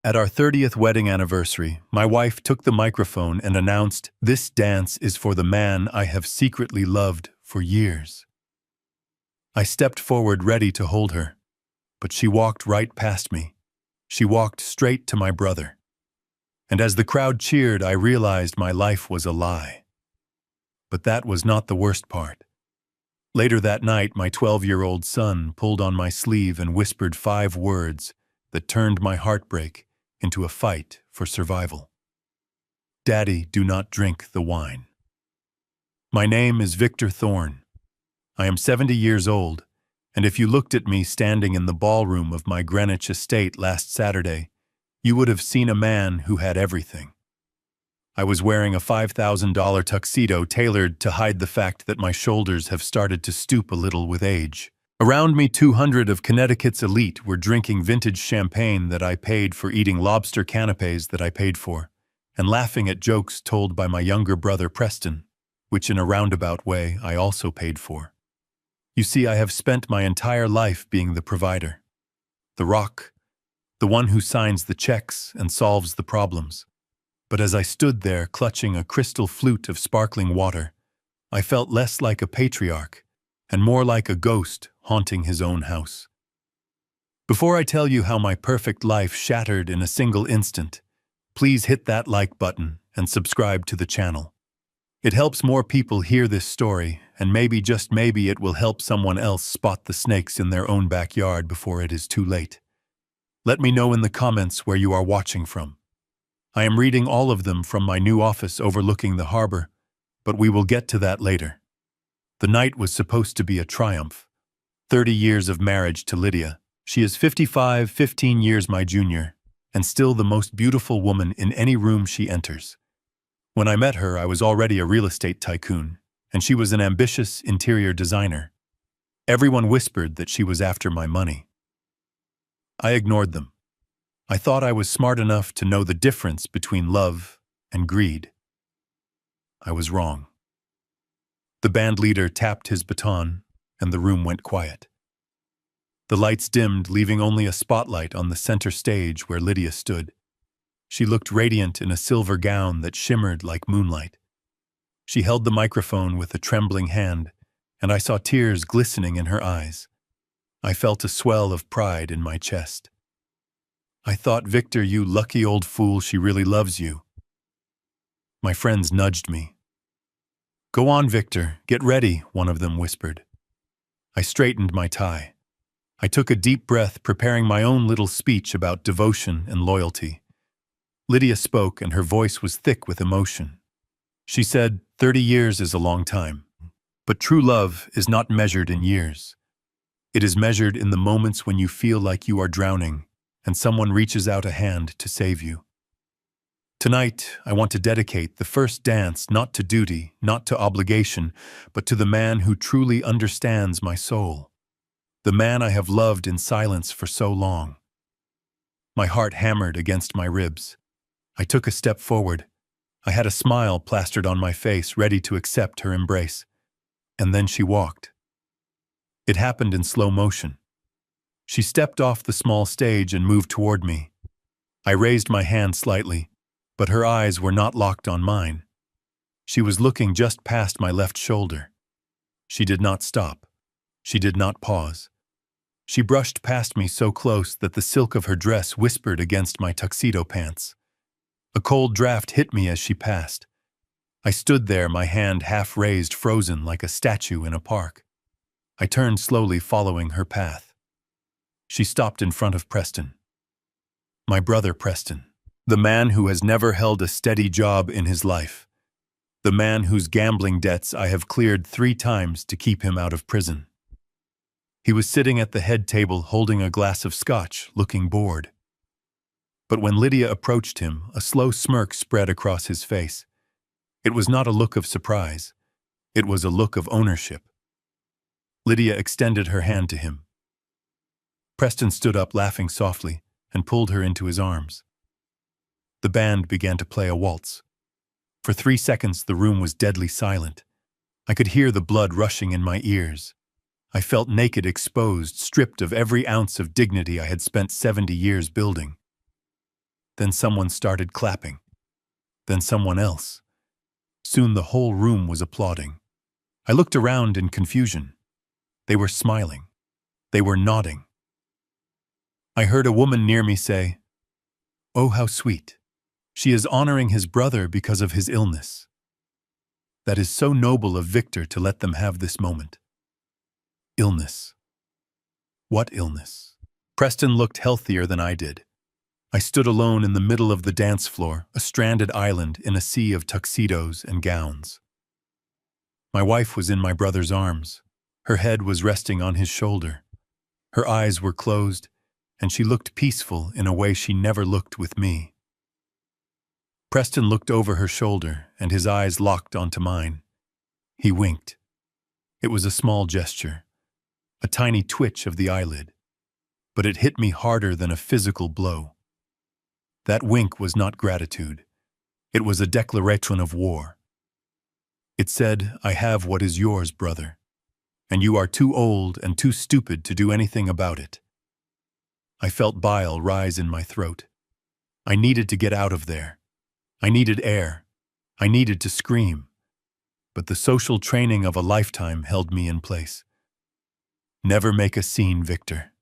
At our 30th wedding anniversary, my wife took the microphone and announced, "This dance is for the man I have secretly loved for years." I stepped forward ready to hold her, but she walked right past me. She walked straight to my brother. And as the crowd cheered, I realized my life was a lie. But that was not the worst part. Later that night, my 12-year-old son pulled on my sleeve and whispered 5 words that turned my heartbreak into a fight for survival. "Daddy, do not drink the wine." My name is Victor Thorne. I am 70 years old, and if you looked at me standing in the ballroom of my Greenwich estate last Saturday, you would have seen a man who had everything. I was wearing a $5,000 tuxedo tailored to hide the fact that my shoulders have started to stoop a little with age. Around me, 200 of Connecticut's elite were drinking vintage champagne that I paid for, eating lobster canapes that I paid for, and laughing at jokes told by my younger brother Preston, which in a roundabout way I also paid for. You see, I have spent my entire life being the provider, the rock, the one who signs the checks and solves the problems. But as I stood there clutching a crystal flute of sparkling water, I felt less like a patriarch and more like a ghost haunting his own house. Before I tell you how my perfect life shattered in a single instant, please hit that like button and subscribe to the channel. It helps more people hear this story, and maybe, just maybe, it will help someone else spot the snakes in their own backyard before it is too late. Let me know in the comments where you are watching from. I am reading all of them from my new office overlooking the harbor, but we will get to that later. The night was supposed to be a triumph. 30 years of marriage to Lydia. She is 55, 15 years my junior, and still the most beautiful woman in any room she enters. When I met her, I was already a real estate tycoon, and she was an ambitious interior designer. Everyone whispered that she was after my money. I ignored them. I thought I was smart enough to know the difference between love and greed. I was wrong. The band leader tapped his baton, and the room went quiet. The lights dimmed, leaving only a spotlight on the center stage where Lydia stood. She looked radiant in a silver gown that shimmered like moonlight. She held the microphone with a trembling hand, and I saw tears glistening in her eyes. I felt a swell of pride in my chest. I thought, "Victor, you lucky old fool, she really loves you." My friends nudged me. "Go on, Victor, get ready," one of them whispered. I straightened my tie. I took a deep breath, preparing my own little speech about devotion and loyalty. Lydia spoke, and her voice was thick with emotion. She said, 30 years is a long time, but true love is not measured in years. It is measured in the moments when you feel like you are drowning, and someone reaches out a hand to save you. Tonight, I want to dedicate the first dance not to duty, not to obligation, but to the man who truly understands my soul. The man I have loved in silence for so long. My heart hammered against my ribs. I took a step forward. I had a smile plastered on my face, ready to accept her embrace. And then she walked. It happened in slow motion. She stepped off the small stage and moved toward me. I raised my hand slightly, but her eyes were not locked on mine. She was looking just past my left shoulder. She did not stop. She did not pause. She brushed past me so close that the silk of her dress whispered against my tuxedo pants. A cold draft hit me as she passed. I stood there, my hand half raised, frozen like a statue in a park. I turned slowly, following her path. She stopped in front of Preston. My brother Preston. The man who has never held a steady job in his life. The man whose gambling debts I have cleared 3 times to keep him out of prison. He was sitting at the head table holding a glass of scotch, looking bored. But when Lydia approached him, a slow smirk spread across his face. It was not a look of surprise. It was a look of ownership. Lydia extended her hand to him. Preston stood up, laughing softly, and pulled her into his arms. The band began to play a waltz. For 3 seconds, the room was deadly silent. I could hear the blood rushing in my ears. I felt naked, exposed, stripped of every ounce of dignity I had spent 70 years building. Then someone started clapping. Then someone else. Soon the whole room was applauding. I looked around in confusion. They were smiling. They were nodding. I heard a woman near me say, "Oh, how sweet. She is honoring his brother because of his illness. That is so noble of Victor to let them have this moment." Illness. What illness? Preston looked healthier than I did. I stood alone in the middle of the dance floor, a stranded island in a sea of tuxedos and gowns. My wife was in my brother's arms. Her head was resting on his shoulder. Her eyes were closed, and she looked peaceful in a way she never looked with me. Preston looked over her shoulder, and his eyes locked onto mine. He winked. It was a small gesture, a tiny twitch of the eyelid, but it hit me harder than a physical blow. That wink was not gratitude. It was a declaration of war. It said, "I have what is yours, brother, and you are too old and too stupid to do anything about it." I felt bile rise in my throat. I needed to get out of there. I needed air. I needed to scream. But the social training of a lifetime held me in place. Never make a scene, Victor.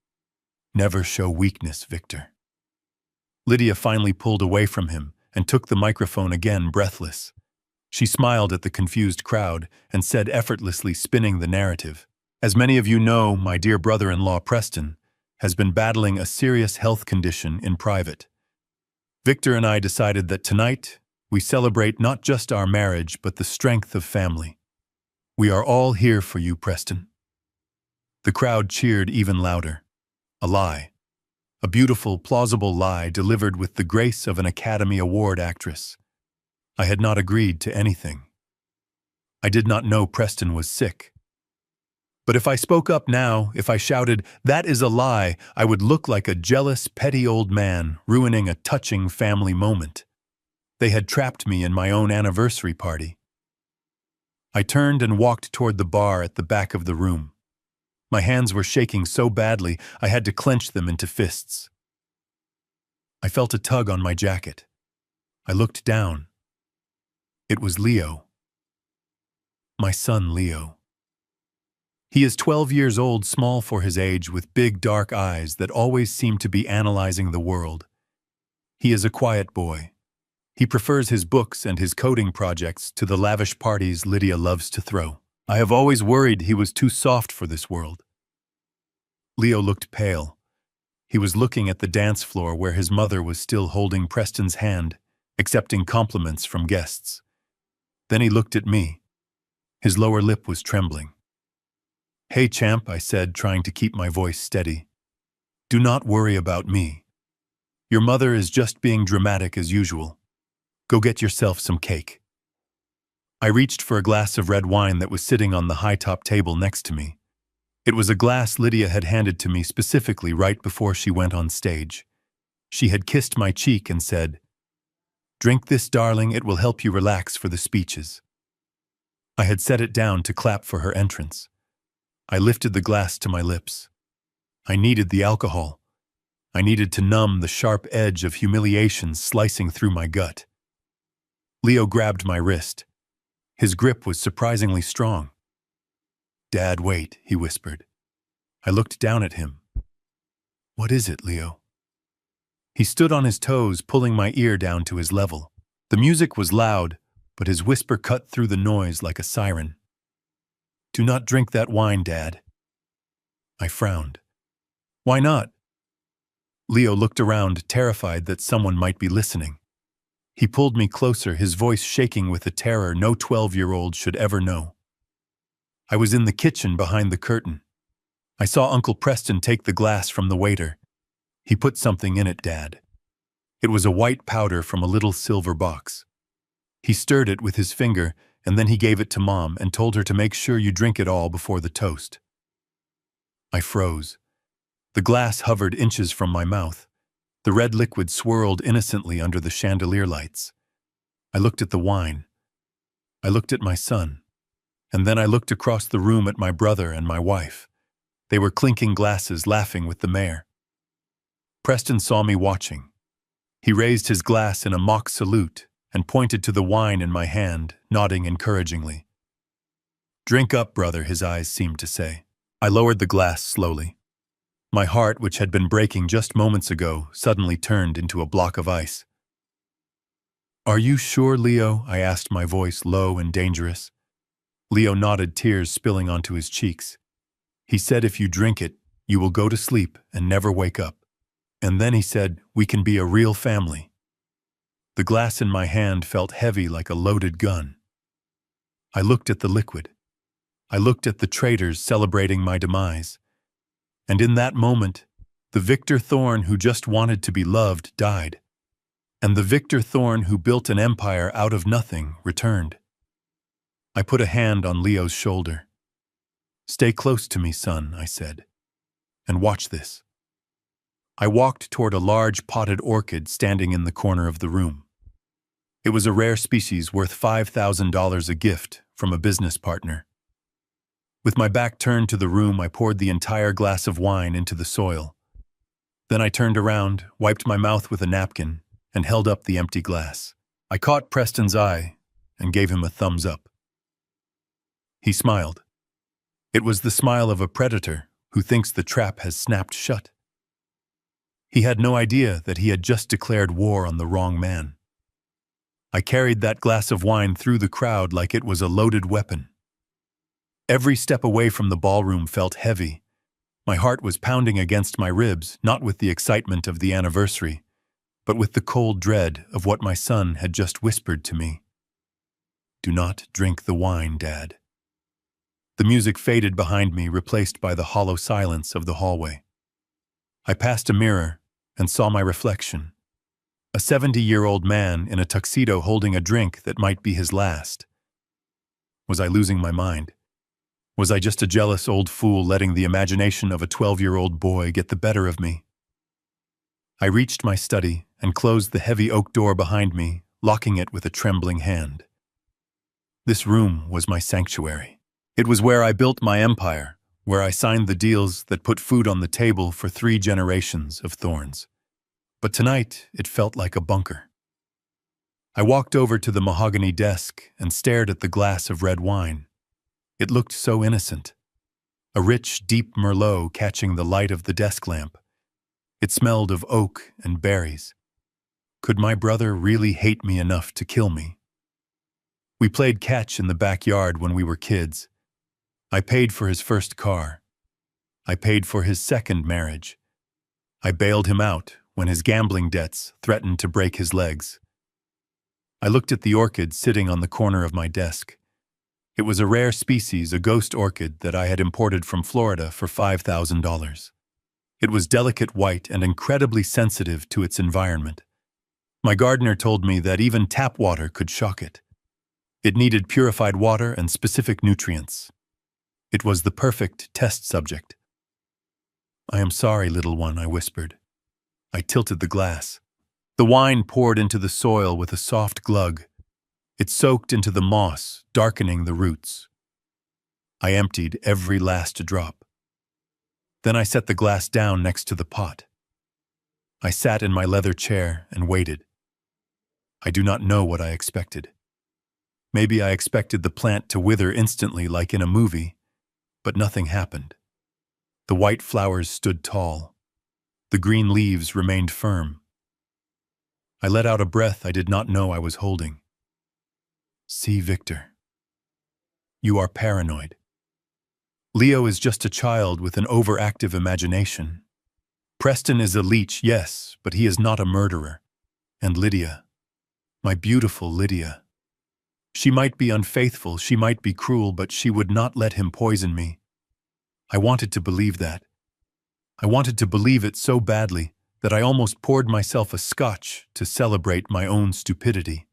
Never show weakness, Victor. Lydia finally pulled away from him and took the microphone again, breathless. She smiled at the confused crowd and said, effortlessly spinning the narrative, "As many of you know, my dear brother-in-law Preston has been battling a serious health condition in private. Victor and I decided that tonight we celebrate not just our marriage but the strength of family. We are all here for you, Preston." The crowd cheered even louder. A lie. A beautiful, plausible lie delivered with the grace of an Academy Award actress. I had not agreed to anything. I did not know Preston was sick. But if I spoke up now, if I shouted, "That is a lie," I would look like a jealous, petty old man ruining a touching family moment. They had trapped me in my own anniversary party. I turned and walked toward the bar at the back of the room. My hands were shaking so badly I had to clench them into fists. I felt a tug on my jacket. I looked down. It was Leo. My son Leo. He is 12 years old, small for his age, with big dark eyes that always seem to be analyzing the world. He is a quiet boy. He prefers his books and his coding projects to the lavish parties Lydia loves to throw. I have always worried he was too soft for this world. Leo looked pale. He was looking at the dance floor where his mother was still holding Preston's hand, accepting compliments from guests. Then he looked at me. His lower lip was trembling. "Hey, champ," I said, trying to keep my voice steady. "Do not worry about me. Your mother is just being dramatic as usual. Go get yourself some cake." I reached for a glass of red wine that was sitting on the high-top table next to me. It was a glass Lydia had handed to me specifically right before she went on stage. She had kissed my cheek and said, "Drink this, darling, it will help you relax for the speeches." I had set it down to clap for her entrance. I lifted the glass to my lips. I needed the alcohol. I needed to numb the sharp edge of humiliation slicing through my gut. Leo grabbed my wrist. His grip was surprisingly strong. "Dad, wait," he whispered. I looked down at him. "What is it, Leo?" He stood on his toes, pulling my ear down to his level. The music was loud, but his whisper cut through the noise like a siren. "Do not drink that wine, Dad." I frowned. "Why not?" Leo looked around, terrified that someone might be listening. He pulled me closer, his voice shaking with a terror no 12-year-old should ever know. I was in the kitchen behind the curtain. I saw Uncle Preston take the glass from the waiter. He put something in it, Dad. It was a white powder from a little silver box. He stirred it with his finger, and then he gave it to Mom and told her to make sure you drink it all before the toast. I froze. The glass hovered inches from my mouth. The red liquid swirled innocently under the chandelier lights. I looked at the wine. I looked at my son. And then I looked across the room at my brother and my wife. They were clinking glasses, laughing with the mayor. Preston saw me watching. He raised his glass in a mock salute and pointed to the wine in my hand, nodding encouragingly. "Drink up, brother," his eyes seemed to say. I lowered the glass slowly. My heart, which had been breaking just moments ago, suddenly turned into a block of ice. "Are you sure, Leo?" I asked, my voice low and dangerous. Leo nodded, tears spilling onto his cheeks. He said, "If you drink it, you will go to sleep and never wake up." And then he said, "We can be a real family." The glass in my hand felt heavy like a loaded gun. I looked at the liquid. I looked at the traitors celebrating my demise. And in that moment, the Victor Thorne who just wanted to be loved died. And the Victor Thorne who built an empire out of nothing returned. I put a hand on Leo's shoulder. "Stay close to me, son," I said. "And watch this." I walked toward a large potted orchid standing in the corner of the room. It was a rare species worth $5,000 a gift from a business partner. With my back turned to the room, I poured the entire glass of wine into the soil. Then I turned around, wiped my mouth with a napkin, and held up the empty glass. I caught Preston's eye and gave him a thumbs up. He smiled. It was the smile of a predator who thinks the trap has snapped shut. He had no idea that he had just declared war on the wrong man. I carried that glass of wine through the crowd like it was a loaded weapon. Every step away from the ballroom felt heavy. My heart was pounding against my ribs, not with the excitement of the anniversary, but with the cold dread of what my son had just whispered to me. "Do not drink the wine, Dad." The music faded behind me, replaced by the hollow silence of the hallway. I passed a mirror and saw my reflection. A 70-year-old man in a tuxedo holding a drink that might be his last. Was I losing my mind? Was I just a jealous old fool letting the imagination of a 12-year-old boy get the better of me? I reached my study and closed the heavy oak door behind me, locking it with a trembling hand. This room was my sanctuary. It was where I built my empire, where I signed the deals that put food on the table for 3 generations of Thorns. But tonight, it felt like a bunker. I walked over to the mahogany desk and stared at the glass of red wine. It looked so innocent. A rich, deep Merlot catching the light of the desk lamp. It smelled of oak and berries. Could my brother really hate me enough to kill me? We played catch in the backyard when we were kids. I paid for his first car. I paid for his second marriage. I bailed him out when his gambling debts threatened to break his legs. I looked at the orchid sitting on the corner of my desk. It was a rare species, a ghost orchid that I had imported from Florida for $5,000. It was delicate white and incredibly sensitive to its environment. My gardener told me that even tap water could shock it. It needed purified water and specific nutrients. It was the perfect test subject. "I am sorry, little one," I whispered. I tilted the glass. The wine poured into the soil with a soft glug. It soaked into the moss, darkening the roots. I emptied every last drop. Then I set the glass down next to the pot. I sat in my leather chair and waited. I do not know what I expected. Maybe I expected the plant to wither instantly like in a movie, but nothing happened. The white flowers stood tall. The green leaves remained firm. I let out a breath I did not know I was holding. "See, Victor. You are paranoid. Leo is just a child with an overactive imagination. Preston is a leech, yes, but he is not a murderer. And Lydia, my beautiful Lydia. She might be unfaithful, she might be cruel, but she would not let him poison me. I wanted to believe that. I wanted to believe it so badly that I almost poured myself a scotch to celebrate my own stupidity.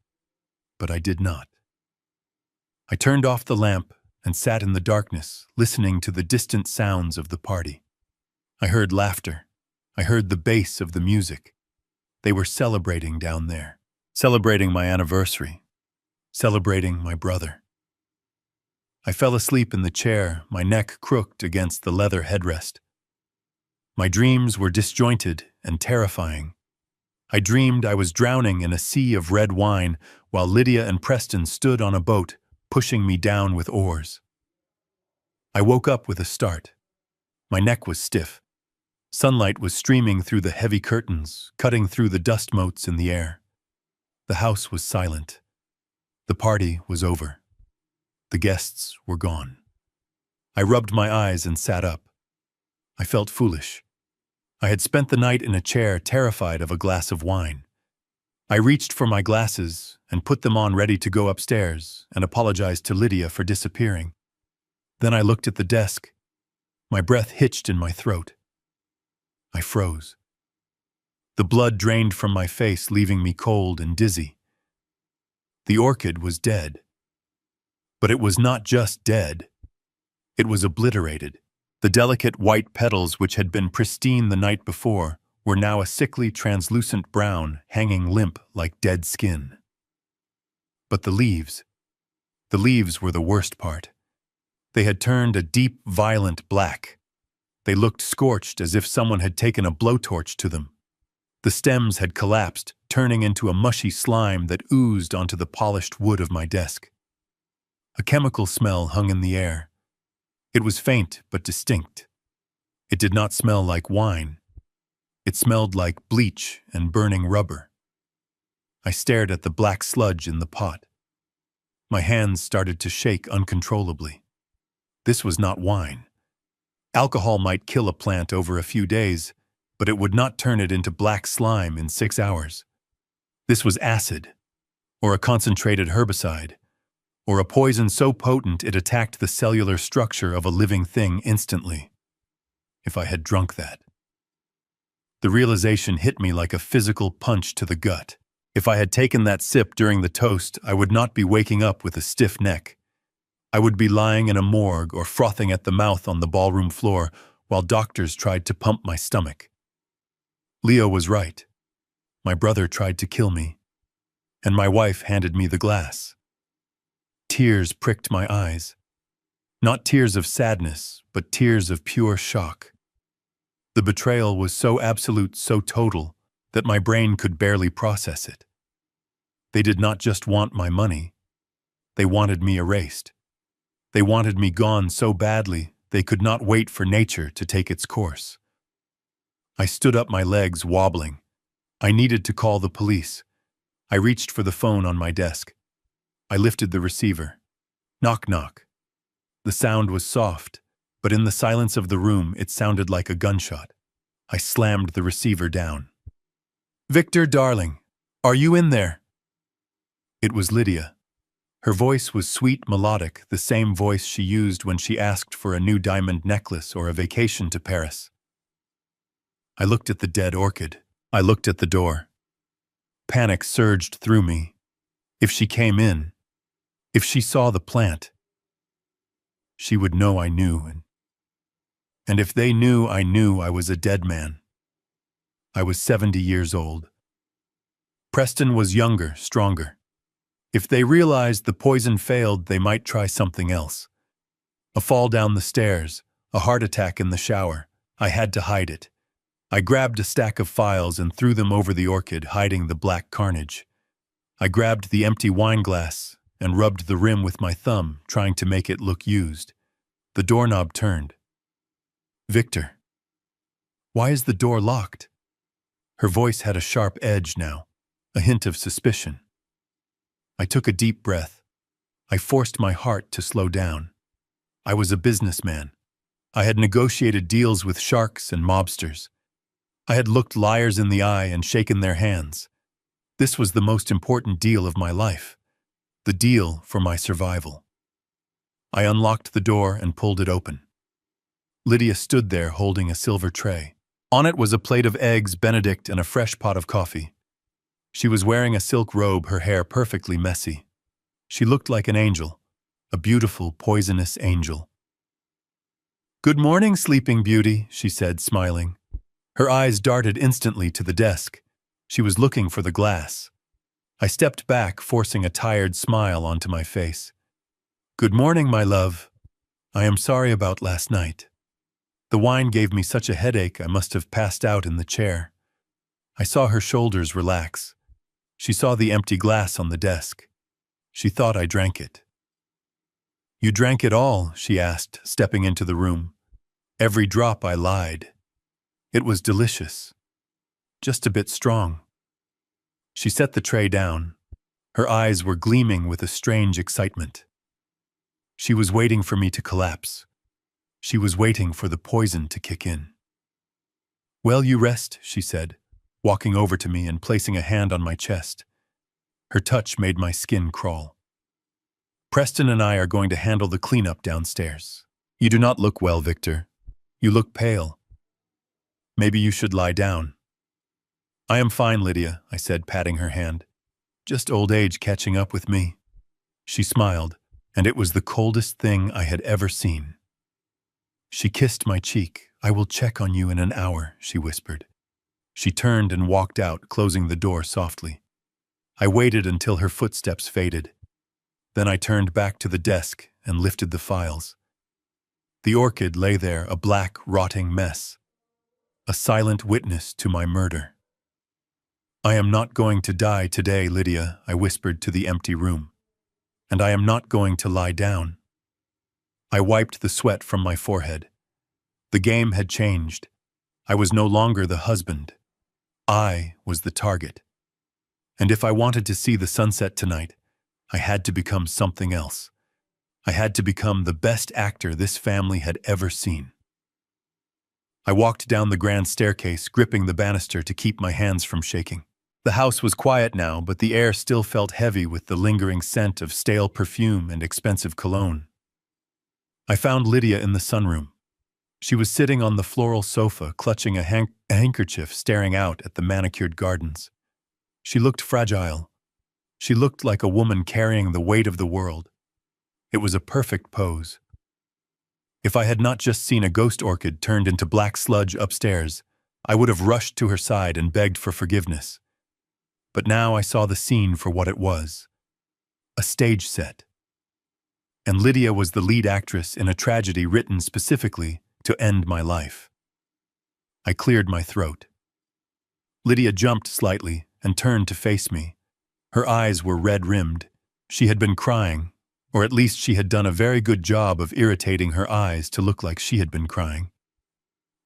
But I did not. I turned off the lamp and sat in the darkness, listening to the distant sounds of the party. I heard laughter. I heard the bass of the music. They were celebrating down there, celebrating my anniversary, celebrating my brother. I fell asleep in the chair, my neck crooked against the leather headrest. My dreams were disjointed and terrifying. I dreamed I was drowning in a sea of red wine while Lydia and Preston stood on a boat, pushing me down with oars. I woke up with a start. My neck was stiff. Sunlight was streaming through the heavy curtains, cutting through the dust motes in the air. The house was silent. The party was over. The guests were gone. I rubbed my eyes and sat up. I felt foolish. I had spent the night in a chair, terrified of a glass of wine. I reached for my glasses and put them on, ready to go upstairs, and apologized to Lydia for disappearing. Then I looked at the desk. My breath hitched in my throat. I froze. The blood drained from my face, leaving me cold and dizzy. The orchid was dead. But it was not just dead. It was obliterated. The delicate white petals, which had been pristine the night before, were now a sickly, translucent brown, hanging limp like dead skin. But the leaves were the worst part. They had turned a deep, violent black. They looked scorched, as if someone had taken a blowtorch to them. The stems had collapsed, turning into a mushy slime that oozed onto the polished wood of my desk. A chemical smell hung in the air. It was faint but distinct. It did not smell like wine. It smelled like bleach and burning rubber. I stared at the black sludge in the pot. My hands started to shake uncontrollably. This was not wine. Alcohol might kill a plant over a few days, but it would not turn it into black slime in 6 hours. This was acid, or a concentrated herbicide, or a poison so potent it attacked the cellular structure of a living thing instantly. If I had drunk that. The realization hit me like a physical punch to the gut. If I had taken that sip during the toast, I would not be waking up with a stiff neck. I would be lying in a morgue or frothing at the mouth on the ballroom floor while doctors tried to pump my stomach. Leo was right. My brother tried to kill me, and my wife handed me the glass. Tears pricked my eyes. Not tears of sadness, but tears of pure shock. The betrayal was so absolute, so total, that my brain could barely process it. They did not just want my money. They wanted me erased. They wanted me gone so badly, they could not wait for nature to take its course. I stood up, my legs wobbling. I needed to call the police. I reached for the phone on my desk. I lifted the receiver. Knock, knock. The sound was soft, but in the silence of the room it sounded like a gunshot. I slammed the receiver down. "Victor, darling, are you in there?" It was Lydia. Her voice was sweet, melodic, the same voice she used when she asked for a new diamond necklace or a vacation to Paris. I looked at the dead orchid. I looked at the door. Panic surged through me. If she came in, if she saw the plant, she would know I knew. And if they knew I was a dead man. I was 70 years old. Preston was younger, stronger. If they realized the poison failed, they might try something else. A fall down the stairs, a heart attack in the shower. I had to hide it. I grabbed a stack of files and threw them over the orchid, hiding the black carnage. I grabbed the empty wine glass and rubbed the rim with my thumb, trying to make it look used. The doorknob turned. "Victor, why is the door locked?" Her voice had a sharp edge now, a hint of suspicion. I took a deep breath. I forced my heart to slow down. I was a businessman. I had negotiated deals with sharks and mobsters. I had looked liars in the eye and shaken their hands. This was the most important deal of my life, the deal for my survival. I unlocked the door and pulled it open. Lydia stood there holding a silver tray. On it was a plate of eggs Benedict and a fresh pot of coffee. She was wearing a silk robe, her hair perfectly messy. She looked like an angel, a beautiful, poisonous angel. "Good morning, Sleeping Beauty," she said, smiling. Her eyes darted instantly to the desk. She was looking for the glass. I stepped back, forcing a tired smile onto my face. "Good morning, my love. I am sorry about last night. The wine gave me such a headache I must have passed out in the chair. I saw her shoulders relax. She saw the empty glass on the desk. She thought I drank it. "You drank it all?" she asked, stepping into the room. "Every drop," I lied. "It was delicious. Just a bit strong." She set the tray down. Her eyes were gleaming with a strange excitement. She was waiting for me to collapse. She was waiting for the poison to kick in. "Well, you rest," she said, walking over to me and placing a hand on my chest. Her touch made my skin crawl. "Preston and I are going to handle the cleanup downstairs. You do not look well, Victor. You look pale. Maybe you should lie down." "I am fine, Lydia," I said, patting her hand. "Just old age catching up with me." She smiled, and it was the coldest thing I had ever seen. She kissed my cheek. "I will check on you in an hour," she whispered. She turned and walked out, closing the door softly. I waited until her footsteps faded. Then I turned back to the desk and lifted the files. The orchid lay there, a black, rotting mess, a silent witness to my murder. "I am not going to die today, Lydia," I whispered to the empty room. "And I am not going to lie down." I wiped the sweat from my forehead. The game had changed. I was no longer the husband. I was the target. And if I wanted to see the sunset tonight, I had to become something else. I had to become the best actor this family had ever seen. I walked down the grand staircase, gripping the banister to keep my hands from shaking. The house was quiet now, but the air still felt heavy with the lingering scent of stale perfume and expensive cologne. I found Lydia in the sunroom. She was sitting on the floral sofa, clutching a handkerchief, staring out at the manicured gardens. She looked fragile. She looked like a woman carrying the weight of the world. It was a perfect pose. If I had not just seen a ghost orchid turned into black sludge upstairs, I would have rushed to her side and begged for forgiveness. But now I saw the scene for what it was. A stage set. And Lydia was the lead actress in a tragedy written specifically to end my life. I cleared my throat. Lydia jumped slightly and turned to face me. Her eyes were red-rimmed. She had been crying, or at least she had done a very good job of irritating her eyes to look like she had been crying.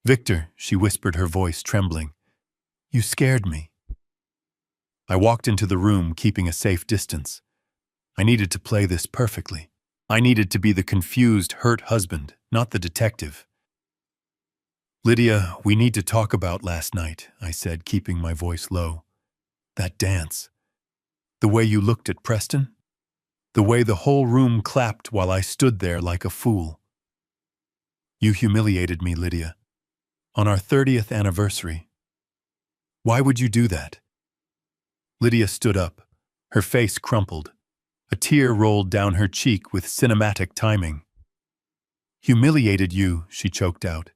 "Victor," she whispered, her voice trembling, "you scared me." I walked into the room, keeping a safe distance. I needed to play this perfectly. I needed to be the confused, hurt husband, not the detective. "Lydia, we need to talk about last night," I said, keeping my voice low. "That dance. The way you looked at Preston. The way the whole room clapped while I stood there like a fool. You humiliated me, Lydia. On our 30th anniversary. Why would you do that?" Lydia stood up. Her face crumpled. A tear rolled down her cheek with cinematic timing. "Humiliated you," she choked out.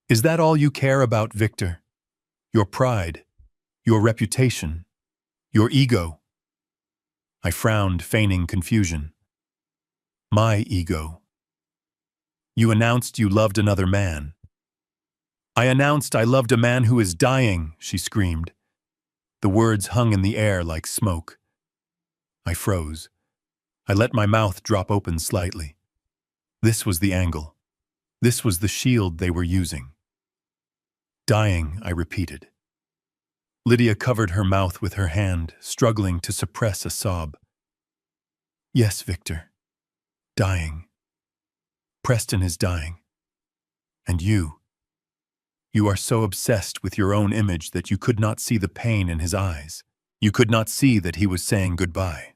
"Is that all you care about, Victor? Your pride, your reputation, your ego?" I frowned, feigning confusion. "My ego. You announced you loved another man." "I announced I loved a man who is dying," she screamed. The words hung in the air like smoke. I froze. I let my mouth drop open slightly. This was the angle. This was the shield they were using. "Dying," I repeated. Lydia covered her mouth with her hand, struggling to suppress a sob. "Yes, Victor. Dying. Preston is dying. And you. You are so obsessed with your own image that you could not see the pain in his eyes. You could not see that he was saying goodbye."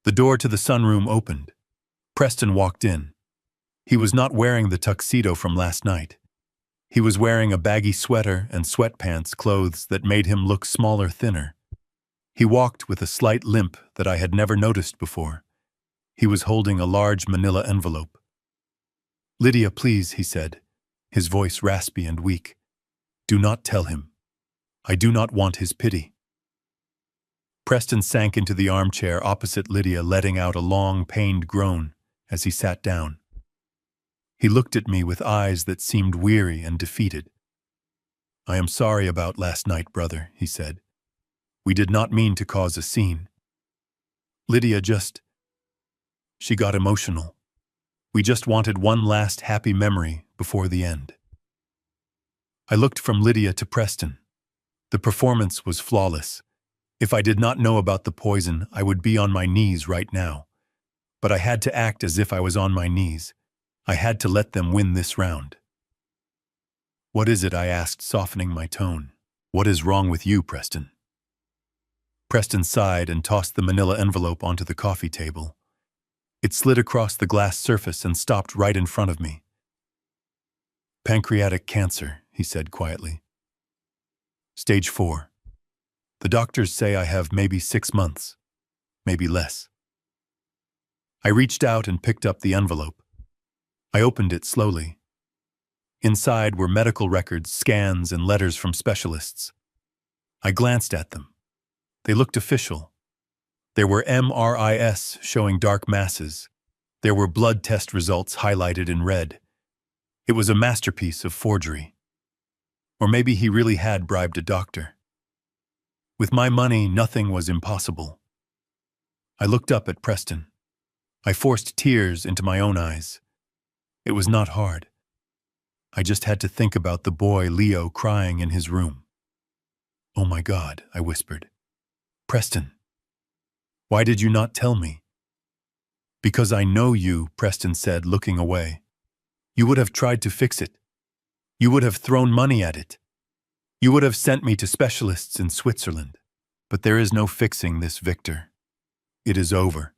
The door to the sunroom opened. Preston walked in. He was not wearing the tuxedo from last night. He was wearing a baggy sweater and sweatpants, clothes that made him look smaller, thinner. He walked with a slight limp that I had never noticed before. He was holding a large manila envelope. "Lydia, please," he said, his voice raspy and weak. "Do not tell him. I do not want his pity." Preston sank into the armchair opposite Lydia, letting out a long, pained groan as he sat down. He looked at me with eyes that seemed weary and defeated. I am sorry about last night, brother, he said. We did not mean to cause a scene. Lydia she got emotional. We just wanted one last happy memory before the end. I looked from Lydia to Preston. The performance was flawless. If I did not know about the poison, I would be on my knees right now. But I had to act as if I was on my knees. I had to let them win this round. What is it? I asked, softening my tone. What is wrong with you, Preston? Preston sighed and tossed the manila envelope onto the coffee table. It slid across the glass surface and stopped right in front of me. Pancreatic cancer, he said quietly. Stage 4. The doctors say I have maybe 6 months, maybe less. I reached out and picked up the envelope. I opened it slowly. Inside were medical records, scans, and letters from specialists. I glanced at them. They looked official. There were MRIs showing dark masses. There were blood test results highlighted in red. It was a masterpiece of forgery. Or maybe he really had bribed a doctor. With my money, nothing was impossible. I looked up at Preston. I forced tears into my own eyes. It was not hard. I just had to think about the boy Leo crying in his room. Oh my God, I whispered. Preston, why did you not tell me? Because I know you, Preston said, looking away. You would have tried to fix it. You would have thrown money at it. You would have sent me to specialists in Switzerland. But there is no fixing this, Victor. It is over.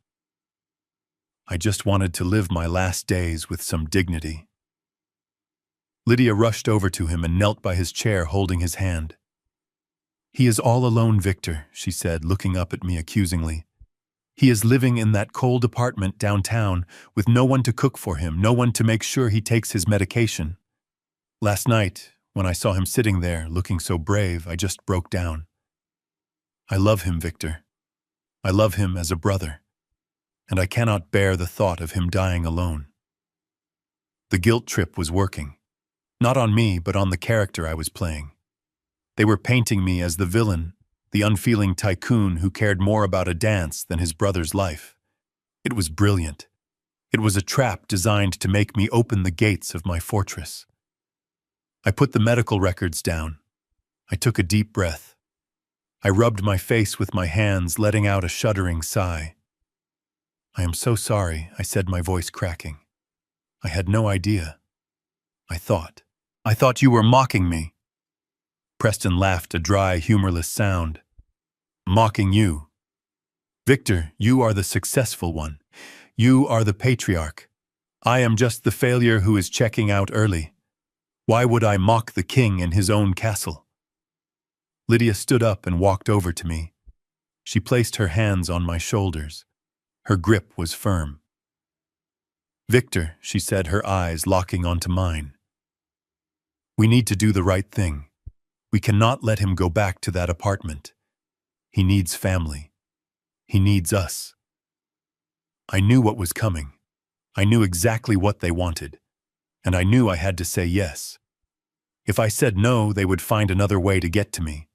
I just wanted to live my last days with some dignity. Lydia rushed over to him and knelt by his chair, holding his hand. He is all alone, Victor, she said, looking up at me accusingly. He is living in that cold apartment downtown with no one to cook for him, no one to make sure he takes his medication. Last night, when I saw him sitting there, looking so brave, I just broke down. I love him, Victor. I love him as a brother. And I cannot bear the thought of him dying alone. The guilt trip was working. Not on me, but on the character I was playing. They were painting me as the villain, the unfeeling tycoon who cared more about a dance than his brother's life. It was brilliant. It was a trap designed to make me open the gates of my fortress. I put the medical records down. I took a deep breath. I rubbed my face with my hands, letting out a shuddering sigh. I am so sorry, I said, my voice cracking. I had no idea. I thought you were mocking me. Preston laughed, a dry, humorless sound. Mocking you. Victor, you are the successful one. You are the patriarch. I am just the failure who is checking out early. Why would I mock the king in his own castle? Lydia stood up and walked over to me. She placed her hands on my shoulders. Her grip was firm. Victor, she said, her eyes locking onto mine. We need to do the right thing. We cannot let him go back to that apartment. He needs family. He needs us. I knew what was coming. I knew exactly what they wanted. And I knew I had to say yes. If I said no, they would find another way to get to me.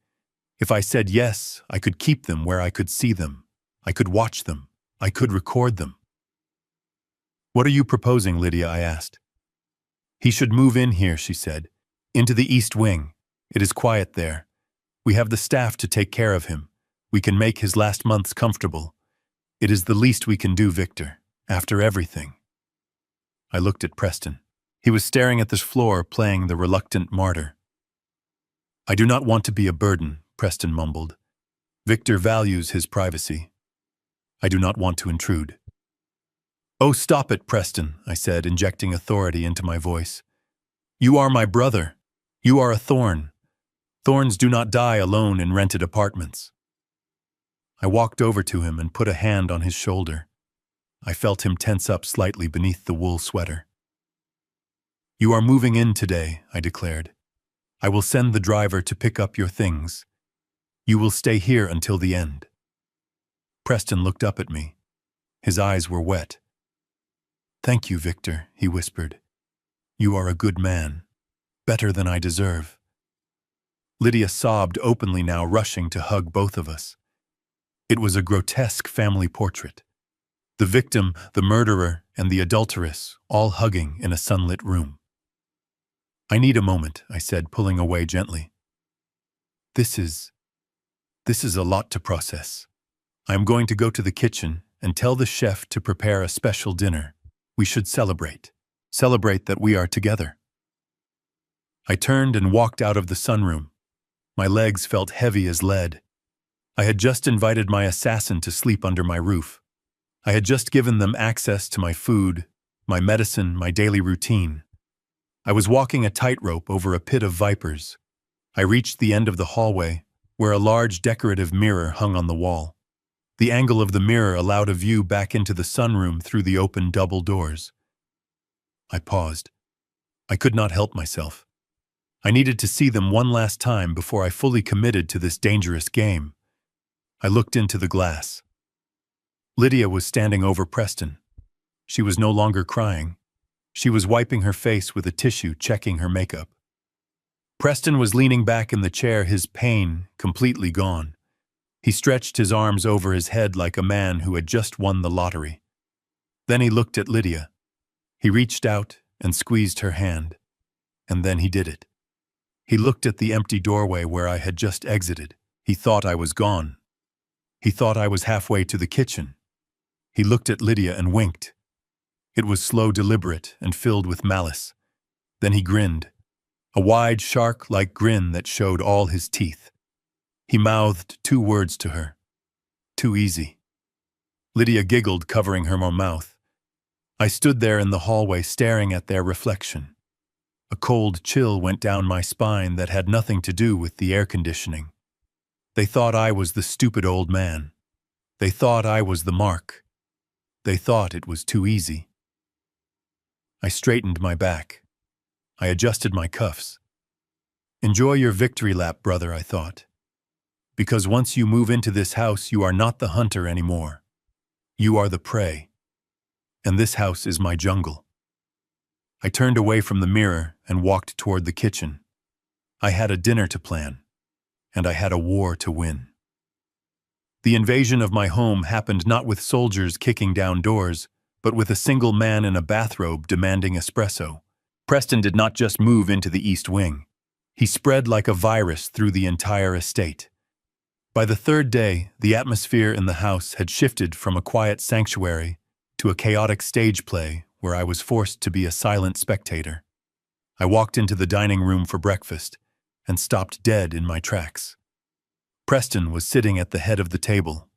If I said yes, I could keep them where I could see them. I could watch them. I could record them. What are you proposing, Lydia? I asked. He should move in here, she said. Into the East Wing. It is quiet there. We have the staff to take care of him. We can make his last months comfortable. It is the least we can do, Victor, after everything. I looked at Preston. He was staring at the floor, playing the reluctant martyr. I do not want to be a burden, Preston mumbled. Victor values his privacy. I do not want to intrude. Oh, stop it, Preston, I said, injecting authority into my voice. You are my brother. You are a thorn. Thorns do not die alone in rented apartments. I walked over to him and put a hand on his shoulder. I felt him tense up slightly beneath the wool sweater. You are moving in today, I declared. I will send the driver to pick up your things. You will stay here until the end. Preston looked up at me. His eyes were wet. Thank you, Victor, he whispered. You are a good man, better than I deserve. Lydia sobbed openly now, rushing to hug both of us. It was a grotesque family portrait. The victim, the murderer, and the adulteress, all hugging in a sunlit room. "I need a moment," I said, pulling away gently. This is a lot to process. I am going to go to the kitchen and tell the chef to prepare a special dinner. We should celebrate. Celebrate that we are together." I turned and walked out of the sunroom. My legs felt heavy as lead. I had just invited my assassin to sleep under my roof. I had just given them access to my food, my medicine, my daily routine. I was walking a tightrope over a pit of vipers. I reached the end of the hallway, where a large decorative mirror hung on the wall. The angle of the mirror allowed a view back into the sunroom through the open double doors. I paused. I could not help myself. I needed to see them one last time before I fully committed to this dangerous game. I looked into the glass. Lydia was standing over Preston. She was no longer crying. She was wiping her face with a tissue, checking her makeup. Preston was leaning back in the chair, his pain completely gone. He stretched his arms over his head like a man who had just won the lottery. Then he looked at Lydia. He reached out and squeezed her hand. And then he did it. He looked at the empty doorway where I had just exited. He thought I was gone. He thought I was halfway to the kitchen. He looked at Lydia and winked. It was slow, deliberate, and filled with malice. Then he grinned. A wide, shark-like grin that showed all his teeth. He mouthed 2 words to her. "Too easy." Lydia giggled, covering her mouth. I stood there in the hallway staring at their reflection. A cold chill went down my spine that had nothing to do with the air conditioning. They thought I was the stupid old man. They thought I was the mark. They thought it was too easy. I straightened my back. I adjusted my cuffs. "Enjoy your victory lap, brother," I thought. "Because once you move into this house, you are not the hunter anymore. You are the prey. And this house is my jungle." I turned away from the mirror and walked toward the kitchen. I had a dinner to plan, and I had a war to win. The invasion of my home happened not with soldiers kicking down doors, but with a single man in a bathrobe demanding espresso. Preston did not just move into the East Wing. He spread like a virus through the entire estate. By the 3rd day, the atmosphere in the house had shifted from a quiet sanctuary to a chaotic stage play where I was forced to be a silent spectator. I walked into the dining room for breakfast and stopped dead in my tracks. Preston was sitting at the head of the table.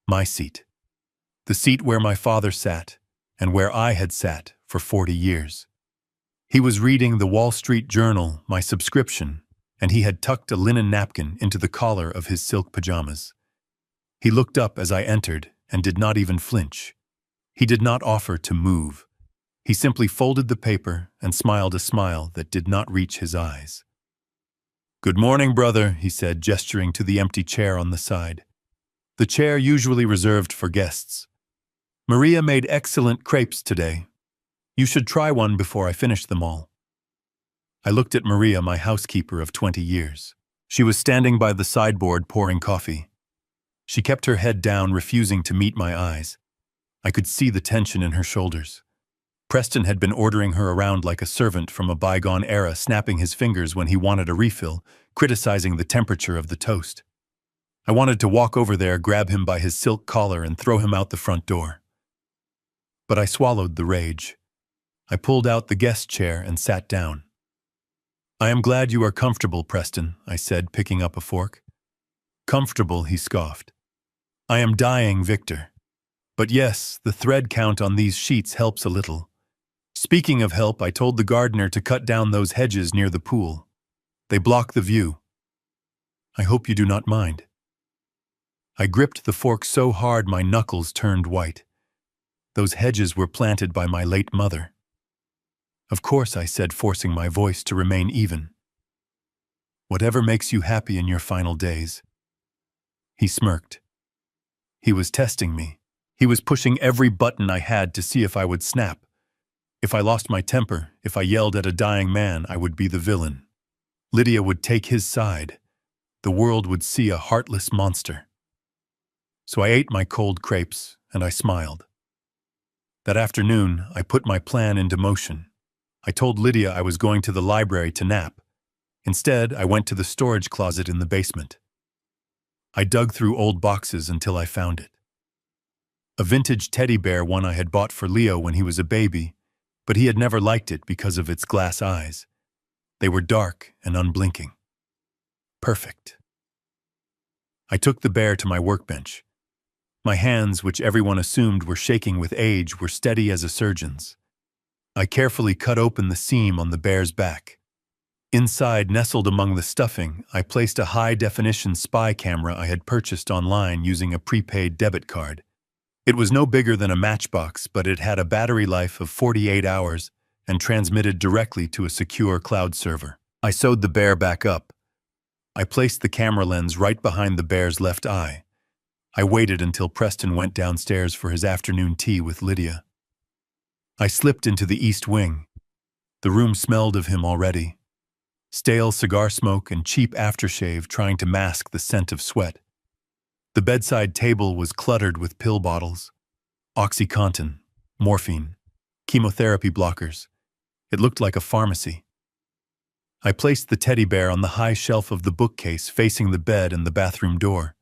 My seat. The seat where my father sat and where I had sat for 40 years. He was reading the Wall Street Journal, my subscription, and he had tucked a linen napkin into the collar of his silk pajamas. He looked up as I entered and did not even flinch. He did not offer to move. He simply folded the paper and smiled a smile that did not reach his eyes. "Good morning, brother," he said, gesturing to the empty chair on the side. The chair usually reserved for guests. "Maria made excellent crepes today. You should try one before I finish them all." I looked at Maria, my housekeeper of 20 years. She was standing by the sideboard pouring coffee. She kept her head down, refusing to meet my eyes. I could see the tension in her shoulders. Preston had been ordering her around like a servant from a bygone era, snapping his fingers when he wanted a refill, criticizing the temperature of the toast. I wanted to walk over there, grab him by his silk collar, and throw him out the front door. But I swallowed the rage. I pulled out the guest chair and sat down. "I am glad you are comfortable, Preston," I said, picking up a fork. "Comfortable," he scoffed. "I am dying, Victor. But yes, the thread count on these sheets helps a little. Speaking of help, I told the gardener to cut down those hedges near the pool. They block the view. I hope you do not mind." I gripped the fork so hard my knuckles turned white. Those hedges were planted by my late mother. "Of course," I said, forcing my voice to remain even. "Whatever makes you happy in your final days." He smirked. He was testing me. He was pushing every button I had to see if I would snap. If I lost my temper, if I yelled at a dying man, I would be the villain. Lydia would take his side. The world would see a heartless monster. So I ate my cold crepes, and I smiled. That afternoon, I put my plan into motion. I told Lydia I was going to the library to nap. Instead, I went to the storage closet in the basement. I dug through old boxes until I found it. A vintage teddy bear, one I had bought for Leo when he was a baby, but he had never liked it because of its glass eyes. They were dark and unblinking. Perfect. I took the bear to my workbench. My hands, which everyone assumed were shaking with age, were steady as a surgeon's. I carefully cut open the seam on the bear's back. Inside, nestled among the stuffing, I placed a high-definition spy camera I had purchased online using a prepaid debit card. It was no bigger than a matchbox, but it had a battery life of 48 hours and transmitted directly to a secure cloud server. I sewed the bear back up. I placed the camera lens right behind the bear's left eye. I waited until Preston went downstairs for his afternoon tea with Lydia. I slipped into the east wing. The room smelled of him already. Stale cigar smoke and cheap aftershave trying to mask the scent of sweat. The bedside table was cluttered with pill bottles, OxyContin, morphine, chemotherapy blockers. It looked like a pharmacy. I placed the teddy bear on the high shelf of the bookcase facing the bed and the bathroom door.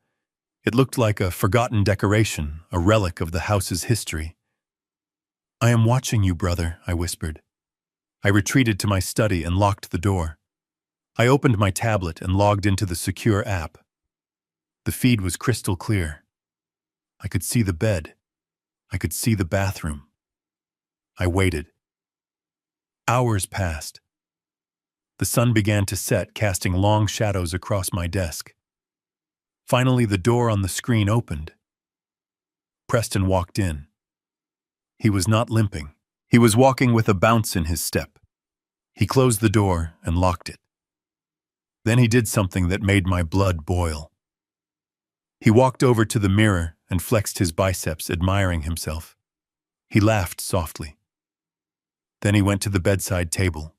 It looked like a forgotten decoration, a relic of the house's history. "I am watching you, brother," I whispered. I retreated to my study and locked the door. I opened my tablet and logged into the secure app. The feed was crystal clear. I could see the bed. I could see the bathroom. I waited. Hours passed. The sun began to set, casting long shadows across my desk. Finally, the door on the screen opened. Preston walked in. He was not limping. He was walking with a bounce in his step. He closed the door and locked it. Then he did something that made my blood boil. He walked over to the mirror and flexed his biceps, admiring himself. He laughed softly. Then he went to the bedside table.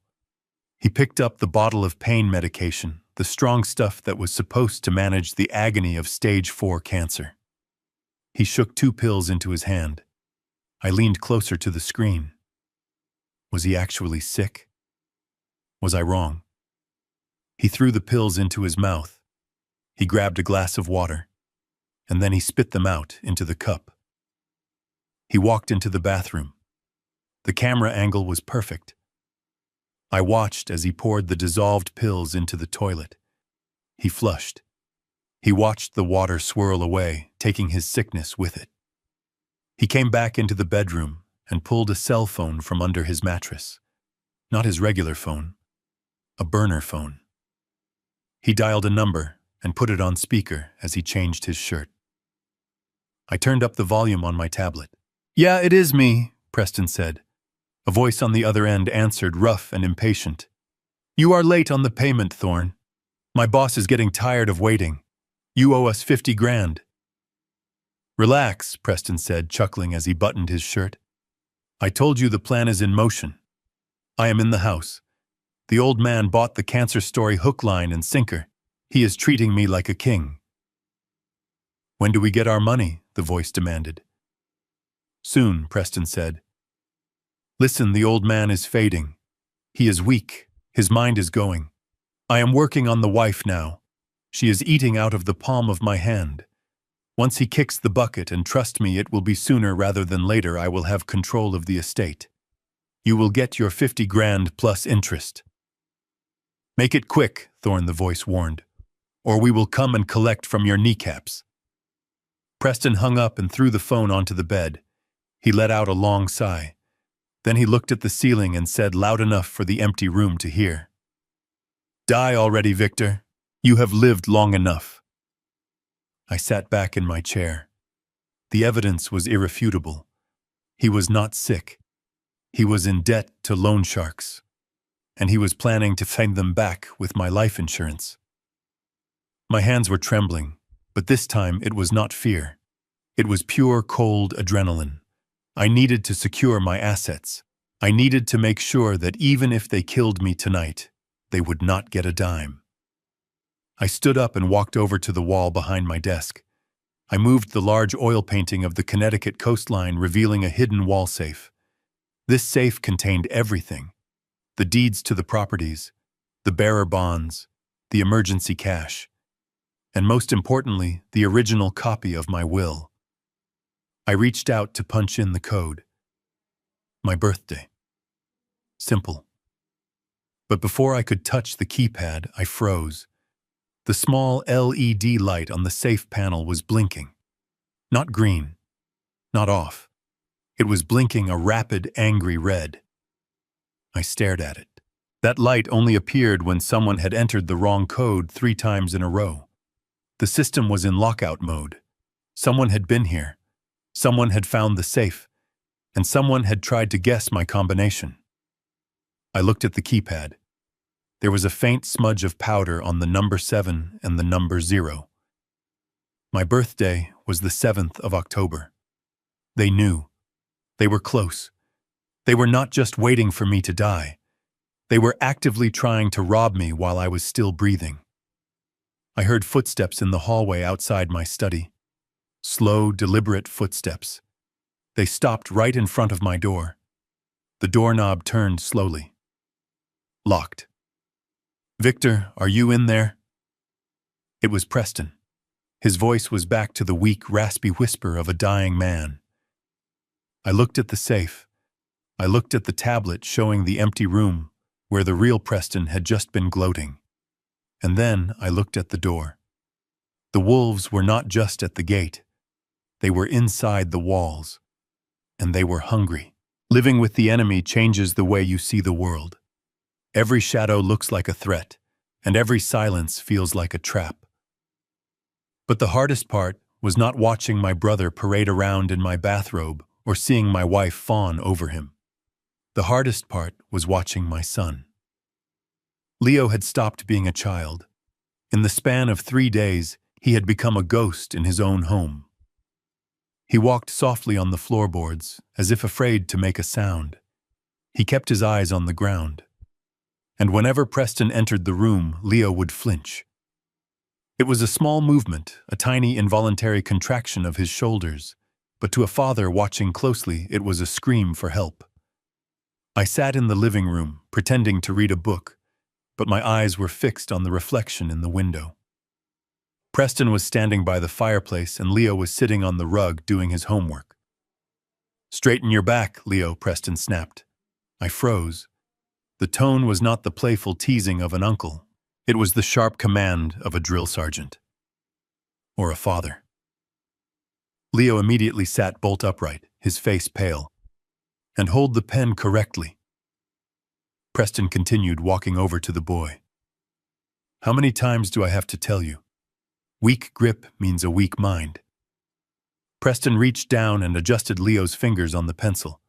He picked up the bottle of pain medication, the strong stuff that was supposed to manage the agony of stage 4 cancer. He shook 2 pills into his hand. I leaned closer to the screen. Was he actually sick? Was I wrong? He threw the pills into his mouth. He grabbed a glass of water, and then he spit them out into the cup. He walked into the bathroom. The camera angle was perfect. I watched as he poured the dissolved pills into the toilet. He flushed. He watched the water swirl away, taking his sickness with it. He came back into the bedroom and pulled a cell phone from under his mattress. Not his regular phone, a burner phone. He dialed a number and put it on speaker as he changed his shirt. I turned up the volume on my tablet. "Yeah, it is me," Preston said. A voice on the other end answered, rough and impatient. "You are late on the payment, Thorne. My boss is getting tired of waiting. You owe us 50 grand. "Relax," Preston said, chuckling as he buttoned his shirt. "I told you the plan is in motion. I am in the house. The old man bought the cancer story hook, line, and sinker. He is treating me like a king." "When do we get our money?" the voice demanded. "Soon," Preston said. "Listen, the old man is fading. He is weak. His mind is going. I am working on the wife now. She is eating out of the palm of my hand. Once he kicks the bucket, and trust me, it will be sooner rather than later, I will have control of the estate. You will get your 50 grand plus interest." "Make it quick," Thorne the voice warned, "or we will come and collect from your kneecaps." Preston hung up and threw the phone onto the bed. He let out a long sigh. Then he looked at the ceiling and said loud enough for the empty room to hear, "Die already, Victor. You have lived long enough." I sat back in my chair. The evidence was irrefutable. He was not sick. He was in debt to loan sharks, and he was planning to pay them back with my life insurance. My hands were trembling, but this time it was not fear. It was pure, cold adrenaline. I needed to secure my assets. I needed to make sure that even if they killed me tonight, They would not get a dime. I stood up and walked over to the wall behind my desk. I moved the large oil painting of the Connecticut coastline, revealing a hidden wall safe. This safe contained everything: the deeds to the properties, the bearer bonds, the emergency cash, and most importantly, the original copy of my will. I reached out to punch in the code. My birthday. Simple. But before I could touch the keypad, I froze. The small LED light on the safe panel was blinking. Not green. Not off. It was blinking a rapid, angry red. I stared at it. That light only appeared when someone had entered the wrong code 3 times in a row. The system was in lockout mode. Someone had been here. Someone had found the safe. And someone had tried to guess my combination. I looked at the keypad. There was a faint smudge of powder on the number 7 and the number 0. My birthday was the 7th of October. They knew. They were close. They were not just waiting for me to die. They were actively trying to rob me while I was still breathing. I heard footsteps in the hallway outside my study. Slow, deliberate footsteps. They stopped right in front of my door. The doorknob turned slowly. Locked. "Victor, are you in there?" It was Preston. His voice was back to the weak, raspy whisper of a dying man. I looked at the safe. I looked at the tablet showing the empty room where the real Preston had just been gloating. And then I looked at the door. The wolves were not just at the gate. They were inside the walls. And they were hungry. Living with the enemy changes the way you see the world. Every shadow looks like a threat, and every silence feels like a trap. But the hardest part was not watching my brother parade around in my bathrobe or seeing my wife fawn over him. The hardest part was watching my son. Leo had stopped being a child. In the span of 3 days, he had become a ghost in his own home. He walked softly on the floorboards, as if afraid to make a sound. He kept his eyes on the ground. And whenever Preston entered the room, Leo would flinch. It was a small movement, a tiny involuntary contraction of his shoulders, but to a father watching closely, it was a scream for help. I sat in the living room, pretending to read a book, but my eyes were fixed on the reflection in the window. Preston was standing by the fireplace and Leo was sitting on the rug doing his homework. "Straighten your back, Leo," Preston snapped. I froze. The tone was not the playful teasing of an uncle. It was the sharp command of a drill sergeant. Or a father. Leo immediately sat bolt upright, his face pale. "And hold the pen correctly." Preston continued, walking over to the boy. "How many times do I have to tell you? Weak grip means a weak mind." Preston reached down and adjusted Leo's fingers on the pencil.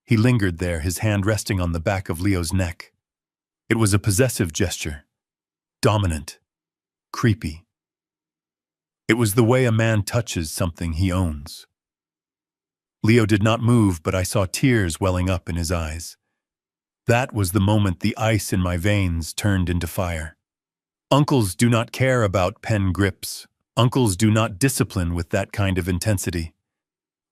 He lingered there, his hand resting on the back of Leo's neck. It was a possessive gesture. Dominant. Creepy. It was the way a man touches something he owns. Leo did not move, but I saw tears welling up in his eyes. That was the moment the ice in my veins turned into fire. Uncles do not care about pen grips. Uncles do not discipline with that kind of intensity.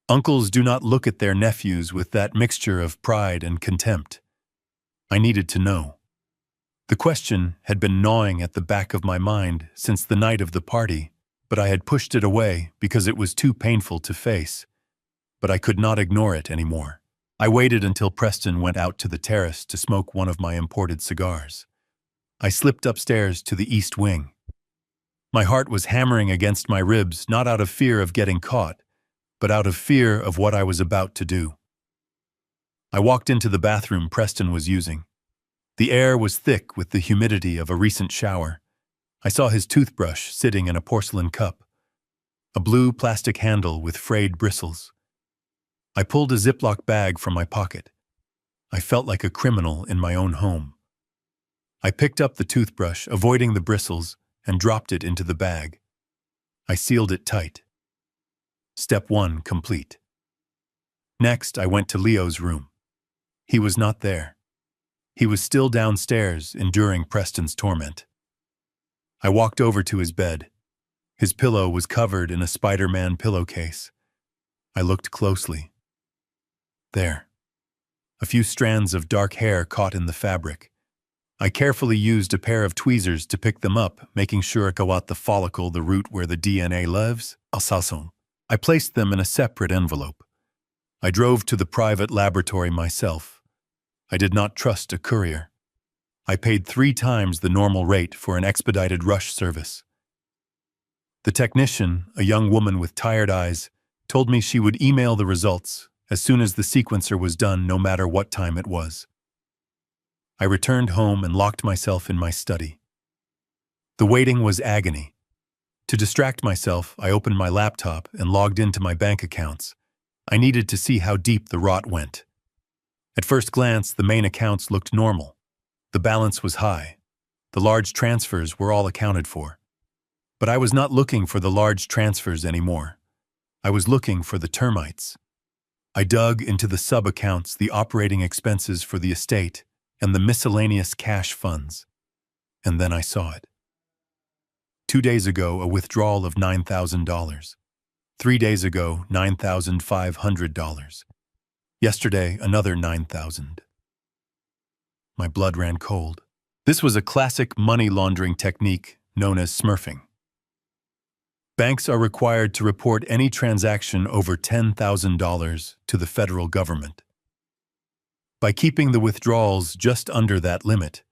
Uncles do not look at their nephews with that mixture of pride and contempt. I needed to know. The question had been gnawing at the back of my mind since the night of the party, but I had pushed it away because it was too painful to face. But I could not ignore it anymore. I waited until Preston went out to the terrace to smoke one of my imported cigars. I slipped upstairs to the east wing. My heart was hammering against my ribs, not out of fear of getting caught, but out of fear of what I was about to do. I walked into the bathroom Preston was using. The air was thick with the humidity of a recent shower. I saw his toothbrush sitting in a porcelain cup, a blue plastic handle with frayed bristles. I pulled a Ziploc bag from my pocket. I felt like a criminal in my own home. I picked up the toothbrush, avoiding the bristles, and dropped it into the bag. I sealed it tight. Step 1 complete. Next, I went to Leo's room. He was not there. He was still downstairs, enduring Preston's torment. I walked over to his bed. His pillow was covered in a Spider-Man pillowcase. I looked closely. There. A few strands of dark hair caught in the fabric. I carefully used a pair of tweezers to pick them up, making sure I got the follicle, the root where the DNA lives. I placed them in a separate envelope. I drove to the private laboratory myself. I did not trust a courier. I paid 3 times the normal rate for an expedited rush service. The technician, a young woman with tired eyes, told me she would email the results as soon as the sequencer was done, no matter what time it was. I returned home and locked myself in my study. The waiting was agony. To distract myself, I opened my laptop and logged into my bank accounts. I needed to see how deep the rot went. At first glance, the main accounts looked normal. The balance was high. The large transfers were all accounted for. But I was not looking for the large transfers anymore. I was looking for the termites. I dug into the sub-accounts, the operating expenses for the estate, and the miscellaneous cash funds. And then I saw it. 2 days ago, a withdrawal of $9,000. 3 days ago, $9,500. Yesterday, another $9,000. My blood ran cold. This was a classic money laundering technique known as smurfing. Banks are required to report any transaction over $10,000 to the federal government. By keeping the withdrawals just under that limit,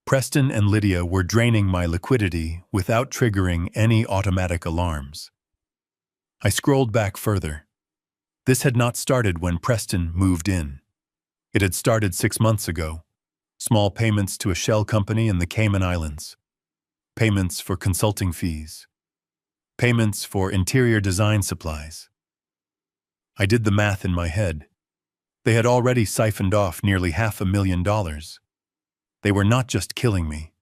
Preston and Lydia were draining my liquidity without triggering any automatic alarms. I scrolled back further. This had not started when Preston moved in. It had started 6 months ago. Small payments to a shell company in the Cayman Islands. Payments for consulting fees. Payments for interior design supplies. I did the math in my head. They had already siphoned off nearly $500,000. They were not just killing me.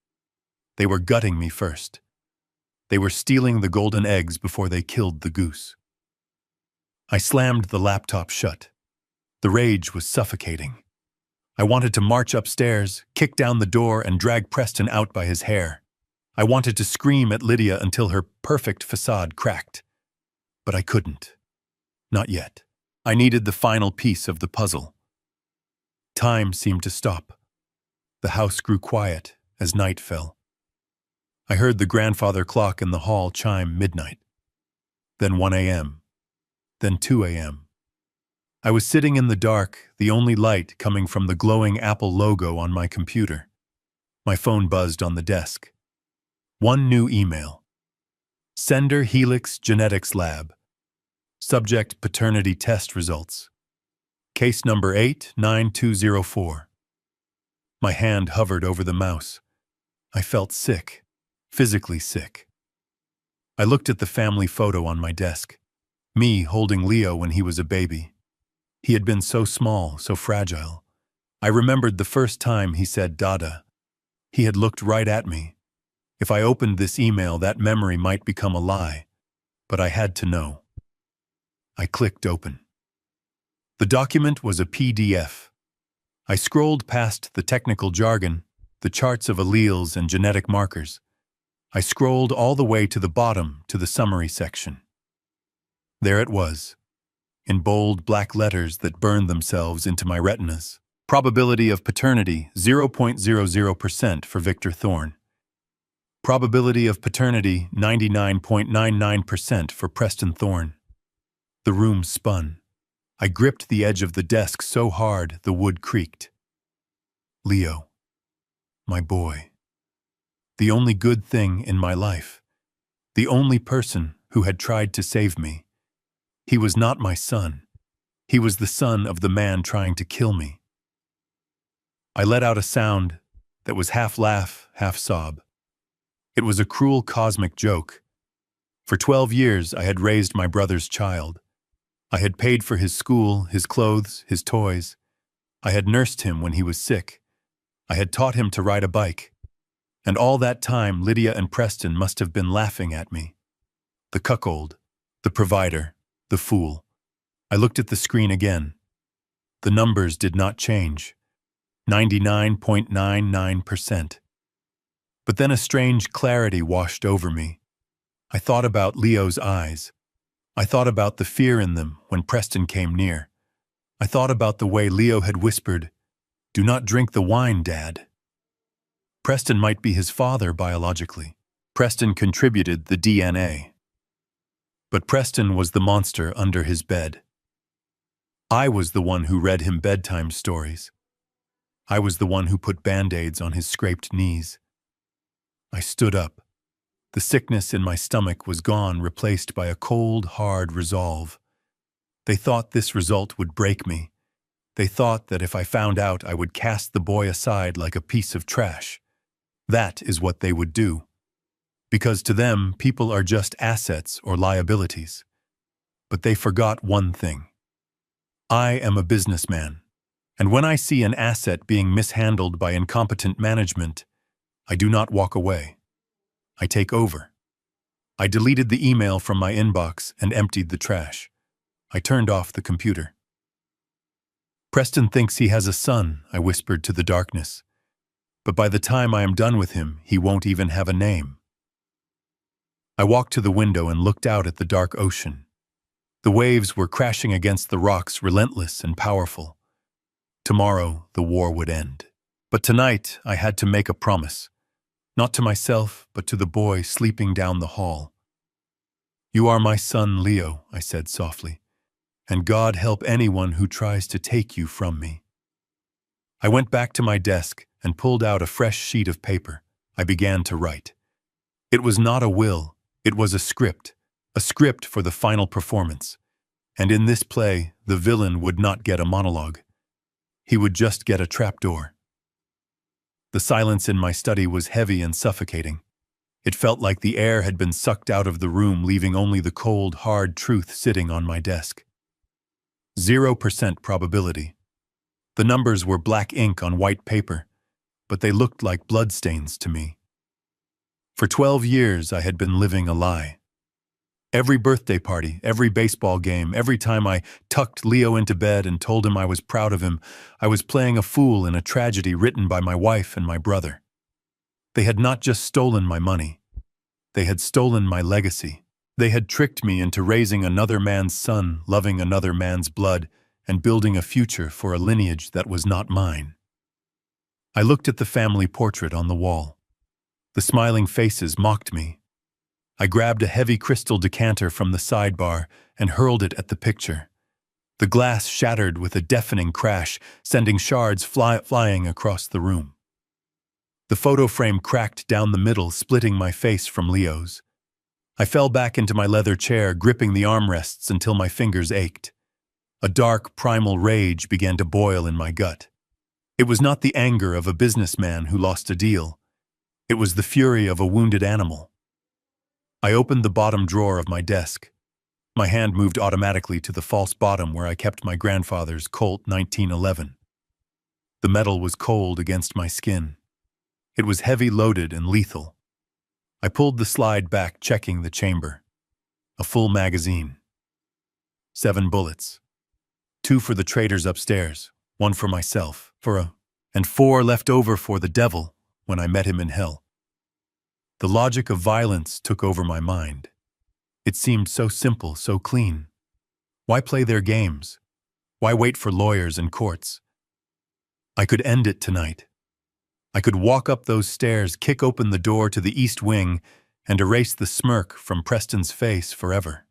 They were gutting me first. They were stealing the golden eggs before they killed the goose. I slammed the laptop shut. The rage was suffocating. I wanted to march upstairs, kick down the door, and drag Preston out by his hair. I wanted to scream at Lydia until her perfect facade cracked. But I couldn't. Not yet. I needed the final piece of the puzzle. Time seemed to stop. The house grew quiet as night fell. I heard the grandfather clock in the hall chime midnight. Then 1 a.m. Then 2 a.m. I was sitting in the dark, the only light coming from the glowing Apple logo on my computer. My phone buzzed on the desk. One new email. Sender Helix Genetics Lab. Subject paternity test results. Case number 89204. My hand hovered over the mouse. I felt sick, physically sick. I looked at the family photo on my desk. Me holding Leo when he was a baby. He had been so small, so fragile. I remembered the first time he said Dada. He had looked right at me. If I opened this email, that memory might become a lie. But I had to know. I clicked open. The document was a PDF. I scrolled past the technical jargon, the charts of alleles and genetic markers. I scrolled all the way to the bottom to the summary section. There it was, in bold black letters that burned themselves into my retinas. Probability of paternity, 0.00% for Victor Thorne. Probability of paternity, 99.99% for Preston Thorne. The room spun. I gripped the edge of the desk so hard the wood creaked. Leo. My boy. The only good thing in my life. The only person who had tried to save me. He was not my son. He was the son of the man trying to kill me. I let out a sound that was half laugh, half sob. It was a cruel cosmic joke. For 12 years I had raised my brother's child. I had paid for his school, his clothes, his toys. I had nursed him when he was sick. I had taught him to ride a bike. And all that time Lydia and Preston must have been laughing at me. The cuckold, the provider, the fool. I looked at the screen again. The numbers did not change. 99.99%. But then a strange clarity washed over me. I thought about Leo's eyes. I thought about the fear in them when Preston came near. I thought about the way Leo had whispered, "Do not drink the wine, Dad." Preston might be his father biologically. Preston contributed the DNA. But Preston was the monster under his bed. I was the one who read him bedtime stories. I was the one who put Band-Aids on his scraped knees. I stood up. The sickness in my stomach was gone, replaced by a cold, hard resolve. They thought this result would break me. They thought that if I found out, I would cast the boy aside like a piece of trash. That is what they would do. Because to them, people are just assets or liabilities. But they forgot one thing. I am a businessman, and when I see an asset being mishandled by incompetent management, I do not walk away. I take over. I deleted the email from my inbox and emptied the trash. I turned off the computer. Preston thinks he has a son, I whispered to the darkness. But by the time I am done with him, he won't even have a name. I walked to the window and looked out at the dark ocean. The waves were crashing against the rocks, relentless and powerful. Tomorrow, the war would end. But tonight, I had to make a promise. Not to myself, but to the boy sleeping down the hall. "You are my son, Leo," I said softly, "and God help anyone who tries to take you from me." I went back to my desk and pulled out a fresh sheet of paper. I began to write. It was not a will, it was a script for the final performance. And in this play, the villain would not get a monologue. He would just get a trapdoor. The silence in my study was heavy and suffocating. It felt like the air had been sucked out of the room, leaving only the cold, hard truth sitting on my desk. 0% probability. The numbers were black ink on white paper, but they looked like bloodstains to me. For 12 years, I had been living a lie. Every birthday party, every baseball game, every time I tucked Leo into bed and told him I was proud of him, I was playing a fool in a tragedy written by my wife and my brother. They had not just stolen my money. They had stolen my legacy. They had tricked me into raising another man's son, loving another man's blood, and building a future for a lineage that was not mine. I looked at the family portrait on the wall. The smiling faces mocked me. I grabbed a heavy crystal decanter from the sidebar and hurled it at the picture. The glass shattered with a deafening crash, sending shards flying across the room. The photo frame cracked down the middle, splitting my face from Leo's. I fell back into my leather chair, gripping the armrests until my fingers ached. A dark, primal rage began to boil in my gut. It was not the anger of a businessman who lost a deal. It was the fury of a wounded animal. I opened the bottom drawer of my desk. My hand moved automatically to the false bottom where I kept my grandfather's Colt 1911. The metal was cold against my skin. It was heavy, loaded, and lethal. I pulled the slide back, checking the chamber. A full magazine. 7 bullets. 2 for the traitors upstairs, 1 for myself, and 4 left over for the devil when I met him in hell. The logic of violence took over my mind. It seemed so simple, so clean. Why play their games? Why wait for lawyers and courts? I could end it tonight. I could walk up those stairs, kick open the door to the East Wing, and erase the smirk from Preston's face forever.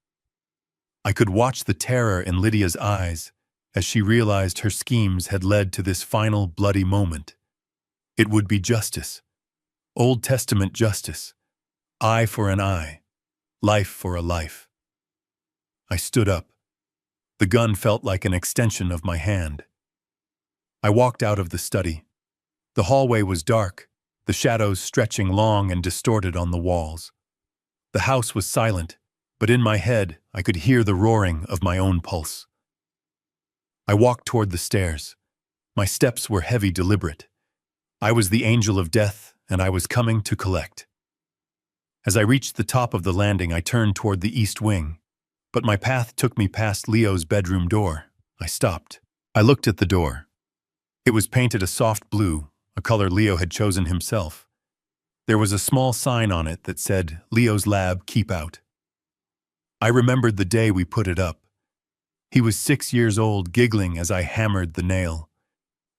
I could watch the terror in Lydia's eyes as she realized her schemes had led to this final bloody moment. It would be justice. Old Testament justice. Eye for an eye. Life for a life. I stood up. The gun felt like an extension of my hand. I walked out of the study. The hallway was dark, the shadows stretching long and distorted on the walls. The house was silent, but in my head I could hear the roaring of my own pulse. I walked toward the stairs. My steps were heavy, deliberate. I was the angel of death, and I was coming to collect. As I reached the top of the landing, I turned toward the East Wing, but my path took me past Leo's bedroom door. I stopped. I looked at the door. It was painted a soft blue, a color Leo had chosen himself. There was a small sign on it that said, "Leo's Lab, keep out." I remembered the day we put it up. He was 6 years old, giggling as I hammered the nail.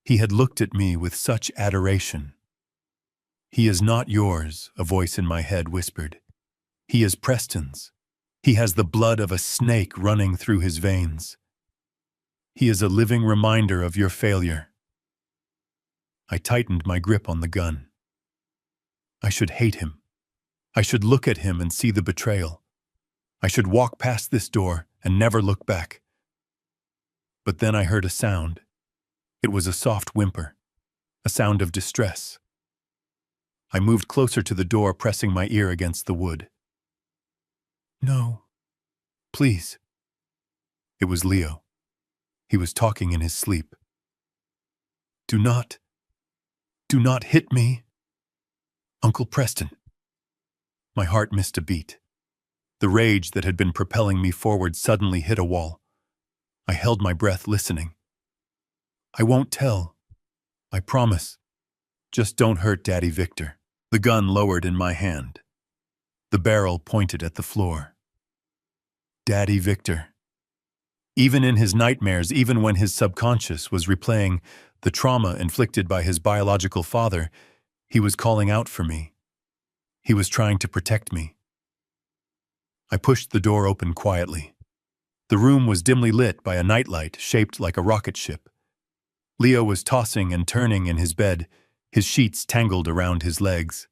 He had looked at me with such adoration. "He is not yours," a voice in my head whispered. "He is Preston's. He has the blood of a snake running through his veins. He is a living reminder of your failure." I tightened my grip on the gun. I should hate him. I should look at him and see the betrayal. I should walk past this door and never look back. But then I heard a sound. It was a soft whimper, a sound of distress. I moved closer to the door, pressing my ear against the wood. "No, please." It was Leo. He was talking in his sleep. Do not hit me, Uncle Preston." My heart missed a beat. The rage that had been propelling me forward suddenly hit a wall. I held my breath, listening. "I won't tell. I promise. Just don't hurt Daddy Victor." The gun lowered in my hand. The barrel pointed at the floor. Daddy Victor. Even in his nightmares, even when his subconscious was replaying the trauma inflicted by his biological father, he was calling out for me. He was trying to protect me. I pushed the door open quietly. The room was dimly lit by a nightlight shaped like a rocket ship. Leo was tossing and turning in his bed, his sheets tangled around his legs.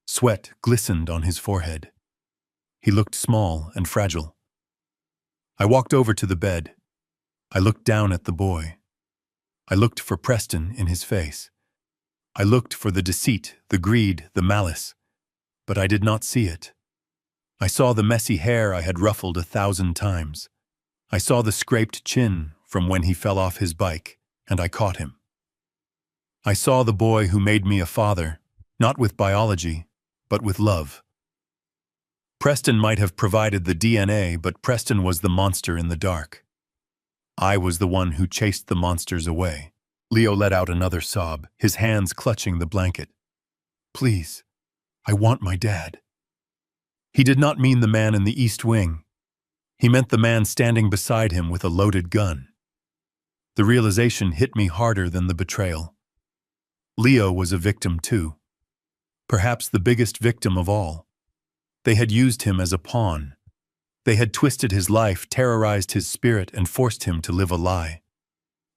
Sweat glistened on his forehead. He looked small and fragile. I walked over to the bed. I looked down at the boy. I looked for Preston in his face. I looked for the deceit, the greed, the malice. But I did not see it. I saw the messy hair I had ruffled 1,000 times. I saw the scraped chin from when he fell off his bike, and I caught him. I saw the boy who made me a father, not with biology, but with love. Preston might have provided the DNA, but Preston was the monster in the dark. I was the one who chased the monsters away. Leo let out another sob, his hands clutching the blanket. "Please, I want my dad." He did not mean the man in the East Wing. He meant the man standing beside him with a loaded gun. The realization hit me harder than the betrayal. Leo was a victim too. Perhaps the biggest victim of all. They had used him as a pawn. They had twisted his life, terrorized his spirit, and forced him to live a lie.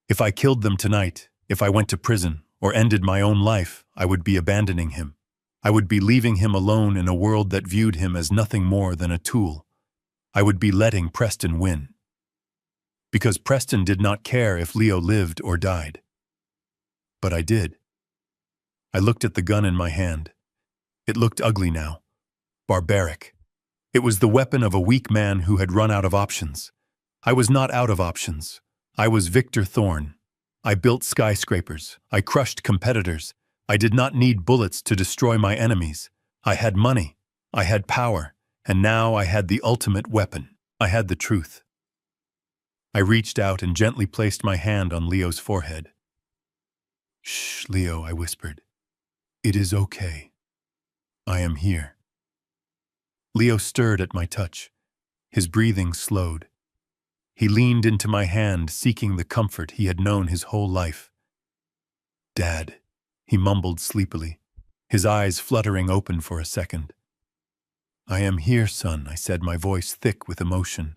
If I killed them tonight, if I went to prison, or ended my own life, I would be abandoning him. I would be leaving him alone in a world that viewed him as nothing more than a tool. I would be letting Preston win. Because Preston did not care if Leo lived or died. But I did. I looked at the gun in my hand. It looked ugly now. Barbaric. It was the weapon of a weak man who had run out of options. I was not out of options. I was Victor Thorne. I built skyscrapers. I crushed competitors. I did not need bullets to destroy my enemies. I had money. I had power. And now I had the ultimate weapon. I had the truth. I reached out and gently placed my hand on Leo's forehead. "Shh, Leo," I whispered. "It is okay. I am here." Leo stirred at my touch. His breathing slowed. He leaned into my hand, seeking the comfort he had known his whole life. "Dad," he mumbled sleepily, his eyes fluttering open for a second. "I am here, son," I said, my voice thick with emotion.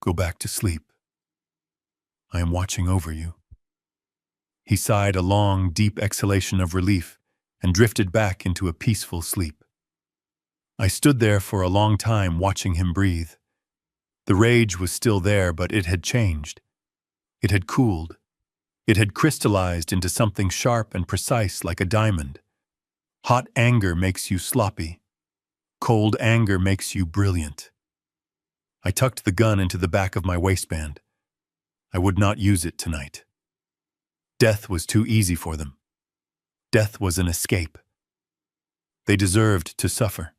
"Go back to sleep. I am watching over you." He sighed a long, deep exhalation of relief and drifted back into a peaceful sleep. I stood there for a long time watching him breathe. The rage was still there, but it had changed. It had cooled. It had crystallized into something sharp and precise like a diamond. Hot anger makes you sloppy. Cold anger makes you brilliant. I tucked the gun into the back of my waistband. I would not use it tonight. Death was too easy for them. Death was an escape. They deserved to suffer.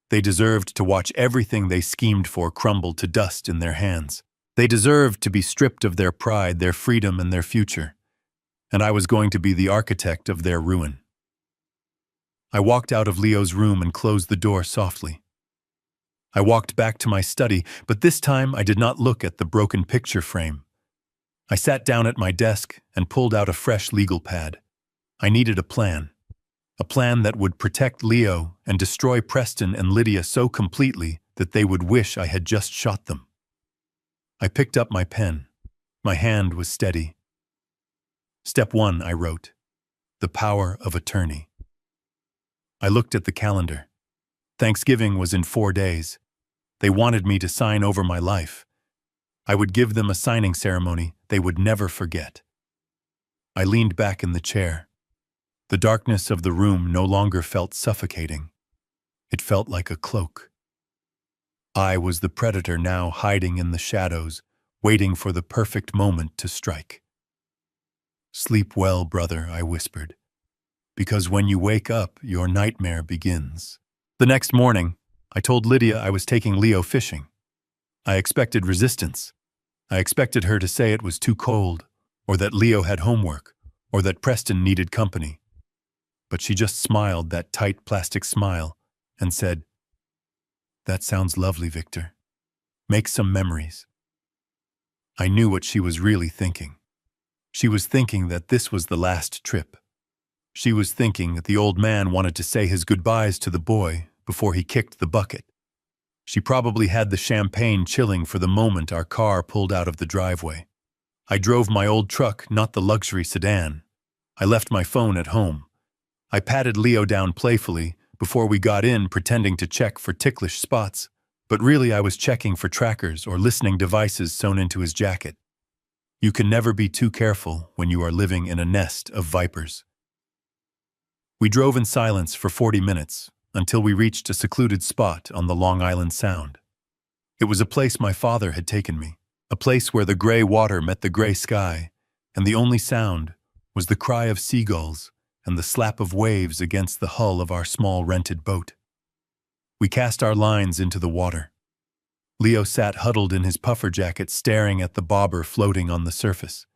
They deserved to watch everything they schemed for crumble to dust in their hands. They deserved to be stripped of their pride, their freedom, and their future. and I was going to be the architect of their ruin. I walked out of Leo's room and closed the door softly. I walked back to my study, but this time I did not look at the broken picture frame. I sat down at my desk and pulled out a fresh legal pad. I needed a plan that would protect Leo and destroy Preston and Lydia so completely that they would wish I had just shot them. I picked up my pen. My hand was steady. Step 1, I wrote. The power of attorney. I looked at the calendar. Thanksgiving was in 4 days. They wanted me to sign over my life. I would give them a signing ceremony they would never forget. I leaned back in the chair. The darkness of the room no longer felt suffocating. It felt like a cloak. I was the predator now, hiding in the shadows, waiting for the perfect moment to strike. Sleep well, brother, I whispered, because when you wake up, your nightmare begins. The next morning, I told Lydia I was taking Leo fishing. I expected resistance. I expected her to say it was too cold, or that Leo had homework, or that Preston needed company. But she just smiled that tight plastic smile and said, "That sounds lovely, Victor. Make some memories." I knew what she was really thinking. She was thinking that this was the last trip. She was thinking that the old man wanted to say his goodbyes to the boy before he kicked the bucket. She probably had the champagne chilling for the moment our car pulled out of the driveway. I drove my old truck, not the luxury sedan. I left my phone at home. I patted Leo down playfully before we got in, pretending to check for ticklish spots, but really I was checking for trackers or listening devices sewn into his jacket. You can never be too careful when you are living in a nest of vipers. We drove in silence for 40 minutes until we reached a secluded spot on the Long Island Sound. It was a place my father had taken me, a place where the gray water met the gray sky, and the only sound was the cry of seagulls and the slap of waves against the hull of our small rented boat. We cast our lines into the water. Leo sat huddled in his puffer jacket, staring at the bobber floating on the surface.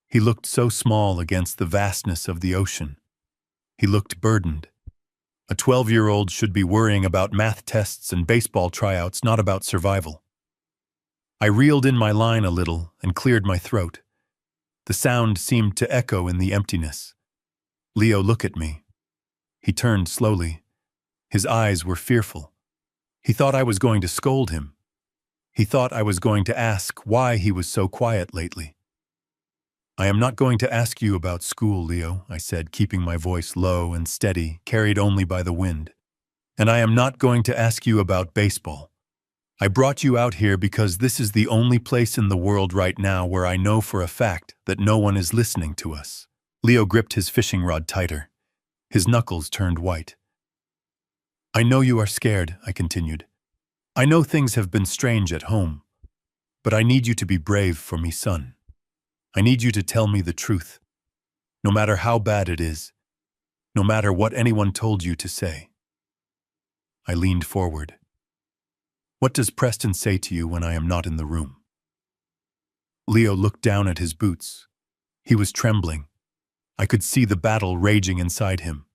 He looked so small against the vastness of the ocean. He looked burdened. A 12-year-old should be worrying about math tests and baseball tryouts, not about survival. I reeled in my line a little and cleared my throat. The sound seemed to echo in the emptiness. "Leo, look at me." He turned slowly. His eyes were fearful. He thought I was going to scold him. He thought I was going to ask why he was so quiet lately. "I am not going to ask you about school, Leo," I said, keeping my voice low and steady, carried only by the wind. "And I am not going to ask you about baseball. I brought you out here because this is the only place in the world right now where I know for a fact that no one is listening to us." Leo gripped his fishing rod tighter. His knuckles turned white. "I know you are scared," I continued. "I know things have been strange at home. But I need you to be brave for me, son. I need you to tell me the truth, no matter how bad it is, no matter what anyone told you to say." I leaned forward. "What does Preston say to you when I am not in the room?" Leo looked down at his boots. He was trembling. I could see the battle raging inside him.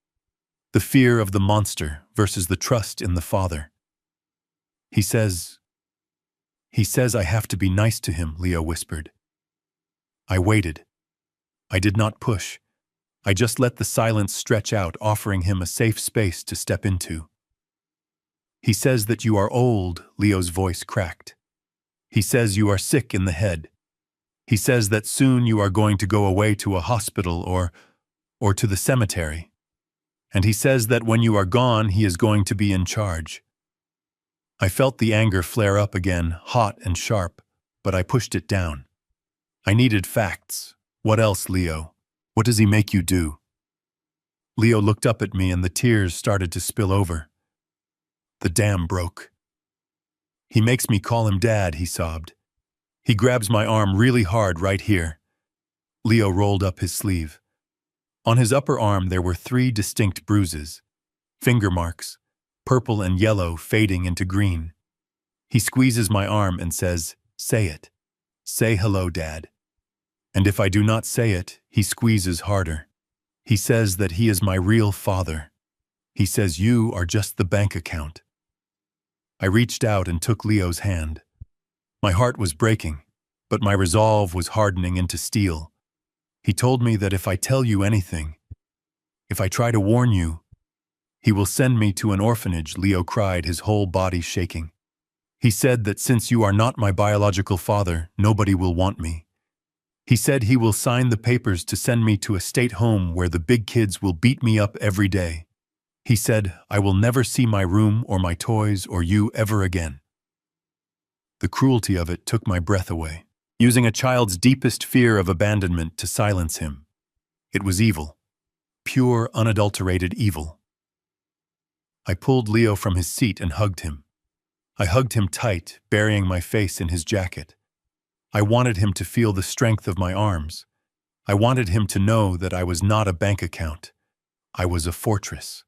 The fear of the monster versus the trust in the father. He says I have to be nice to him," Leo whispered. I waited. I did not push. I just let the silence stretch out, offering him a safe space to step into. "He says that you are old," Leo's voice cracked. "He says you are sick in the head. He says that soon you are going to go away to a hospital or to the cemetery. And he says that when you are gone, he is going to be in charge." I felt the anger flare up again, hot and sharp, but I pushed it down. I needed facts. "What else, Leo? What does he make you do?" Leo looked up at me and the tears started to spill over. "The dam broke. He makes me call him Dad," he sobbed. "He grabs my arm really hard right here." Leo rolled up his sleeve. On his upper arm there were 3 distinct bruises, finger marks, purple and yellow fading into green. He squeezes my arm and says, "Say it. Say hello, Dad." And if I do not say it, he squeezes harder. He says that he is my real father. He says you are just the bank account. I reached out and took Leo's hand. My heart was breaking, but my resolve was hardening into steel. He told me that if I tell you anything, if I try to warn you, he will send me to an orphanage, Leo cried, his whole body shaking. He said that since you are not my biological father, nobody will want me. He said he will sign the papers to send me to a state home where the big kids will beat me up every day. He said, I will never see my room or my toys or you ever again. The cruelty of it took my breath away, using a child's deepest fear of abandonment to silence him. It was evil, pure, unadulterated evil. I pulled Leo from his seat and hugged him. I hugged him tight, burying my face in his jacket. I wanted him to feel the strength of my arms. I wanted him to know that I was not a bank account. I was a fortress.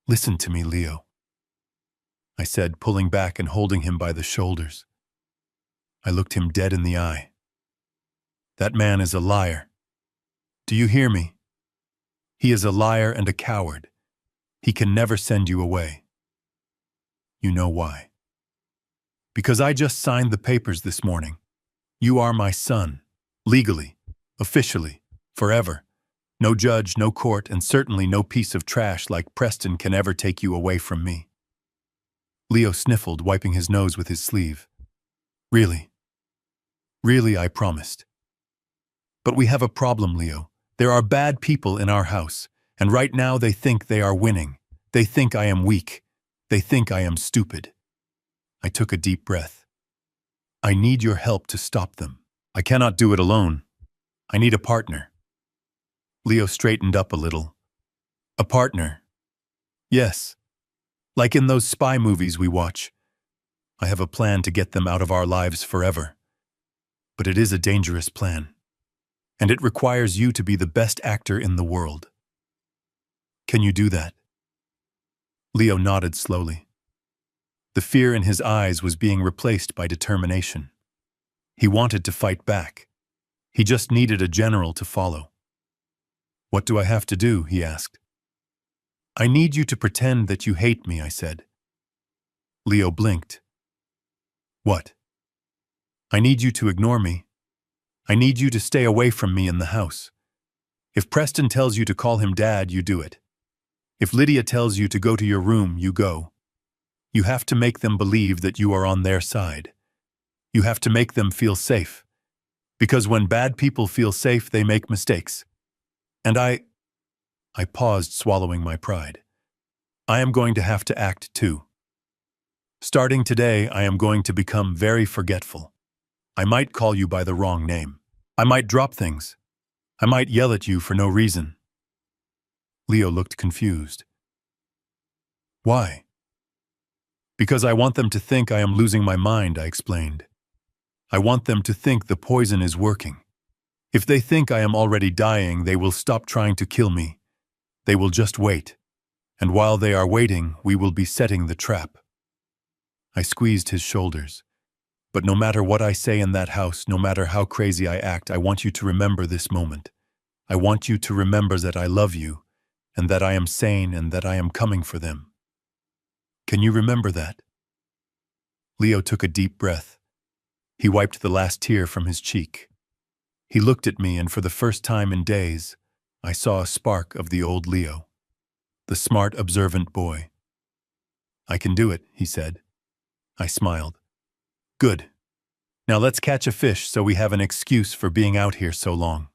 Listen to me, Leo, I said, pulling back and holding him by the shoulders. I looked him dead in the eye. That man is a liar. Do you hear me? He is a liar and a coward. He can never send you away. You know why? Because I just signed the papers this morning. You are my son, legally, officially, forever. No judge, no court, and certainly no piece of trash like Preston can ever take you away from me. Leo sniffled, wiping his nose with his sleeve. Really? Really, I promised. But we have a problem, Leo. There are bad people in our house, and right now they think they are winning. They think I am weak. They think I am stupid. I took a deep breath. I need your help to stop them. I cannot do it alone. I need a partner. Leo straightened up a little. A partner? Yes. Like in those spy movies we watch. I have a plan to get them out of our lives forever. But it is a dangerous plan. And it requires you to be the best actor in the world. Can you do that? Leo nodded slowly. The fear in his eyes was being replaced by determination. He wanted to fight back. He just needed a general to follow. What do I have to do? He asked. I need you to pretend that you hate me, I said. Leo blinked. What? I need you to ignore me. I need you to stay away from me in the house. If Preston tells you to call him Dad, you do it. If Lydia tells you to go to your room, you go. You have to make them believe that you are on their side. You have to make them feel safe. Because when bad people feel safe, they make mistakes. And I paused, swallowing my pride. I am going to have to act too. Starting today, I am going to become very forgetful. I might call you by the wrong name. I might drop things. I might yell at you for no reason. Leo looked confused. Why? Because I want them to think I am losing my mind, I explained. I want them to think the poison is working. If they think I am already dying, they will stop trying to kill me. They will just wait. And while they are waiting, we will be setting the trap. I squeezed his shoulders. But no matter what I say in that house, no matter how crazy I act, I want you to remember this moment. I want you to remember that I love you, and that I am sane, and that I am coming for them. Can you remember that? Leo took a deep breath. He wiped the last tear from his cheek. He looked at me, and for the first time in days, I saw a spark of the old Leo, the smart, observant boy. I can do it, he said. I smiled. Good. Now let's catch a fish so we have an excuse for being out here so long.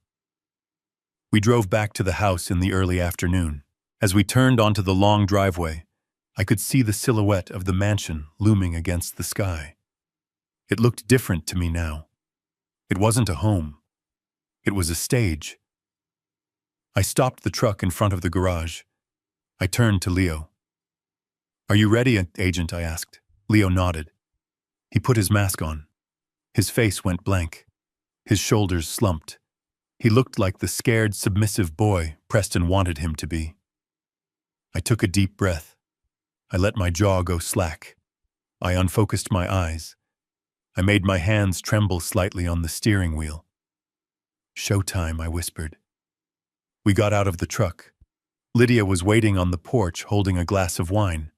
We drove back to the house in the early afternoon. As we turned onto the long driveway, I could see the silhouette of the mansion looming against the sky. It looked different to me now. It wasn't a home. It was a stage. I stopped the truck in front of the garage. I turned to Leo. Are you ready, Agent? I asked. Leo nodded. He put his mask on. His face went blank. His shoulders slumped. He looked like the scared, submissive boy Preston wanted him to be. I took a deep breath. I let my jaw go slack. I unfocused my eyes. I made my hands tremble slightly on the steering wheel. Showtime, I whispered. We got out of the truck. Lydia was waiting on the porch holding a glass of wine.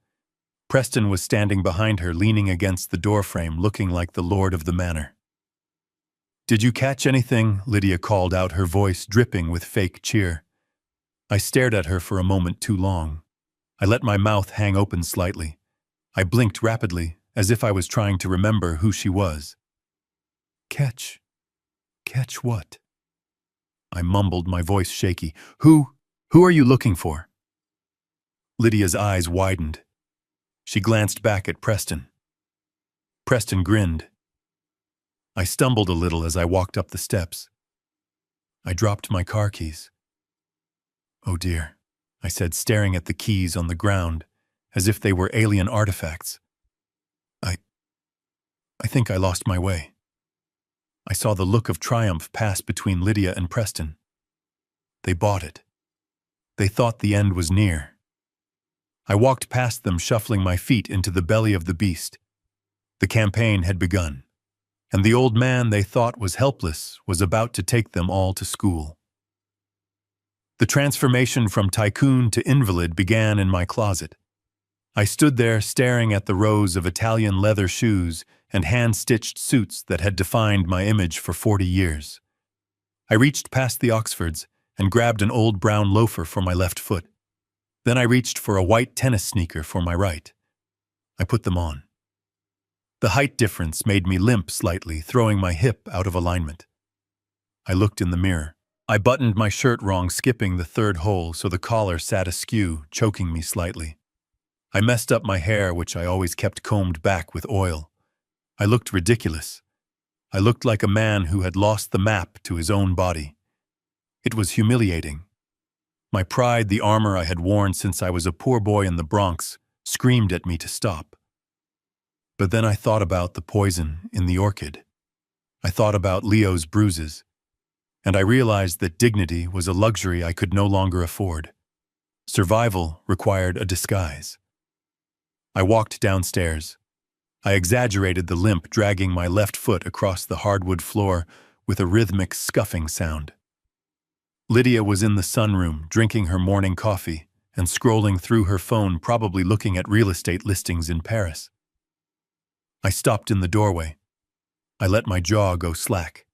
Preston was standing behind her, leaning against the doorframe, looking like the lord of the manor. "Did you catch anything?" Lydia called out, her voice dripping with fake cheer. I stared at her for a moment too long. I let my mouth hang open slightly. I blinked rapidly, as if I was trying to remember who she was. Catch what?" I mumbled, my voice shaky. Who are you looking for?" Lydia's eyes widened. She glanced back at Preston. Preston grinned. I stumbled a little as I walked up the steps. I dropped my car keys. "Oh dear," I said, staring at the keys on the ground, as if they were alien artifacts. I think I lost my way." I saw the look of triumph pass between Lydia and Preston. They bought it. They thought the end was near. I walked past them, shuffling my feet into the belly of the beast. The campaign had begun, and the old man they thought was helpless was about to take them all to school. The transformation from tycoon to invalid began in my closet. I stood there staring at the rows of Italian leather shoes and hand-stitched suits that had defined my image for 40 years. I reached past the Oxfords and grabbed an old brown loafer for my left foot. Then I reached for a white tennis sneaker for my right. I put them on. The height difference made me limp slightly, throwing my hip out of alignment. I looked in the mirror. I buttoned my shirt wrong, skipping the third hole so the collar sat askew, choking me slightly. I messed up my hair, which I always kept combed back with oil. I looked ridiculous. I looked like a man who had lost the map to his own body. It was humiliating. My pride, the armor I had worn since I was a poor boy in the Bronx, screamed at me to stop. But then I thought about the poison in the orchid. I thought about Leo's bruises, and I realized that dignity was a luxury I could no longer afford. Survival required a disguise. I walked downstairs. I exaggerated the limp, dragging my left foot across the hardwood floor with a rhythmic scuffing sound. Lydia was in the sunroom, drinking her morning coffee and scrolling through her phone, probably looking at real estate listings in Paris. I stopped in the doorway. I let my jaw go slack.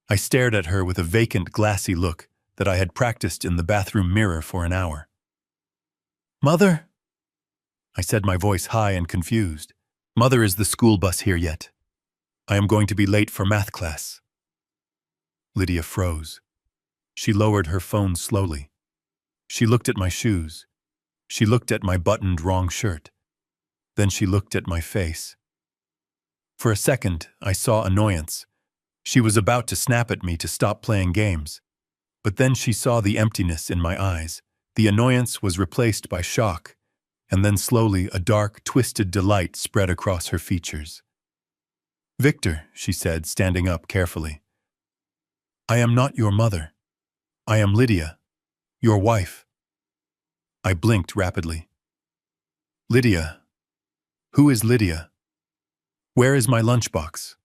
I stared at her with a vacant, glassy look that I had practiced in the bathroom mirror for an hour. "Mother?" I said, my voice high and confused. "Mother, is the school bus here yet? I am going to be late for math class." Lydia froze. She lowered her phone slowly. She looked at my shoes. She looked at my buttoned wrong shirt. Then she looked at my face. For a second, I saw annoyance. She was about to snap at me to stop playing games. But then she saw the emptiness in my eyes. The annoyance was replaced by shock, and then slowly a dark, twisted delight spread across her features. "Victor," she said, standing up carefully. "I am not your mother. I am Lydia, your wife." I blinked rapidly. "Lydia? Who is Lydia? Where is my lunchbox?"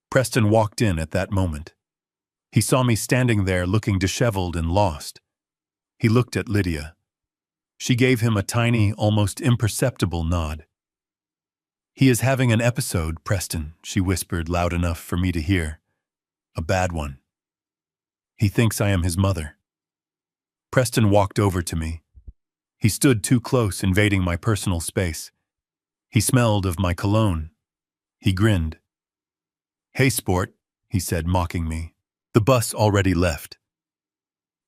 Preston walked in at that moment. He saw me standing there looking disheveled and lost. He looked at Lydia. She gave him a tiny, almost imperceptible nod. "He is having an episode, Preston," she whispered loud enough for me to hear. "A bad one. He thinks I am his mother." Preston walked over to me. He stood too close, invading my personal space. He smelled of my cologne. He grinned. "Hey, sport," he said, mocking me. "The bus already left.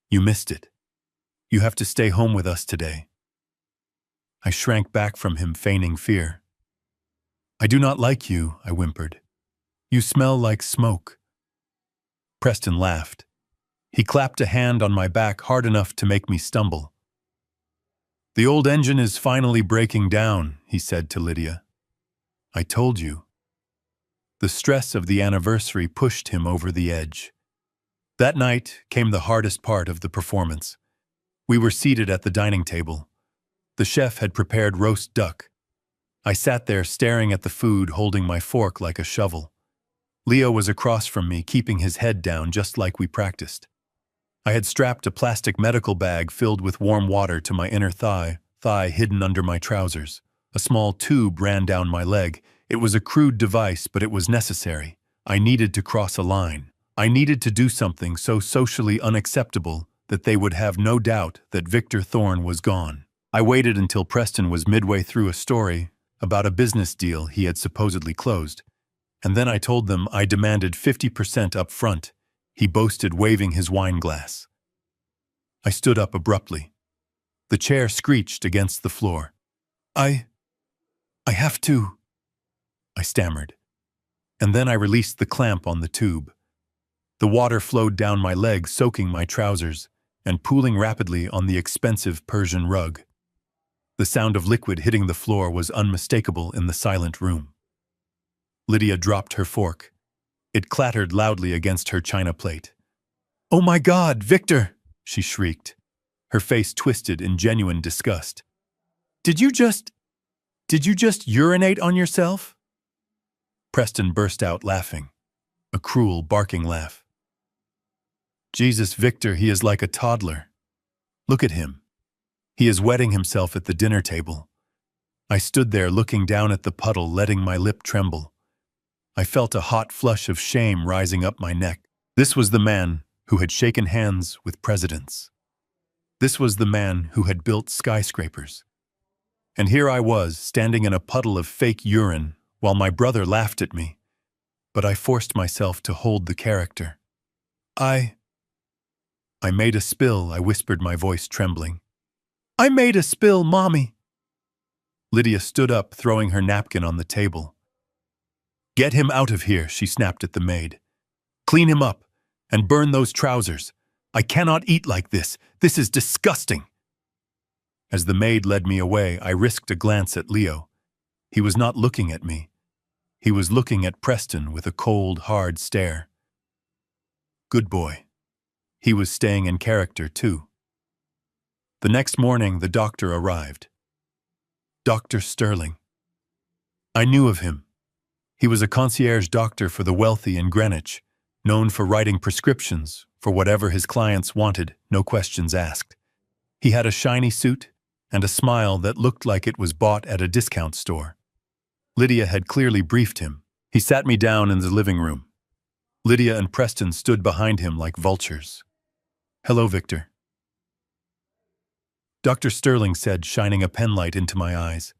You missed it. You have to stay home with us today." I shrank back from him, feigning fear. "I do not like you," I whimpered. "You smell like smoke." Preston laughed. He clapped a hand on my back hard enough to make me stumble. "The old engine is finally breaking down," he said to Lydia. "I told you." The stress of the anniversary pushed him over the edge. That night came the hardest part of the performance. We were seated at the dining table. The chef had prepared roast duck. I sat there staring at the food, holding my fork like a shovel. Leo was across from me, keeping his head down just like we practiced. I had strapped a plastic medical bag filled with warm water to my inner thigh hidden under my trousers. A small tube ran down my leg. It was a crude device, but it was necessary. I needed to cross a line. I needed to do something so socially unacceptable that they would have no doubt that Victor Thorne was gone. I waited until Preston was midway through a story about a business deal he had supposedly closed, and then I told them I demanded 50% up front. He boasted, waving his wine glass. I stood up abruptly. The chair screeched against the floor. I have to, I stammered. And then I released the clamp on the tube. The water flowed down my leg, soaking my trousers and pooling rapidly on the expensive Persian rug. The sound of liquid hitting the floor was unmistakable in the silent room. Lydia dropped her fork. It clattered loudly against her china plate. "Oh my God, Victor!" she shrieked, her face twisted in genuine disgust. Did you just urinate on yourself?" Preston burst out laughing, a cruel, barking laugh. "Jesus, Victor, he is like a toddler. Look at him. He is wetting himself at the dinner table." I stood there looking down at the puddle, letting my lip tremble. I felt a hot flush of shame rising up my neck. This was the man who had shaken hands with presidents. This was the man who had built skyscrapers. And here I was, standing in a puddle of fake urine, while my brother laughed at me. But I forced myself to hold the character. I made a spill," I whispered, my voice trembling. "I made a spill, Mommy." Lydia stood up, throwing her napkin on the table. "Get him out of here," she snapped at the maid. "Clean him up, and burn those trousers. I cannot eat like this. This is disgusting." As the maid led me away, I risked a glance at Leo. He was not looking at me. He was looking at Preston with a cold, hard stare. Good boy. He was staying in character, too. The next morning, the doctor arrived. Dr. Sterling. I knew of him. He was a concierge doctor for the wealthy in Greenwich, known for writing prescriptions for whatever his clients wanted, no questions asked. He had a shiny suit and a smile that looked like it was bought at a discount store. Lydia had clearly briefed him. He sat me down in the living room. Lydia and Preston stood behind him like vultures. "Hello, Victor," Dr. Sterling said, shining a penlight into my eyes.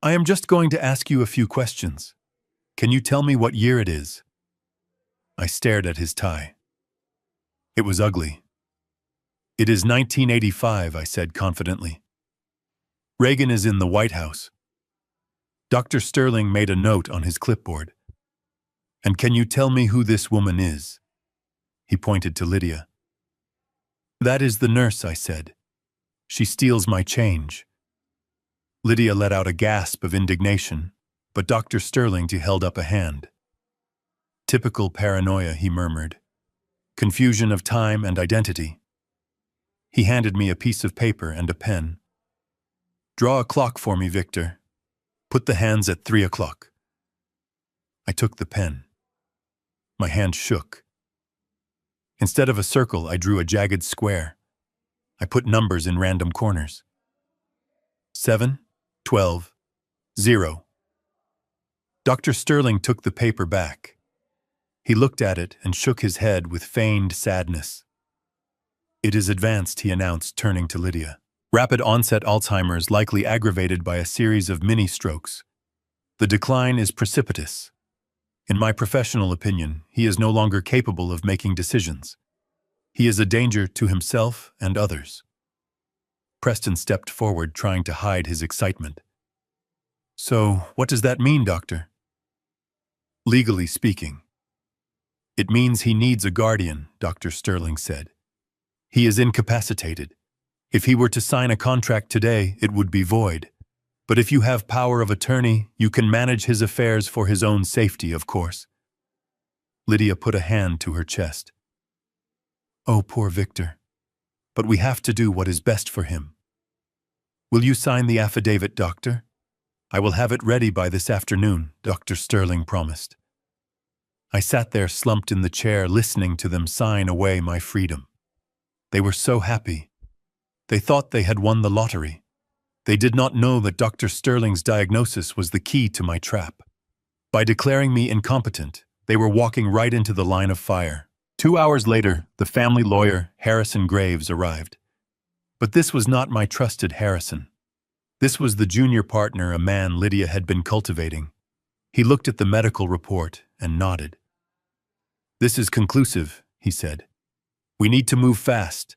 "I am just going to ask you a few questions. Can you tell me what year it is?" I stared at his tie. It was ugly. "It is 1985, I said confidently. "Reagan is in the White House." Dr. Sterling made a note on his clipboard. "And can you tell me who this woman is?" He pointed to Lydia. "That is the nurse," I said. "She steals my change." Lydia let out a gasp of indignation, but Dr. Sterling held up a hand. "Typical paranoia," he murmured. "Confusion of time and identity." He handed me a piece of paper and a pen. "Draw a clock for me, Victor. Put the hands at 3 o'clock. I took the pen. My hand shook. Instead of a circle, I drew a jagged square. I put numbers in random corners. 7, 12, 0. Dr. Sterling took the paper back. He looked at it and shook his head with feigned sadness. "It is advanced," he announced, turning to Lydia. "Rapid onset Alzheimer's, likely aggravated by a series of mini-strokes. The decline is precipitous. In my professional opinion, he is no longer capable of making decisions. He is a danger to himself and others." Preston stepped forward, trying to hide his excitement. "So, what does that mean, Doctor?" "Legally speaking, it means he needs a guardian," Dr. Sterling said. "He is incapacitated. If he were to sign a contract today, it would be void. But if you have power of attorney, you can manage his affairs for his own safety, of course." Lydia put a hand to her chest. "Oh, poor Victor. But we have to do what is best for him. Will you sign the affidavit, Doctor? I will have it ready by this afternoon," Dr. Sterling promised. I sat there slumped in the chair listening to them sign away my freedom. They were so happy. They thought they had won the lottery. They did not know that Dr. Sterling's diagnosis was the key to my trap. By declaring me incompetent, they were walking right into the line of fire. 2 hours later, the family lawyer, Harrison Graves, arrived. But this was not my trusted Harrison. This was the junior partner, a man Lydia had been cultivating. He looked at the medical report and nodded. "This is conclusive," he said. "We need to move fast.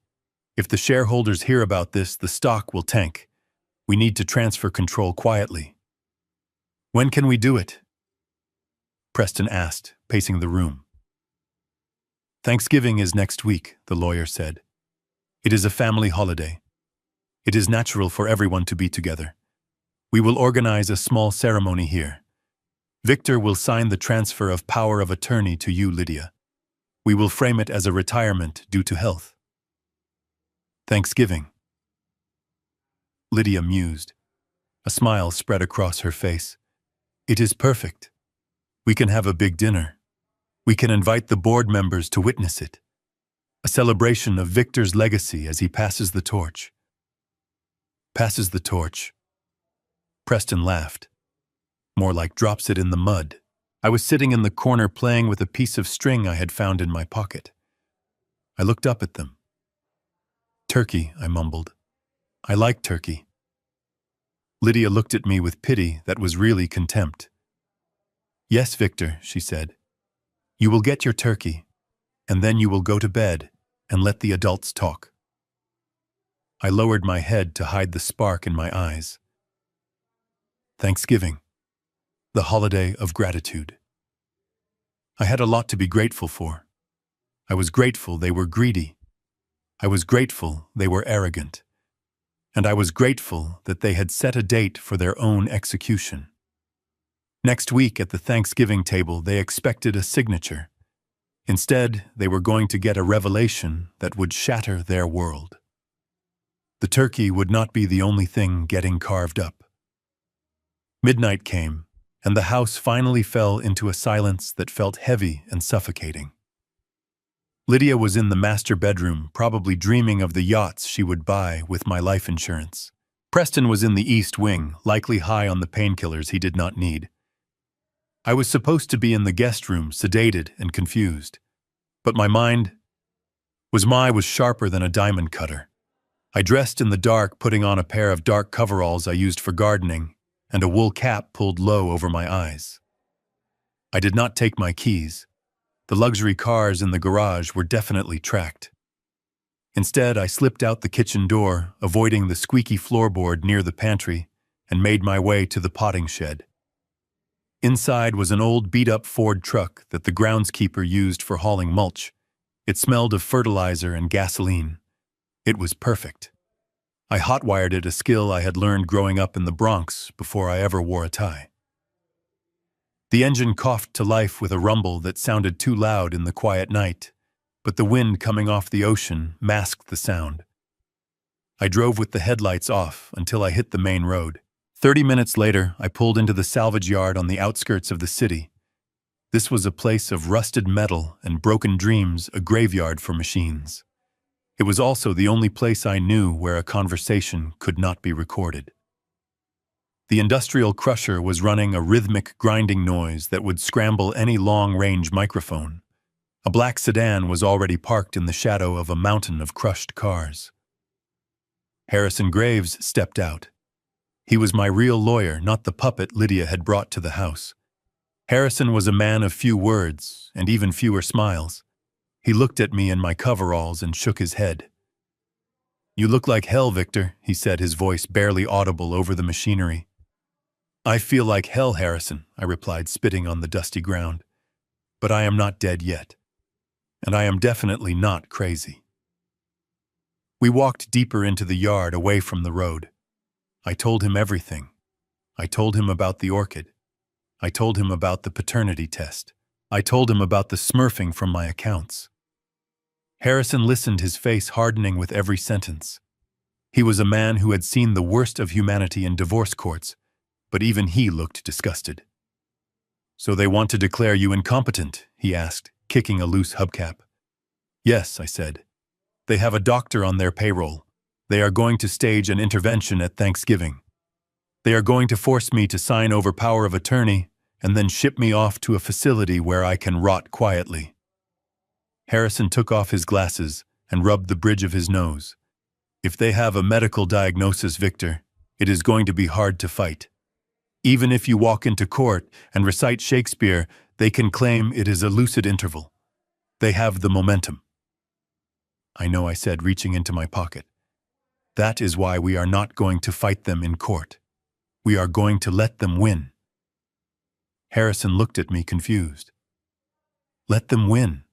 If the shareholders hear about this, the stock will tank. We need to transfer control quietly." "When can we do it?" Preston asked, pacing the room. "Thanksgiving is next week," the lawyer said. "It is a family holiday. It is natural for everyone to be together. We will organize a small ceremony here. Victor will sign the transfer of power of attorney to you, Lydia. We will frame it as a retirement due to health." "Thanksgiving." Lydia mused. A smile spread across her face. "It is perfect. We can have a big dinner. We can invite the board members to witness it. A celebration of Victor's legacy as he passes the torch." "Passes the torch." Preston laughed. "More like drops it in the mud." I was sitting in the corner playing with a piece of string I had found in my pocket. I looked up at them. "Turkey," I mumbled. "I like turkey." Lydia looked at me with pity that was really contempt. "Yes, Victor," she said. "You will get your turkey, and then you will go to bed and let the adults talk." I lowered my head to hide the spark in my eyes. Thanksgiving. The holiday of gratitude. I had a lot to be grateful for. I was grateful they were greedy. I was grateful they were arrogant. And I was grateful that they had set a date for their own execution. Next week at the Thanksgiving table, they expected a signature. Instead, they were going to get a revelation that would shatter their world. The turkey would not be the only thing getting carved up. Midnight came, and the house finally fell into a silence that felt heavy and suffocating. Lydia was in the master bedroom, probably dreaming of the yachts she would buy with my life insurance. Preston was in the east wing, likely high on the painkillers he did not need. I was supposed to be in the guest room, sedated and confused. But my mind was sharper than a diamond cutter. I dressed in the dark, putting on a pair of dark coveralls I used for gardening, and a wool cap pulled low over my eyes. I did not take my keys. The luxury cars in the garage were definitely tracked. Instead, I slipped out the kitchen door, avoiding the squeaky floorboard near the pantry, and made my way to the potting shed. Inside was an old beat-up Ford truck that the groundskeeper used for hauling mulch. It smelled of fertilizer and gasoline. It was perfect. I hot-wired it, a skill I had learned growing up in the Bronx before I ever wore a tie. The engine coughed to life with a rumble that sounded too loud in the quiet night, but the wind coming off the ocean masked the sound. I drove with the headlights off until I hit the main road. 30 minutes later, I pulled into the salvage yard on the outskirts of the city. This was a place of rusted metal and broken dreams, a graveyard for machines. It was also the only place I knew where a conversation could not be recorded. The industrial crusher was running a rhythmic grinding noise that would scramble any long-range microphone. A black sedan was already parked in the shadow of a mountain of crushed cars. Harrison Graves stepped out. He was my real lawyer, not the puppet Lydia had brought to the house. Harrison was a man of few words and even fewer smiles. He looked at me in my coveralls and shook his head. "You look like hell, Victor," he said, his voice barely audible over the machinery. "I feel like hell, Harrison," I replied, spitting on the dusty ground. "But I am not dead yet. And I am definitely not crazy." We walked deeper into the yard, away from the road. I told him everything. I told him about the orchid. I told him about the paternity test. I told him about the smurfing from my accounts. Harrison listened, his face hardening with every sentence. He was a man who had seen the worst of humanity in divorce courts, but even he looked disgusted. So they want to declare you incompetent, he asked, kicking a loose hubcap. Yes, I said. They have a doctor on their payroll. They are going to stage an intervention at Thanksgiving. They are going to force me to sign over power of attorney and then ship me off to a facility where I can rot quietly. Harrison took off his glasses and rubbed the bridge of his nose. If they have a medical diagnosis, Victor, it is going to be hard to fight. Even if you walk into court and recite Shakespeare, they can claim it is a lucid interval. They have the momentum. I know, I said, reaching into my pocket. That is why we are not going to fight them in court. We are going to let them win. Harrison looked at me confused. Let them win.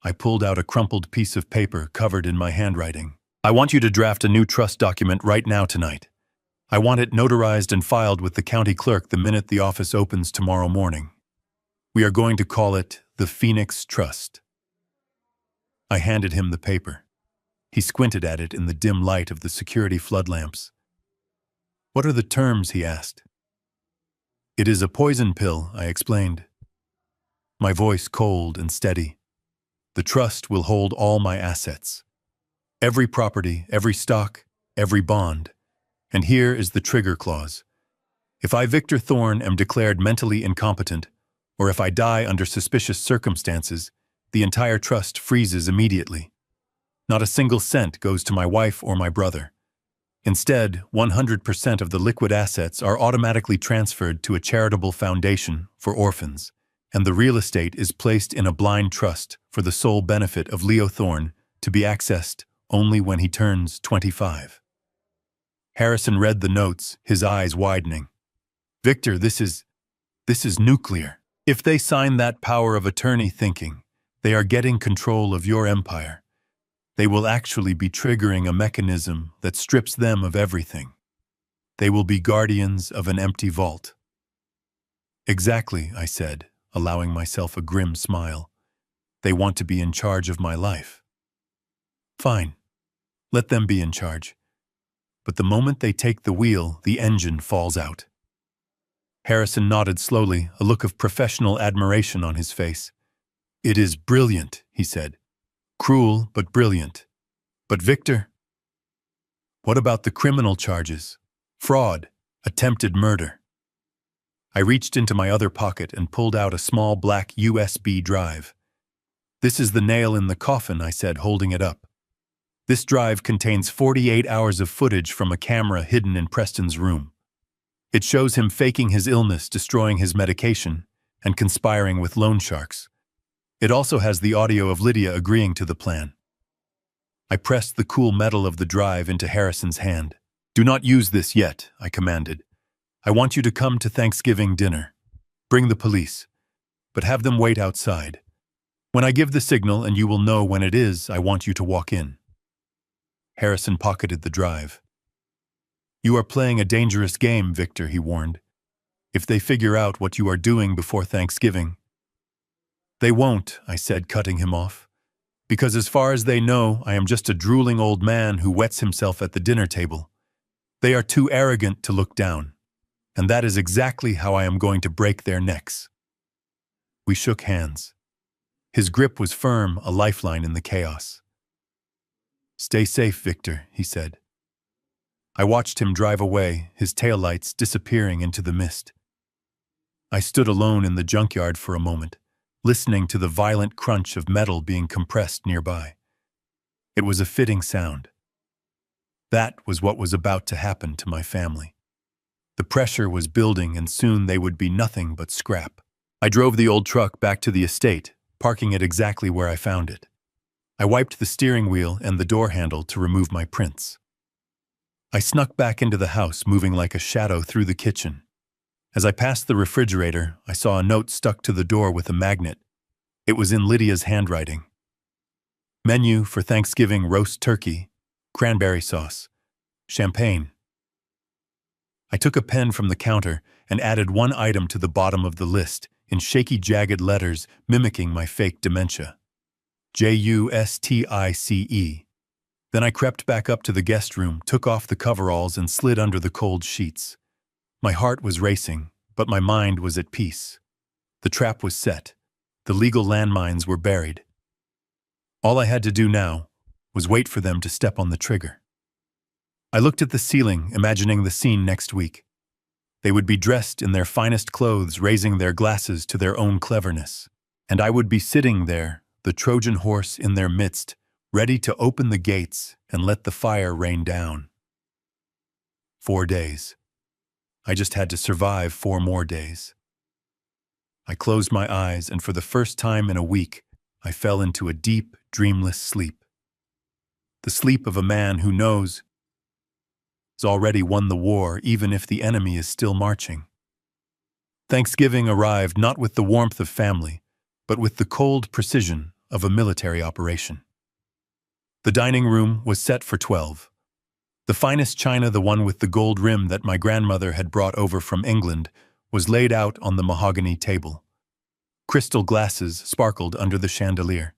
I pulled out a crumpled piece of paper covered in my handwriting. I want you to draft a new trust document right now tonight. I want it notarized and filed with the county clerk the minute the office opens tomorrow morning. We are going to call it the Phoenix Trust. I handed him the paper. He squinted at it in the dim light of the security flood lamps. What are the terms? He asked. It is a poison pill, I explained. My voice cold and steady. The trust will hold all my assets. Every property, every stock, every bond. And here is the trigger clause. If I, Victor Thorne, am declared mentally incompetent, or if I die under suspicious circumstances, the entire trust freezes immediately. Not a single cent goes to my wife or my brother. Instead, 100% of the liquid assets are automatically transferred to a charitable foundation for orphans, and the real estate is placed in a blind trust for the sole benefit of Leo Thorne to be accessed only when he turns 25. Harrison read the notes, his eyes widening. Victor, this is nuclear. If they sign that power of attorney thinking they are getting control of your empire, they will actually be triggering a mechanism that strips them of everything. They will be guardians of an empty vault. Exactly, I said, allowing myself a grim smile. They want to be in charge of my life. Fine. Let them be in charge. But the moment they take the wheel, the engine falls out. Harrison nodded slowly, a look of professional admiration on his face. It is brilliant, he said. Cruel, but brilliant. But Victor? What about the criminal charges? Fraud, attempted murder. I reached into my other pocket and pulled out a small black USB drive. This is the nail in the coffin, I said, holding it up. This drive contains 48 hours of footage from a camera hidden in Preston's room. It shows him faking his illness, destroying his medication, and conspiring with loan sharks. It also has the audio of Lydia agreeing to the plan. I pressed the cool metal of the drive into Harrison's hand. Do not use this yet, I commanded. I want you to come to Thanksgiving dinner. Bring the police, but have them wait outside. When I give the signal and you will know when it is, I want you to walk in. Harrison pocketed the drive. You are playing a dangerous game, Victor, he warned. If they figure out what you are doing before Thanksgiving. They won't, I said, cutting him off. Because as far as they know, I am just a drooling old man who wets himself at the dinner table. They are too arrogant to look down. And that is exactly how I am going to break their necks. We shook hands. His grip was firm, a lifeline in the chaos. Stay safe, Victor, he said. I watched him drive away, his taillights disappearing into the mist. I stood alone in the junkyard for a moment, listening to the violent crunch of metal being compressed nearby. It was a fitting sound. That was what was about to happen to my family. The pressure was building, and soon they would be nothing but scrap. I drove the old truck back to the estate, parking it exactly where I found it. I wiped the steering wheel and the door handle to remove my prints. I snuck back into the house, moving like a shadow through the kitchen. As I passed the refrigerator, I saw a note stuck to the door with a magnet. It was in Lydia's handwriting. Menu for Thanksgiving: roast turkey, cranberry sauce, champagne. I took a pen from the counter and added one item to the bottom of the list in shaky, jagged letters mimicking my fake dementia. Justice. Then I crept back up to the guest room, took off the coveralls, and slid under the cold sheets. My heart was racing, but my mind was at peace. The trap was set. The legal landmines were buried. All I had to do now was wait for them to step on the trigger. I looked at the ceiling, imagining the scene next week. They would be dressed in their finest clothes, raising their glasses to their own cleverness. And I would be sitting there, the Trojan horse in their midst, ready to open the gates and let the fire rain down. 4 days. I just had to survive 4 more days. I closed my eyes, and for the first time in a week, I fell into a deep, dreamless sleep. The sleep of a man who knows he's already won the war, even if the enemy is still marching. Thanksgiving arrived not with the warmth of family, but with the cold precision of a military operation. The dining room was set for 12. The finest china, the one with the gold rim that my grandmother had brought over from England, was laid out on the mahogany table. Crystal glasses sparkled under the chandelier.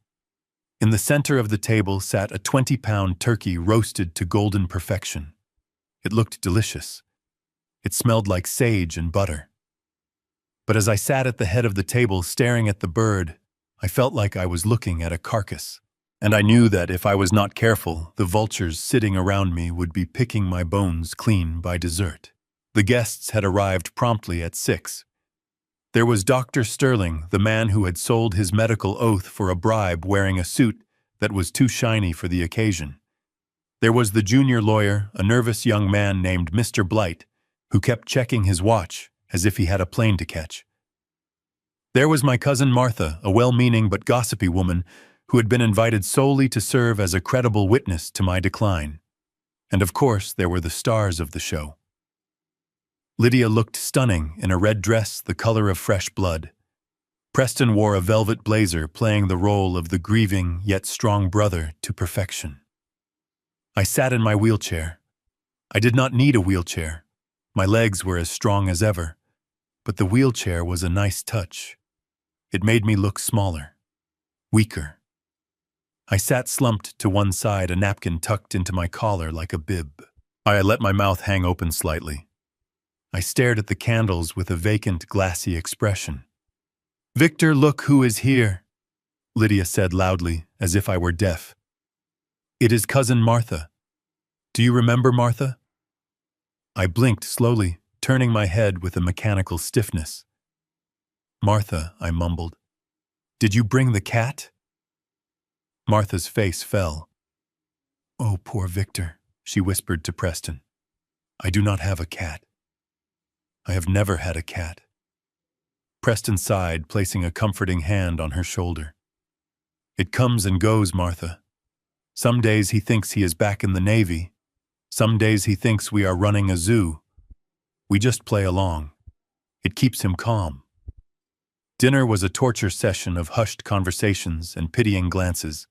In the center of the table sat a 20-pound turkey roasted to golden perfection. It looked delicious. It smelled like sage and butter. But as I sat at the head of the table staring at the bird, I felt like I was looking at a carcass. And I knew that if I was not careful, the vultures sitting around me would be picking my bones clean by dessert. The guests had arrived promptly at 6. There was Dr. Sterling, the man who had sold his medical oath for a bribe, wearing a suit that was too shiny for the occasion. There was the junior lawyer, a nervous young man named Mr. Blight, who kept checking his watch as if he had a plane to catch. There was my cousin Martha, a well-meaning but gossipy woman who had been invited solely to serve as a credible witness to my decline. And of course, there were the stars of the show. Lydia looked stunning in a red dress the color of fresh blood. Preston wore a velvet blazer, playing the role of the grieving yet strong brother to perfection. I sat in my wheelchair. I did not need a wheelchair. My legs were as strong as ever. But the wheelchair was a nice touch. It made me look smaller, weaker. I sat slumped to one side, a napkin tucked into my collar like a bib. I let my mouth hang open slightly. I stared at the candles with a vacant, glassy expression. "Victor, look who is here," Lydia said loudly, as if I were deaf. "It is Cousin Martha. Do you remember Martha?" I blinked slowly, turning my head with a mechanical stiffness. "Martha," I mumbled. "Did you bring the cat?" Martha's face fell. "Oh, poor Victor," she whispered to Preston. "I do not have a cat. I have never had a cat." Preston sighed, placing a comforting hand on her shoulder. "It comes and goes, Martha. Some days he thinks he is back in the Navy. Some days he thinks we are running a zoo. We just play along. It keeps him calm." Dinner was a torture session of hushed conversations and pitying glances.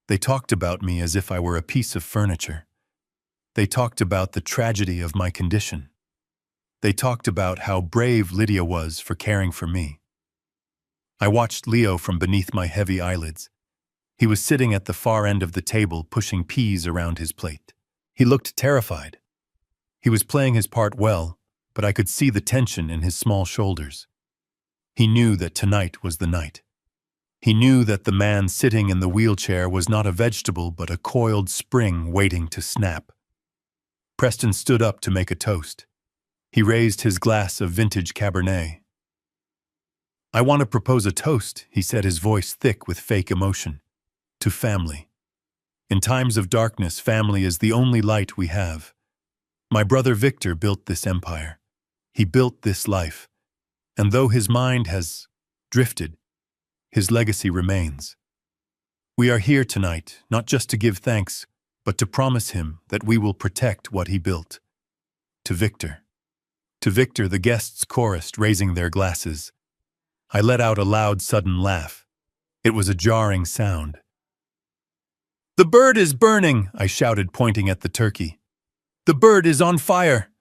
They talked about me as if I were a piece of furniture. They talked about the tragedy of my condition. They talked about how brave Lydia was for caring for me. I watched Leo from beneath my heavy eyelids. He was sitting at the far end of the table, pushing peas around his plate. He looked terrified. He was playing his part well, but I could see the tension in his small shoulders. He knew that tonight was the night. He knew that the man sitting in the wheelchair was not a vegetable but a coiled spring waiting to snap. Preston stood up to make a toast. He raised his glass of vintage Cabernet. "I want to propose a toast," he said, his voice thick with fake emotion. "To family. In times of darkness, family is the only light we have. My brother Victor built this empire. He built this life. And though his mind has drifted, his legacy remains. We are here tonight, not just to give thanks, but to promise him that we will protect what he built. To Victor." To Victor, the guests chorused, raising their glasses. I let out a loud, sudden laugh. It was a jarring sound. "The bird is burning!" I shouted, pointing at the turkey. "The bird is on fire!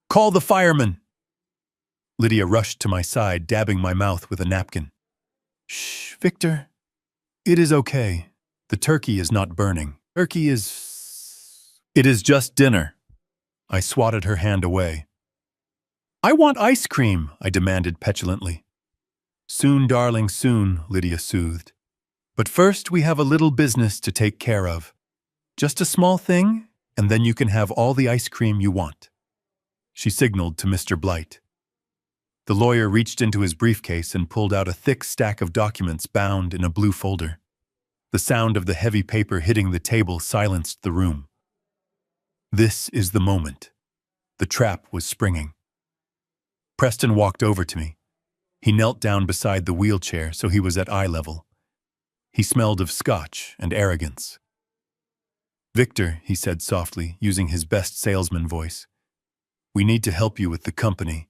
Call the firemen!" Lydia rushed to my side, dabbing my mouth with a napkin. "Shh, Victor. It is okay. The turkey is not burning. Turkey is... It is just dinner." I swatted her hand away. "I want ice cream," I demanded petulantly. Soon, darling, soon, Lydia soothed. But first we have a little business to take care of. Just a small thing, and then you can have all the ice cream you want. She signaled to Mr. Blight. The lawyer reached into his briefcase and pulled out a thick stack of documents bound in a blue folder. The sound of the heavy paper hitting the table silenced the room. This is the moment. The trap was springing. Preston walked over to me. He knelt down beside the wheelchair so he was at eye level. He smelled of scotch and arrogance. "Victor," he said softly, using his best salesman voice, "we need to help you with the company.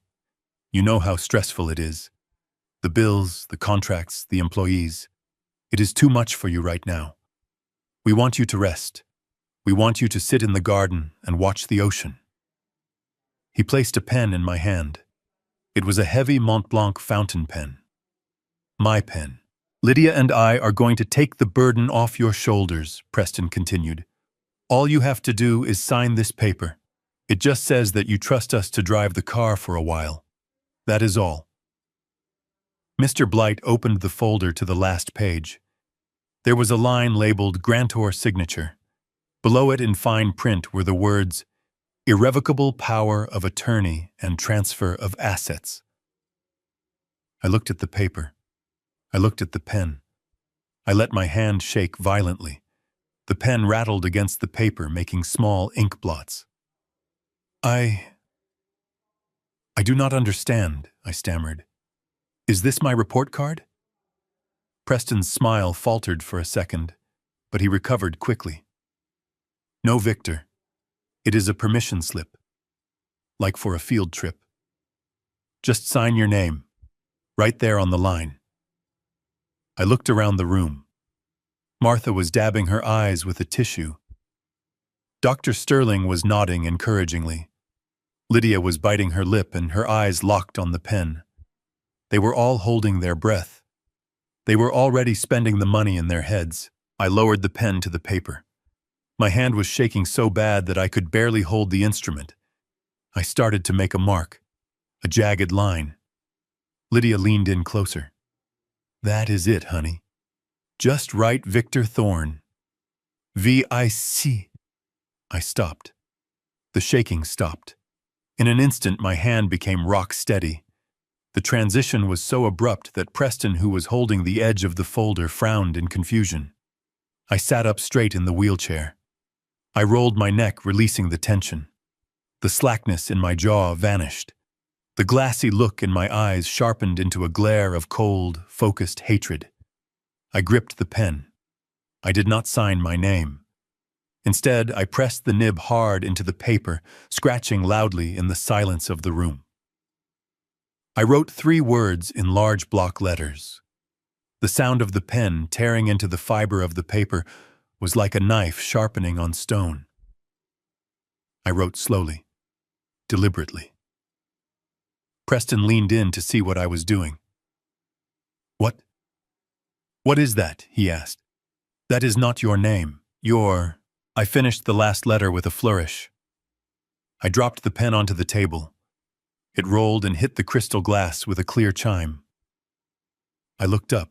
You know how stressful it is. The bills, the contracts, the employees. It is too much for you right now. We want you to rest. We want you to sit in the garden and watch the ocean." He placed a pen in my hand. It was a heavy Mont Blanc fountain pen. My pen. "Lydia and I are going to take the burden off your shoulders," Preston continued. "All you have to do is sign this paper. It just says that you trust us to drive the car for a while. That is all." Mr. Blight opened the folder to the last page. There was a line labeled Grantor Signature. Below it in fine print were the words, "Irrevocable power of attorney and transfer of assets." I looked at the paper. I looked at the pen. I let my hand shake violently. The pen rattled against the paper, making small ink blots. I do not understand," I stammered. "Is this my report card?" Preston's smile faltered for a second, but he recovered quickly. "No, Victor. It is a permission slip, like for a field trip. Just sign your name, right there on the line." I looked around the room. Martha was dabbing her eyes with a tissue. Dr. Sterling was nodding encouragingly. Lydia was biting her lip and her eyes locked on the pen. They were all holding their breath. They were already spending the money in their heads. I lowered the pen to the paper. My hand was shaking so bad that I could barely hold the instrument. I started to make a mark, a jagged line. Lydia leaned in closer. "That is it, honey. Just write Victor Thorne. V-I-C." I stopped. The shaking stopped. In an instant, my hand became rock steady. The transition was so abrupt that Preston, who was holding the edge of the folder, frowned in confusion. I sat up straight in the wheelchair. I rolled my neck, releasing the tension. The slackness in my jaw vanished. The glassy look in my eyes sharpened into a glare of cold, focused hatred. I gripped the pen. I did not sign my name. Instead, I pressed the nib hard into the paper, scratching loudly in the silence of the room. I wrote 3 words in large block letters. The sound of the pen tearing into the fiber of the paper was like a knife sharpening on stone. I wrote slowly, deliberately. Preston leaned in to see what I was doing. What is that?" he asked. "That is not your name. I finished the last letter with a flourish. I dropped the pen onto the table. It rolled and hit the crystal glass with a clear chime. I looked up.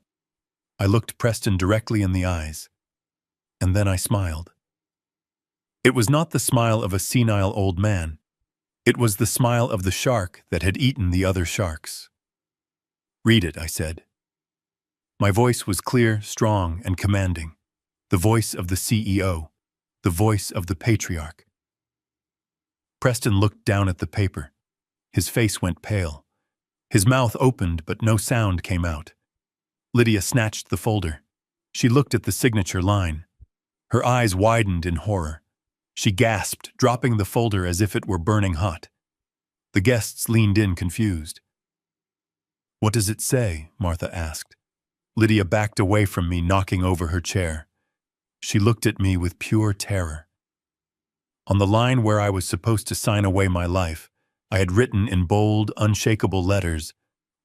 I looked Preston directly in the eyes. And then I smiled. It was not the smile of a senile old man. It was the smile of the shark that had eaten the other sharks. "Read it," I said. My voice was clear, strong, and commanding. The voice of the CEO. The voice of the patriarch. Preston looked down at the paper. His face went pale. His mouth opened, but no sound came out. Lydia snatched the folder. She looked at the signature line. Her eyes widened in horror. She gasped, dropping the folder as if it were burning hot. The guests leaned in confused. "What does it say?" Martha asked. Lydia backed away from me, knocking over her chair. She looked at me with pure terror. On the line where I was supposed to sign away my life, I had written in bold, unshakable letters,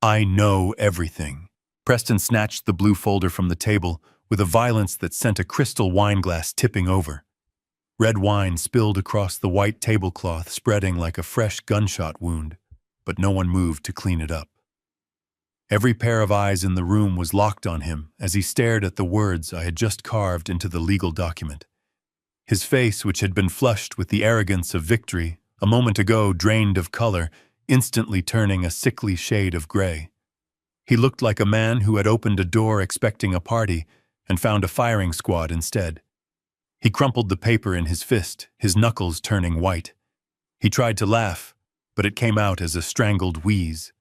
"I know everything." Preston snatched the blue folder from the table with a violence that sent a crystal wineglass tipping over. Red wine spilled across the white tablecloth, spreading like a fresh gunshot wound, but no one moved to clean it up. Every pair of eyes in the room was locked on him as he stared at the words I had just carved into the legal document. His face, which had been flushed with the arrogance of victory, a moment ago drained of color, instantly turning a sickly shade of gray. He looked like a man who had opened a door expecting a party and found a firing squad instead. He crumpled the paper in his fist, his knuckles turning white. He tried to laugh, but it came out as a strangled wheeze.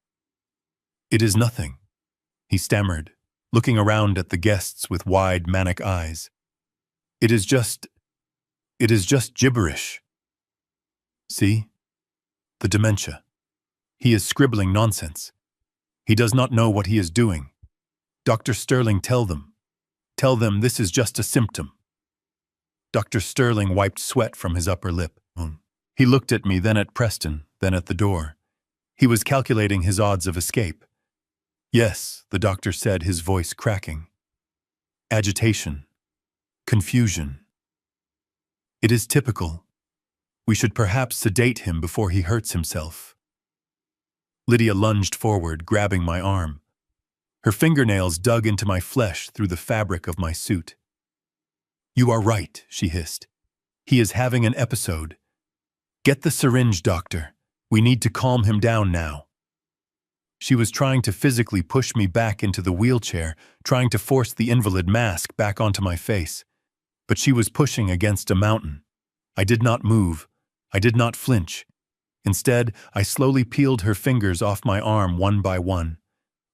"It is nothing," he stammered, looking around at the guests with wide, manic eyes. It is just gibberish." "See? The dementia. He is scribbling nonsense. He does not know what he is doing. Dr. Sterling, tell them. Tell them this is just a symptom." Dr. Sterling wiped sweat from his upper lip. He looked at me, then at Preston, then at the door. He was calculating his odds of escape. "Yes," the doctor said, his voice cracking. "Agitation. Confusion. It is typical. We should perhaps sedate him before he hurts himself." Lydia lunged forward, grabbing my arm. Her fingernails dug into my flesh through the fabric of my suit. "You are right," she hissed. "He is having an episode. Get the syringe, doctor. We need to calm him down now." She was trying to physically push me back into the wheelchair, trying to force the invalid mask back onto my face. But she was pushing against a mountain. I did not move. I did not flinch. Instead, I slowly peeled her fingers off my arm one by one.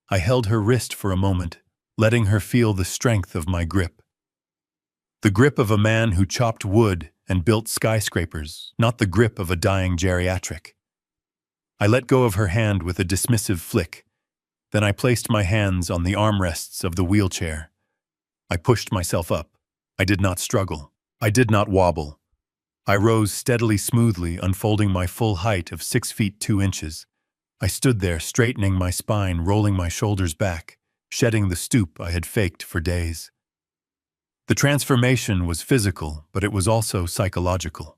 I held her wrist for a moment, letting her feel the strength of my grip. The grip of a man who chopped wood and built skyscrapers, not the grip of a dying geriatric. I let go of her hand with a dismissive flick. Then I placed my hands on the armrests of the wheelchair. I pushed myself up. I did not struggle. I did not wobble. I rose steadily, smoothly, unfolding my full height of 6 feet 2 inches. I stood there, straightening my spine, rolling my shoulders back, shedding the stoop I had faked for days. The transformation was physical, but it was also psychological.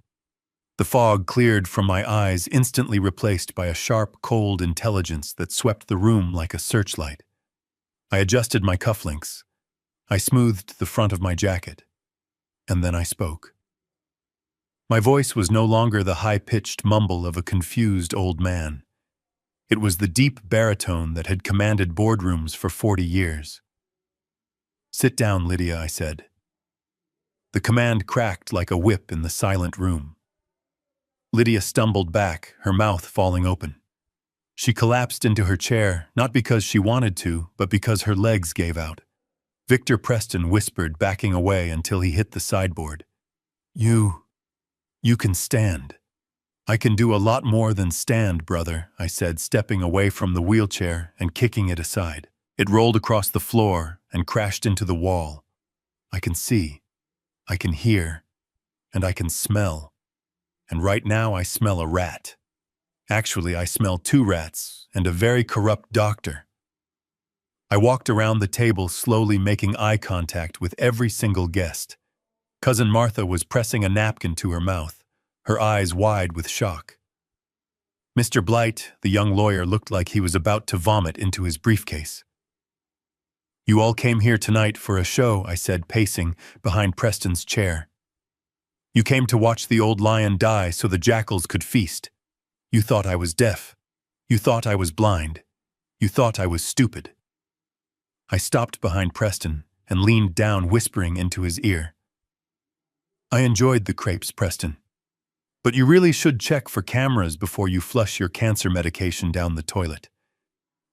The fog cleared from my eyes, instantly replaced by a sharp, cold intelligence that swept the room like a searchlight. I adjusted my cufflinks. I smoothed the front of my jacket. And then I spoke. My voice was no longer the high-pitched mumble of a confused old man. It was the deep baritone that had commanded boardrooms for 40 years. "Sit down, Lydia," I said. The command cracked like a whip in the silent room. Lydia stumbled back, her mouth falling open. She collapsed into her chair, not because she wanted to, but because her legs gave out. Victor Preston whispered, backing away until he hit the sideboard. You can stand." "I can do a lot more than stand, brother," I said, stepping away from the wheelchair and kicking it aside. It rolled across the floor and crashed into the wall. "I can see, I can hear, and I can smell. And right now I smell a rat. Actually, I smell 2 rats and a very corrupt doctor." I walked around the table, slowly making eye contact with every single guest. Cousin Martha was pressing a napkin to her mouth, her eyes wide with shock. Mr. Blight, the young lawyer, looked like he was about to vomit into his briefcase. "You all came here tonight for a show," I said, pacing behind Preston's chair. "You came to watch the old lion die so the jackals could feast. You thought I was deaf. You thought I was blind. You thought I was stupid." I stopped behind Preston and leaned down, whispering into his ear. "I enjoyed the crepes, Preston. But you really should check for cameras before you flush your cancer medication down the toilet.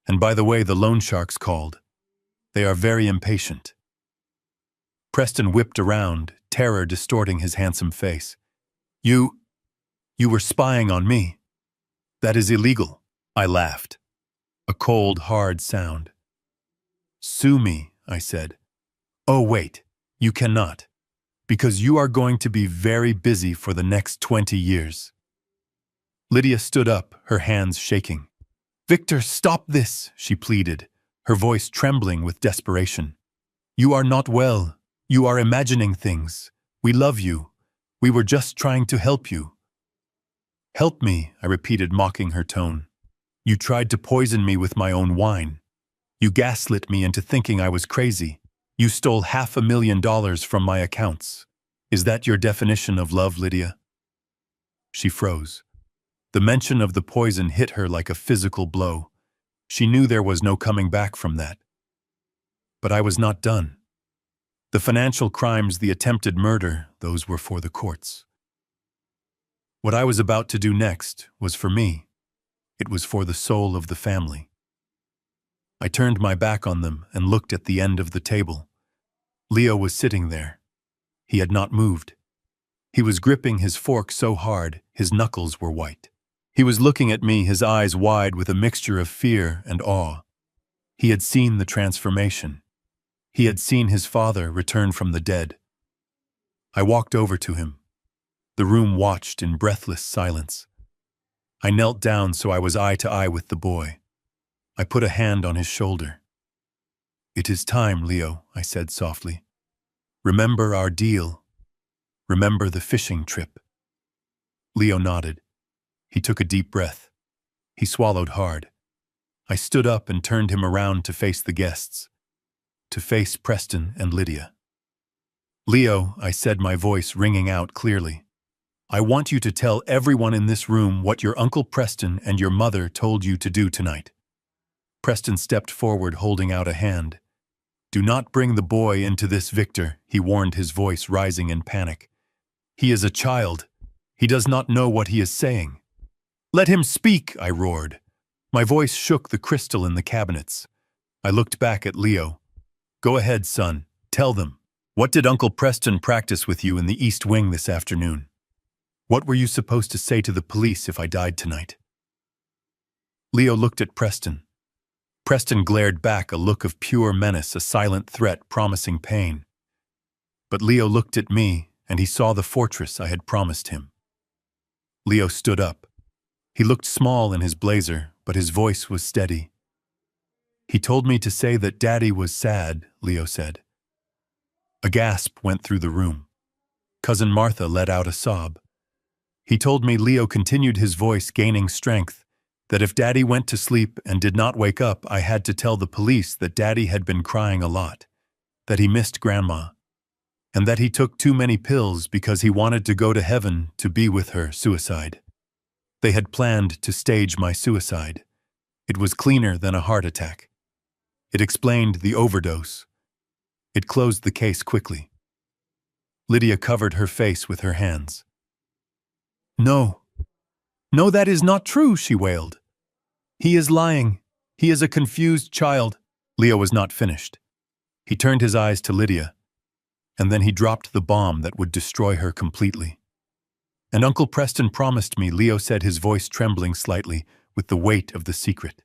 And by the way, the loan sharks called. They are very impatient." Preston whipped around, terror distorting his handsome face. You were spying on me. That is illegal." I laughed. A cold, hard sound. "Sue me," I said. "Oh, wait, you cannot. Because you are going to be very busy for the next 20 years. Lydia stood up, her hands shaking. "Victor, stop this," she pleaded, her voice trembling with desperation. "You are not well. You are imagining things. We love you. We were just trying to help you." "Help me," I repeated, mocking her tone. "You tried to poison me with my own wine. You gaslit me into thinking I was crazy. You stole $500,000 from my accounts. Is that your definition of love, Lydia?" She froze. The mention of the poison hit her like a physical blow. She knew there was no coming back from that. But I was not done. The financial crimes, the attempted murder, those were for the courts. What I was about to do next was for me. It was for the soul of the family. I turned my back on them and looked at the end of the table. Leo was sitting there. He had not moved. He was gripping his fork so hard, his knuckles were white. He was looking at me, his eyes wide with a mixture of fear and awe. He had seen the transformation. He had seen his father return from the dead. I walked over to him. The room watched in breathless silence. I knelt down so I was eye to eye with the boy. I put a hand on his shoulder. "It is time, Leo," I said softly. "Remember our deal. Remember the fishing trip." Leo nodded. He took a deep breath. He swallowed hard. I stood up and turned him around to face the guests, to face Preston and Lydia. "Leo," I said, my voice ringing out clearly, "I want you to tell everyone in this room what your Uncle Preston and your mother told you to do tonight." Preston stepped forward, holding out a hand. "Do not bring the boy into this, Victor," he warned, his voice rising in panic. "He is a child. He does not know what he is saying." "Let him speak," I roared. My voice shook the crystal in the cabinets. I looked back at Leo. "Go ahead, son. Tell them. What did Uncle Preston practice with you in the East Wing this afternoon? What were you supposed to say to the police if I died tonight?" Leo looked at Preston. Preston glared back, a look of pure menace, a silent threat promising pain. But Leo looked at me, and he saw the fortress I had promised him. Leo stood up. He looked small in his blazer, but his voice was steady. "He told me to say that Daddy was sad," Leo said. A gasp went through the room. Cousin Martha let out a sob. "He told me," Leo continued, his voice gaining strength, "that if Daddy went to sleep and did not wake up, I had to tell the police that Daddy had been crying a lot, that he missed Grandma, and that he took too many pills because he wanted to go to heaven to be with her, suicide. They had planned to stage my suicide. It was cleaner than a heart attack. It explained the overdose. It closed the case quickly." Lydia covered her face with her hands. "No. No, that is not true," she wailed. "He is lying. He is a confused child." Leo was not finished. He turned his eyes to Lydia, and then he dropped the bomb that would destroy her completely. "And Uncle Preston promised me," Leo said, his voice trembling slightly with the weight of the secret.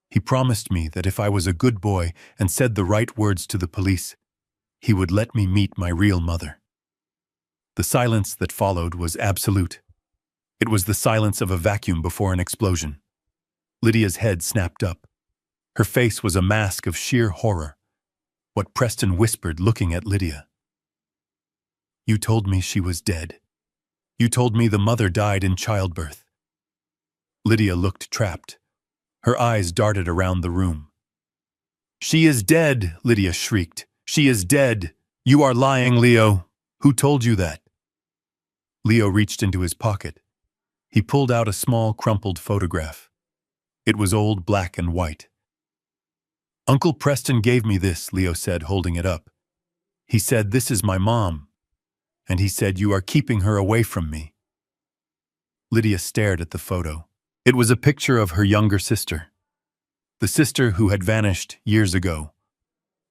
"He promised me that if I was a good boy and said the right words to the police, he would let me meet my real mother." The silence that followed was absolute. It was the silence of a vacuum before an explosion. Lydia's head snapped up. Her face was a mask of sheer horror. What Preston whispered, looking at Lydia. "You told me she was dead. You told me the mother died in childbirth." Lydia looked trapped. Her eyes darted around the room. "She is dead," Lydia shrieked. "She is dead. You are lying, Leo. Who told you that?" Leo reached into his pocket. He pulled out a small, crumpled photograph. It was old, black and white. "Uncle Preston gave me this," Leo said, holding it up. "He said, 'This is my mom.' And he said, 'You are keeping her away from me.'" Lydia stared at the photo. It was a picture of her younger sister. The sister who had vanished years ago.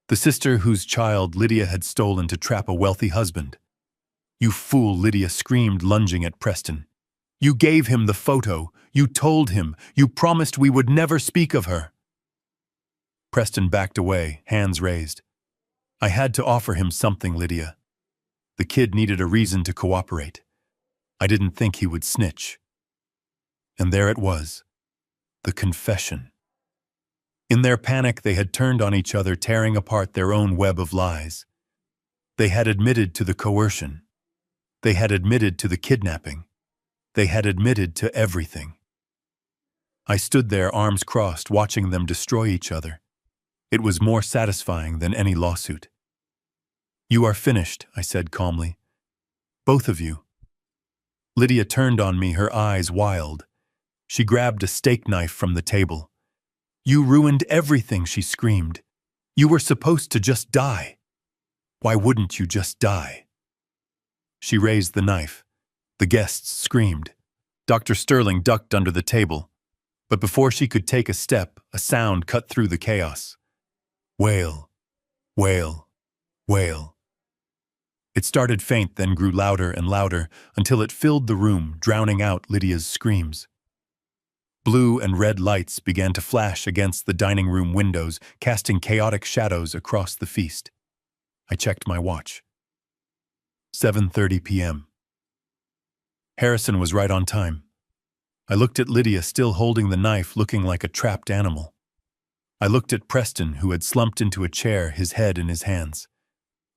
The sister whose child Lydia had stolen to trap a wealthy husband. "You fool," Lydia screamed, lunging at Preston. "You gave him the photo. You told him. You promised we would never speak of her." Preston backed away, hands raised. "I had to offer him something, Lydia. The kid needed a reason to cooperate. I didn't think he would snitch." And there it was, the confession. In their panic, they had turned on each other, tearing apart their own web of lies. They had admitted to the coercion. They had admitted to the kidnapping. They had admitted to everything. I stood there, arms crossed, watching them destroy each other. It was more satisfying than any lawsuit. "You are finished," I said calmly. "Both of you." Lydia turned on me, her eyes wild. She grabbed a steak knife from the table. "You ruined everything," she screamed. "You were supposed to just die. Why wouldn't you just die?" She raised the knife. The guests screamed. Dr. Sterling ducked under the table. But before she could take a step, a sound cut through the chaos. Wail, wail, wail. It started faint, then grew louder and louder, until it filled the room, drowning out Lydia's screams. Blue and red lights began to flash against the dining room windows, casting chaotic shadows across the feast. I checked my watch. 7:30 p.m. Harrison was right on time. I looked at Lydia, still holding the knife, looking like a trapped animal. I looked at Preston, who had slumped into a chair, his head in his hands.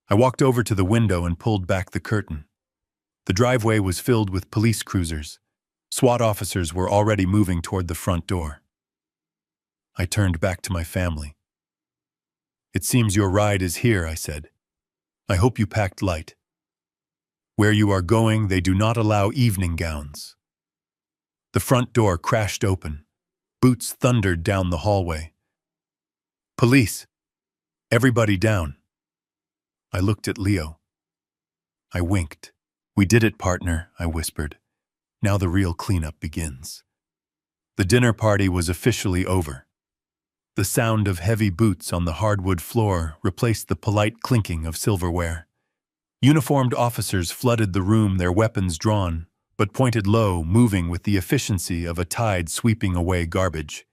I walked over to the window and pulled back the curtain. The driveway was filled with police cruisers. SWAT officers were already moving toward the front door. I turned back to my family. "It seems your ride is here," I said. "I hope you packed light. Where you are going, they do not allow evening gowns." The front door crashed open. Boots thundered down the hallway. "Police! Everybody down!" I looked at Leo. I winked. "We did it, partner," I whispered. "Now the real cleanup begins." The dinner party was officially over. The sound of heavy boots on the hardwood floor replaced the polite clinking of silverware. Uniformed officers flooded the room, their weapons drawn, but pointed low, moving with the efficiency of a tide sweeping away garbage.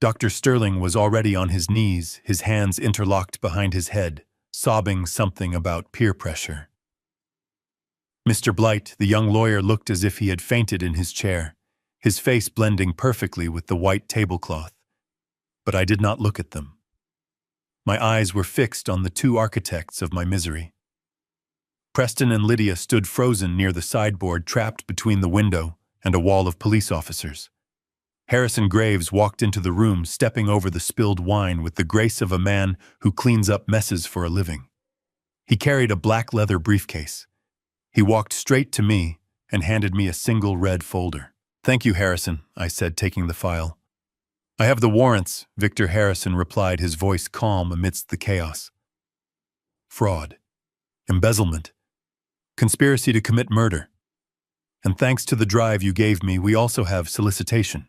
Dr. Sterling was already on his knees, his hands interlocked behind his head, sobbing something about peer pressure. Mr. Blight, the young lawyer, looked as if he had fainted in his chair, his face blending perfectly with the white tablecloth. But I did not look at them. My eyes were fixed on the two architects of my misery. Preston and Lydia stood frozen near the sideboard, trapped between the window and a wall of police officers. Harrison Graves walked into the room, stepping over the spilled wine with the grace of a man who cleans up messes for a living. He carried a black leather briefcase. He walked straight to me and handed me a single red folder. "Thank you, Harrison," I said, taking the file. "I have the warrants," Victor Harrison replied, his voice calm amidst the chaos. "Fraud. Embezzlement. Conspiracy to commit murder. And thanks to the drive you gave me, we also have solicitation."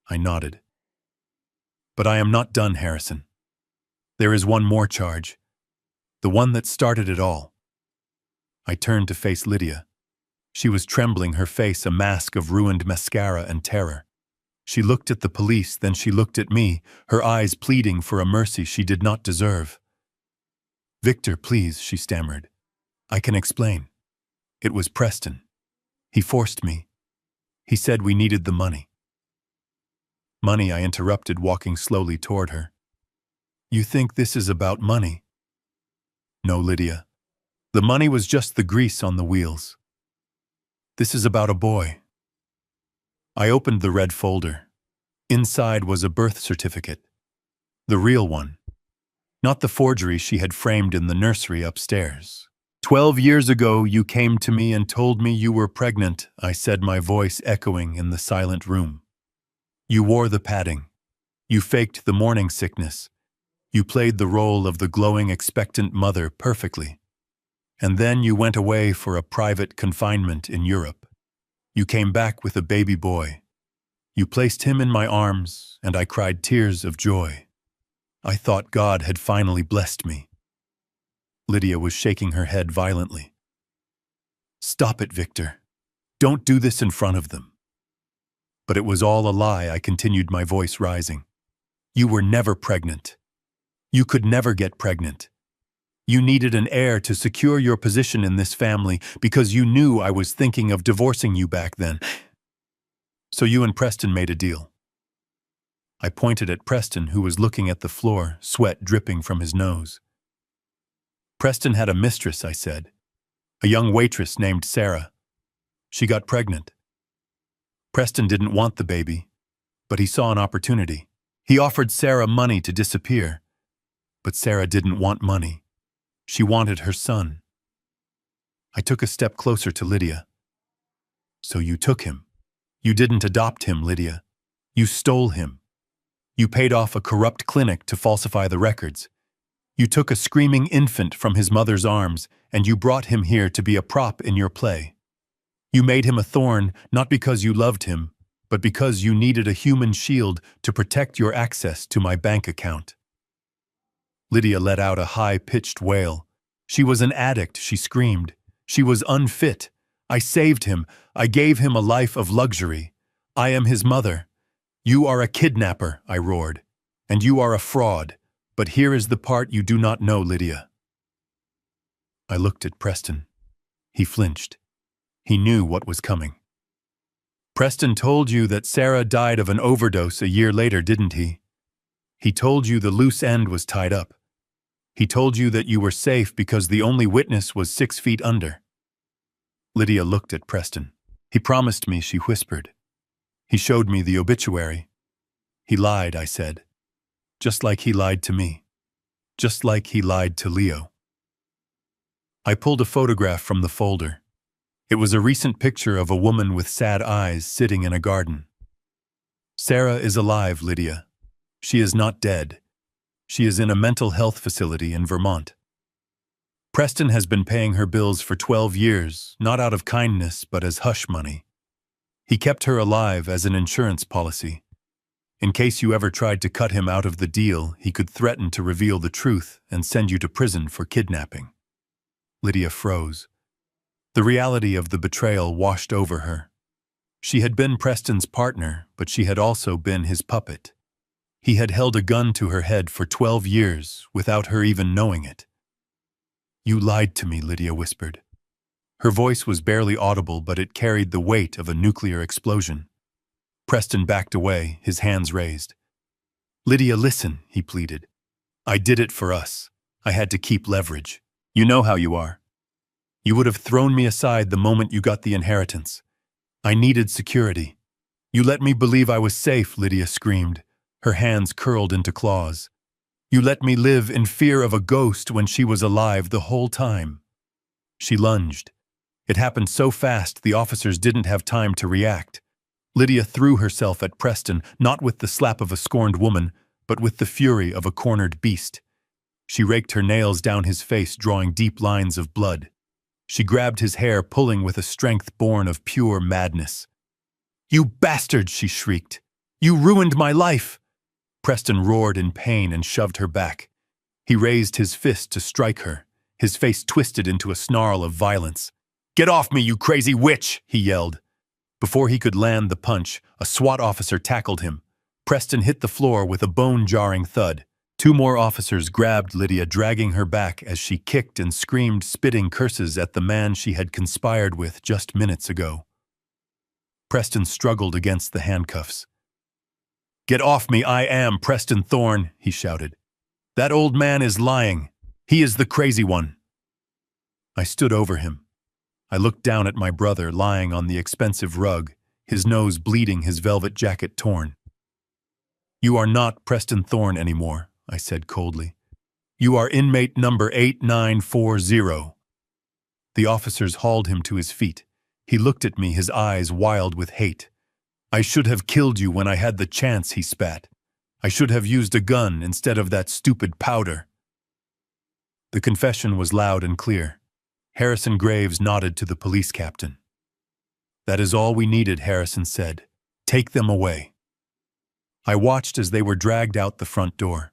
I nodded. "But I am not done, Harrison. There is one more charge. The one that started it all." I turned to face Lydia. She was trembling, her face a mask of ruined mascara and terror. She looked at the police, then she looked at me, her eyes pleading for a mercy she did not deserve. "Victor, please," she stammered. "I can explain. It was Preston. He forced me. He said we needed the money." "Money," I interrupted, walking slowly toward her. "You think this is about money?" "No, Lydia. The money was just the grease on the wheels. This is about a boy." I opened the red folder. Inside was a birth certificate. The real one. Not the forgery she had framed in the nursery upstairs. 12 years ago, you came to me and told me you were pregnant," I said, my voice echoing in the silent room. "You wore the padding. You faked the morning sickness. You played the role of the glowing, expectant mother perfectly. And then you went away for a private confinement in Europe. You came back with a baby boy. You placed him in my arms, and I cried tears of joy. I thought God had finally blessed me." Lydia was shaking her head violently. "Stop it, Victor. Don't do this in front of them." "But it was all a lie," I continued, my voice rising. "You were never pregnant. You could never get pregnant. You needed an heir to secure your position in this family because you knew I was thinking of divorcing you back then. So you and Preston made a deal." I pointed at Preston, who was looking at the floor, sweat dripping from his nose. "Preston had a mistress," I said. "A young waitress named Sarah. She got pregnant. Preston didn't want the baby, but he saw an opportunity. He offered Sarah money to disappear, but Sarah didn't want money. She wanted her son. I took a step closer to Lydia. So you took him. You didn't adopt him, Lydia. You stole him. You paid off a corrupt clinic to falsify the records. You took a screaming infant from his mother's arms, and you brought him here to be a prop in your play. You made him a thorn, not because you loved him, but because you needed a human shield to protect your access to my bank account. Lydia let out a high-pitched wail. She was an addict, she screamed. She was unfit. I saved him. I gave him a life of luxury. I am his mother. You are a kidnapper, I roared. And you are a fraud. But here is the part you do not know, Lydia. I looked at Preston. He flinched. He knew what was coming. Preston told you that Sarah died of an overdose a year later, didn't he? He told you the loose end was tied up. He told you that you were safe because the only witness was 6 feet under. Lydia looked at Preston. He promised me, she whispered. He showed me the obituary. He lied, I said. Just like he lied to me. Just like he lied to Leo. I pulled a photograph from the folder. It was a recent picture of a woman with sad eyes sitting in a garden. Sarah is alive, Lydia. She is not dead. She is in a mental health facility in Vermont. Preston has been paying her bills for 12 years, not out of kindness, but as hush money. He kept her alive as an insurance policy. In case you ever tried to cut him out of the deal, he could threaten to reveal the truth and send you to prison for kidnapping. Lydia froze. The reality of the betrayal washed over her. She had been Preston's partner, but she had also been his puppet. He had held a gun to her head for 12 years without her even knowing it. You lied to me, Lydia whispered. Her voice was barely audible, but it carried the weight of a nuclear explosion. Preston backed away, his hands raised. Lydia, listen, he pleaded. I did it for us. I had to keep leverage. You know how you are. You would have thrown me aside the moment you got the inheritance. I needed security. You let me believe I was safe, Lydia screamed. Her hands curled into claws. You let me live in fear of a ghost when she was alive the whole time. She lunged. It happened so fast the officers didn't have time to react. Lydia threw herself at Preston, not with the slap of a scorned woman, but with the fury of a cornered beast. She raked her nails down his face, drawing deep lines of blood. She grabbed his hair, pulling with a strength born of pure madness. You bastard, she shrieked. You ruined my life. Preston roared in pain and shoved her back. He raised his fist to strike her, his face twisted into a snarl of violence. Get off me, you crazy witch, he yelled. Before he could land the punch, a SWAT officer tackled him. Preston hit the floor with a bone-jarring thud. 2 more officers grabbed Lydia, dragging her back as she kicked and screamed, spitting curses at the man she had conspired with just minutes ago. Preston struggled against the handcuffs. Get off me, I am Preston Thorne, he shouted. That old man is lying. He is the crazy one. I stood over him. I looked down at my brother lying on the expensive rug, his nose bleeding, his velvet jacket torn. You are not Preston Thorne anymore, I said coldly. You are inmate number 8940. The officers hauled him to his feet. He looked at me, his eyes wild with hate. I should have killed you when I had the chance, he spat. I should have used a gun instead of that stupid powder. The confession was loud and clear. Harrison Graves nodded to the police captain. That is all we needed, Harrison said. Take them away. I watched as they were dragged out the front door.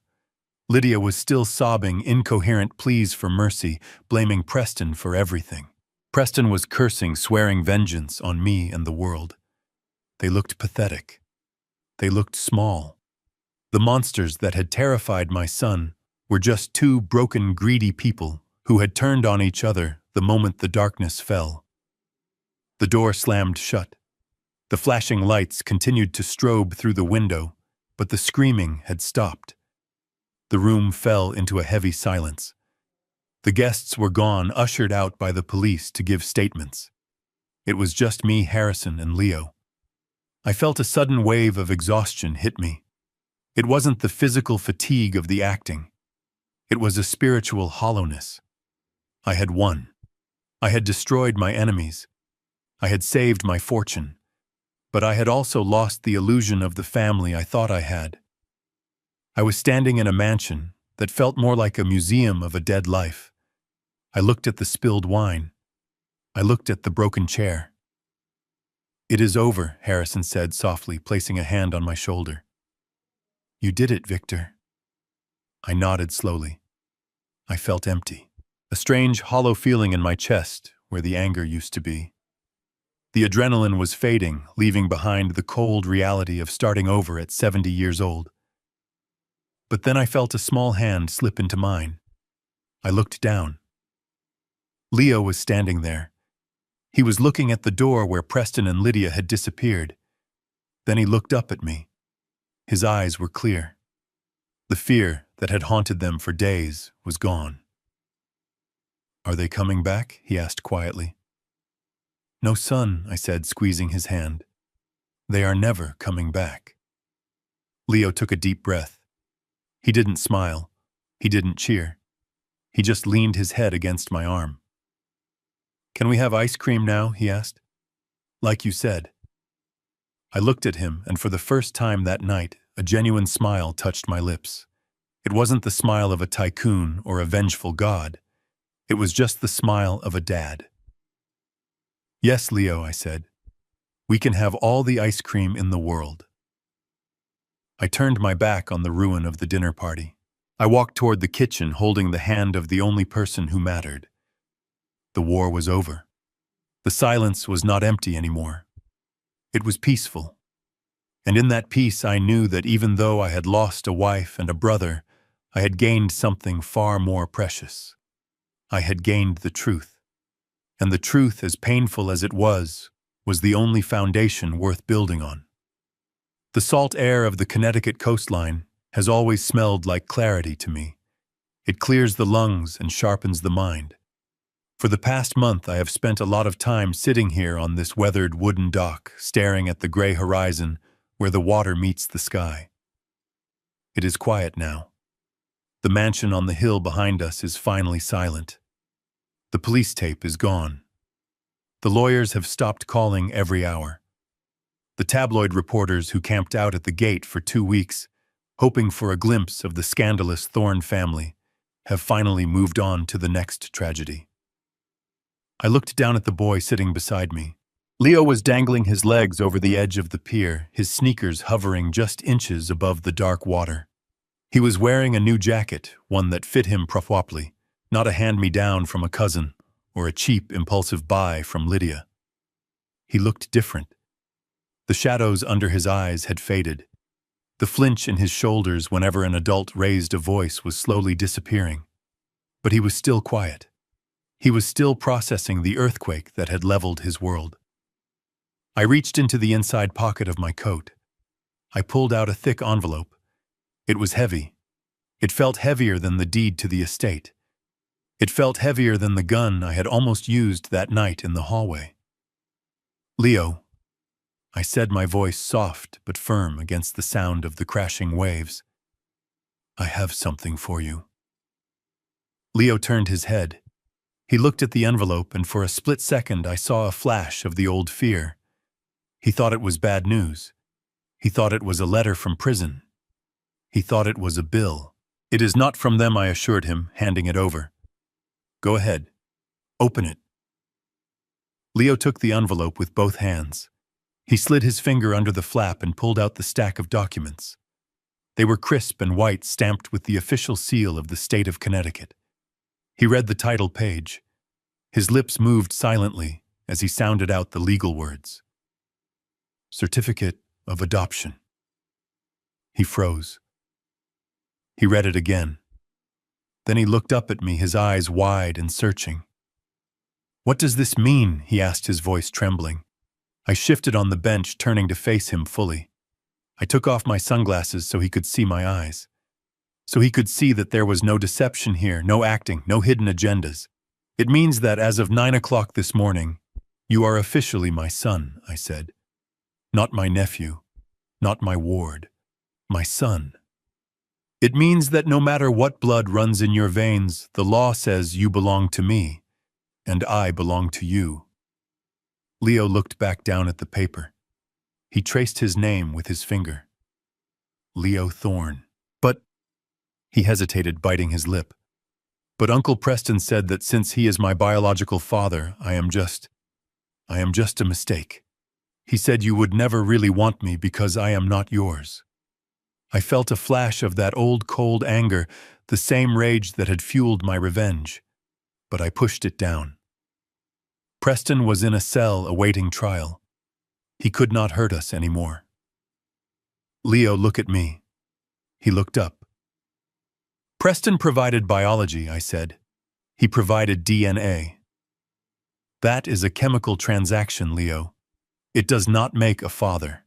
Lydia was still sobbing incoherent pleas for mercy, blaming Preston for everything. Preston was cursing, swearing vengeance on me and the world. They looked pathetic. They looked small. The monsters that had terrified my son were just 2 broken, greedy people who had turned on each other the moment the darkness fell. The door slammed shut. The flashing lights continued to strobe through the window, but the screaming had stopped. The room fell into a heavy silence. The guests were gone, ushered out by the police to give statements. It was just me, Harrison, and Leo. I felt a sudden wave of exhaustion hit me. It wasn't the physical fatigue of the acting. It was a spiritual hollowness. I had won. I had destroyed my enemies. I had saved my fortune. But I had also lost the illusion of the family I thought I had. I was standing in a mansion that felt more like a museum of a dead life. I looked at the spilled wine. I looked at the broken chair. "It is over," Harrison said softly, placing a hand on my shoulder. "You did it, Victor." I nodded slowly. I felt empty. A strange, hollow feeling in my chest where the anger used to be. The adrenaline was fading, leaving behind the cold reality of starting over at 70 years old. But then I felt a small hand slip into mine. I looked down. Leo was standing there. He was looking at the door where Preston and Lydia had disappeared. Then he looked up at me. His eyes were clear. The fear that had haunted them for days was gone. "Are they coming back?" he asked quietly. "No, son," I said, squeezing his hand. "They are never coming back." Leo took a deep breath. He didn't smile. He didn't cheer. He just leaned his head against my arm. "Can we have ice cream now?" he asked. "Like you said." I looked at him, and for the first time that night, a genuine smile touched my lips. It wasn't the smile of a tycoon or a vengeful god. It was just the smile of a dad. "Yes, Leo," I said. "We can have all the ice cream in the world." I turned my back on the ruin of the dinner party. I walked toward the kitchen, holding the hand of the only person who mattered. The war was over. The silence was not empty anymore. It was peaceful. And in that peace I knew that even though I had lost a wife and a brother, I had gained something far more precious. I had gained the truth. And the truth, as painful as it was the only foundation worth building on. The salt air of the Connecticut coastline has always smelled like clarity to me. It clears the lungs and sharpens the mind. For the past month, I have spent a lot of time sitting here on this weathered wooden dock, staring at the gray horizon where the water meets the sky. It is quiet now. The mansion on the hill behind us is finally silent. The police tape is gone. The lawyers have stopped calling every hour. The tabloid reporters who camped out at the gate for 2 weeks, hoping for a glimpse of the scandalous Thorne family, have finally moved on to the next tragedy. I looked down at the boy sitting beside me. Leo was dangling his legs over the edge of the pier, his sneakers hovering just inches above the dark water. He was wearing a new jacket, one that fit him properly, not a hand-me-down from a cousin or a cheap, impulsive buy from Lydia. He looked different. The shadows under his eyes had faded. The flinch in his shoulders whenever an adult raised a voice was slowly disappearing. But he was still quiet. He was still processing the earthquake that had leveled his world. I reached into the inside pocket of my coat. I pulled out a thick envelope. It was heavy. It felt heavier than the deed to the estate. It felt heavier than the gun I had almost used that night in the hallway. "Leo," I said, my voice soft but firm against the sound of the crashing waves. "I have something for you." Leo turned his head. He looked at the envelope, and for a split second I saw a flash of the old fear. He thought it was bad news. He thought it was a letter from prison. He thought it was a bill. "It is not from them," I assured him, handing it over. "Go ahead. Open it." Leo took the envelope with both hands. He slid his finger under the flap and pulled out the stack of documents. They were crisp and white, stamped with the official seal of the state of Connecticut. He read the title page. His lips moved silently as he sounded out the legal words. "Certificate of Adoption." He froze. He read it again. Then he looked up at me, his eyes wide and searching. "What does this mean?" he asked, his voice trembling. I shifted on the bench, turning to face him fully. I took off my sunglasses so he could see my eyes. So he could see that there was no deception here, no acting, no hidden agendas. "It means that as of 9 o'clock this morning, you are officially my son," I said. "Not my nephew, not my ward, my son." It means that no matter what blood runs in your veins, the law says you belong to me, and I belong to you. Leo looked back down at the paper. He traced his name with his finger. Leo Thorne. But, he hesitated, biting his lip. But Uncle Preston said that since he is my biological father, I am just a mistake. He said you would never really want me because I am not yours. I felt a flash of that old cold anger, the same rage that had fueled my revenge. But I pushed it down. Preston was in a cell awaiting trial. He could not hurt us anymore. Leo, look at me. He looked up. Preston provided biology, I said. He provided DNA. That is a chemical transaction, Leo. It does not make a father.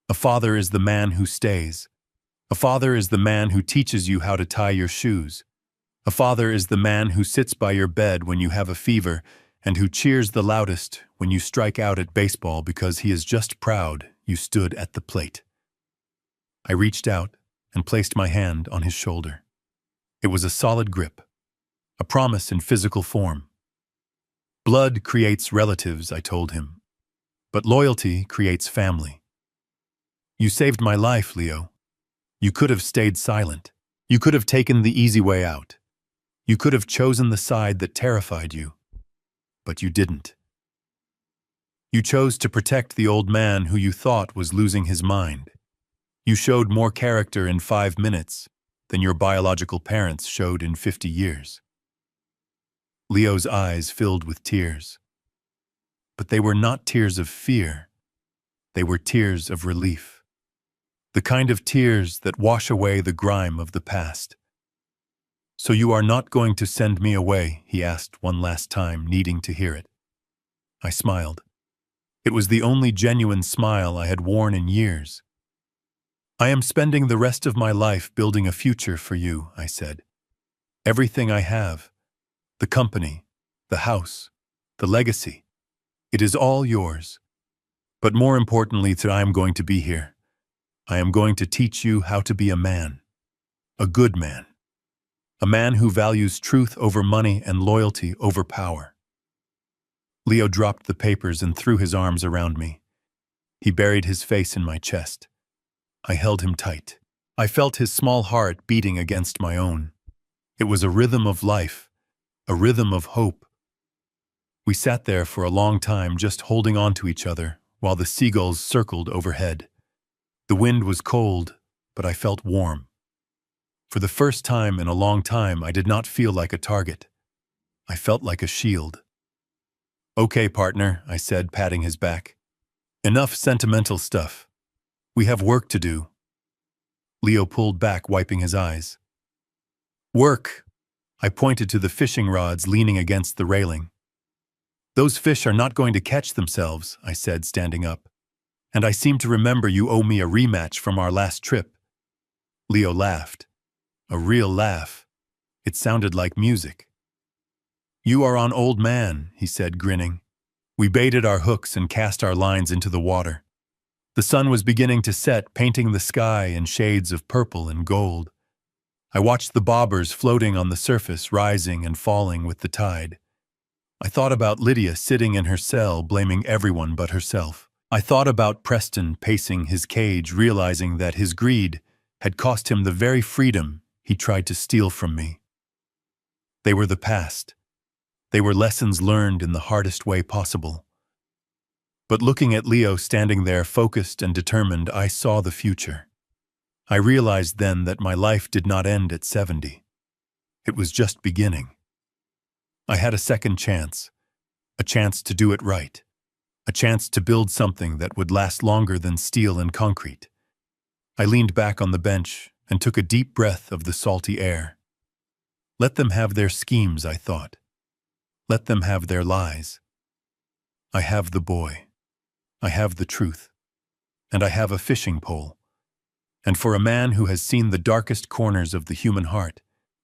A father is the man who stays. A father is the man who teaches you how to tie your shoes. A father is the man who sits by your bed when you have a fever and who cheers the loudest when you strike out at baseball because he is just proud you stood at the plate. I reached out and placed my hand on his shoulder. It was a solid grip, a promise in physical form. Blood creates relatives, I told him, but loyalty creates family. You saved my life, Leo. You could have stayed silent. You could have taken the easy way out. You could have chosen the side that terrified you. But you didn't. You chose to protect the old man who you thought was losing his mind. You showed more character in 5 minutes than your biological parents showed in 50 years. Leo's eyes filled with tears. But they were not tears of fear. They were tears of relief. The kind of tears that wash away the grime of the past. So you are not going to send me away, he asked one last time, needing to hear it. I smiled. It was the only genuine smile I had worn in years. I am spending the rest of my life building a future for you, I said. Everything I have, the company, the house, the legacy, it is all yours. But more importantly, that I am going to be here. I am going to teach you how to be a man, a good man, a man who values truth over money and loyalty over power. Leo dropped the papers and threw his arms around me. He buried his face in my chest. I held him tight. I felt his small heart beating against my own. It was a rhythm of life, a rhythm of hope. We sat there for a long time just holding on to each other while the seagulls circled overhead. The wind was cold, but I felt warm. For the first time in a long time, I did not feel like a target. I felt like a shield. Okay, partner, I said, patting his back. Enough sentimental stuff. We have work to do. Leo pulled back, wiping his eyes. Work. I pointed to the fishing rods leaning against the railing. Those fish are not going to catch themselves, I said, standing up. And I seem to remember you owe me a rematch from our last trip. Leo laughed. A real laugh. It sounded like music. You are on, old man, he said, grinning. We baited our hooks and cast our lines into the water. The sun was beginning to set, painting the sky in shades of purple and gold. I watched the bobbers floating on the surface, rising and falling with the tide. I thought about Lydia sitting in her cell, blaming everyone but herself. I thought about Preston pacing his cage, realizing that his greed had cost him the very freedom he tried to steal from me. They were the past. They were lessons learned in the hardest way possible. But looking at Leo standing there focused and determined, I saw the future. I realized then that my life did not end at 70. It was just beginning. I had a second chance, a chance to do it right, a chance to build something that would last longer than steel and concrete. I leaned back on the bench and took a deep breath of the salty air. Let them have their schemes, I thought. Let them have their lies. I have the boy. I have the truth. And I have a fishing pole. And for a man who has seen the darkest corners of the human heart,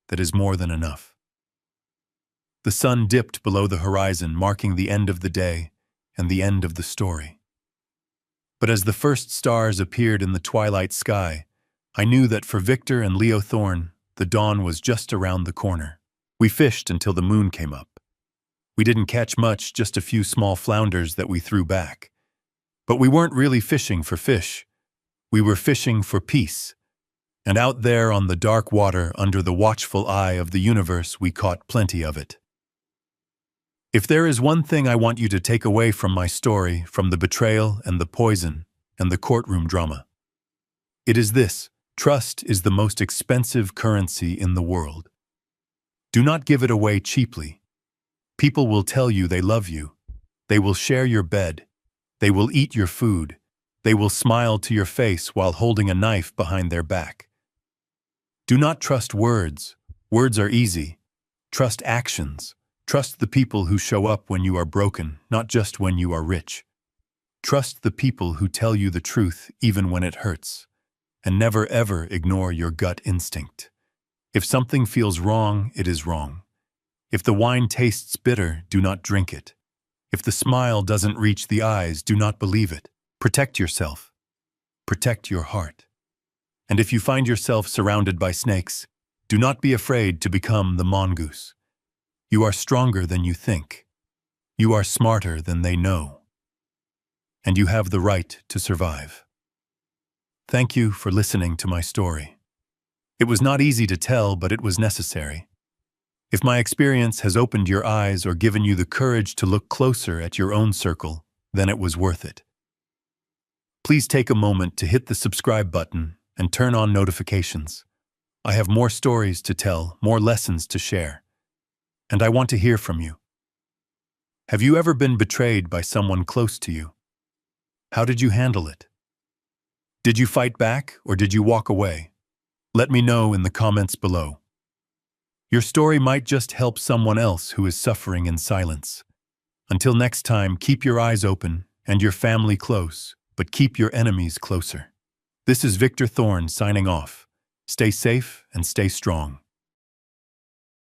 that is more than enough. The sun dipped below the horizon, marking the end of the day and the end of the story. But as the first stars appeared in the twilight sky, I knew that for Victor and Leo Thorne, the dawn was just around the corner. We fished until the moon came up. We didn't catch much, just a few small flounders that we threw back. But we weren't really fishing for fish. We were fishing for peace. And out there on the dark water, under the watchful eye of the universe, we caught plenty of it. If there is one thing I want you to take away from my story, from the betrayal and the poison and the courtroom drama, it is this: trust is the most expensive currency in the world. Do not give it away cheaply. People will tell you they love you. They will share your bed. They will eat your food. They will smile to your face while holding a knife behind their back. Do not trust words. Words are easy. Trust actions. Trust the people who show up when you are broken, not just when you are rich. Trust the people who tell you the truth even when it hurts. And never ever ignore your gut instinct. If something feels wrong, it is wrong. If the wine tastes bitter, do not drink it. If the smile doesn't reach the eyes, do not believe it. Protect yourself. Protect your heart. And if you find yourself surrounded by snakes, do not be afraid to become the mongoose. You are stronger than you think. You are smarter than they know. And you have the right to survive. Thank you for listening to my story. It was not easy to tell, but it was necessary. If my experience has opened your eyes or given you the courage to look closer at your own circle, then it was worth it. Please take a moment to hit the subscribe button and turn on notifications. I have more stories to tell, more lessons to share. And I want to hear from you. Have you ever been betrayed by someone close to you? How did you handle it? Did you fight back or did you walk away? Let me know in the comments below. Your story might just help someone else who is suffering in silence. Until next time, keep your eyes open and your family close, but keep your enemies closer. This is Victor Thorne signing off. Stay safe and stay strong.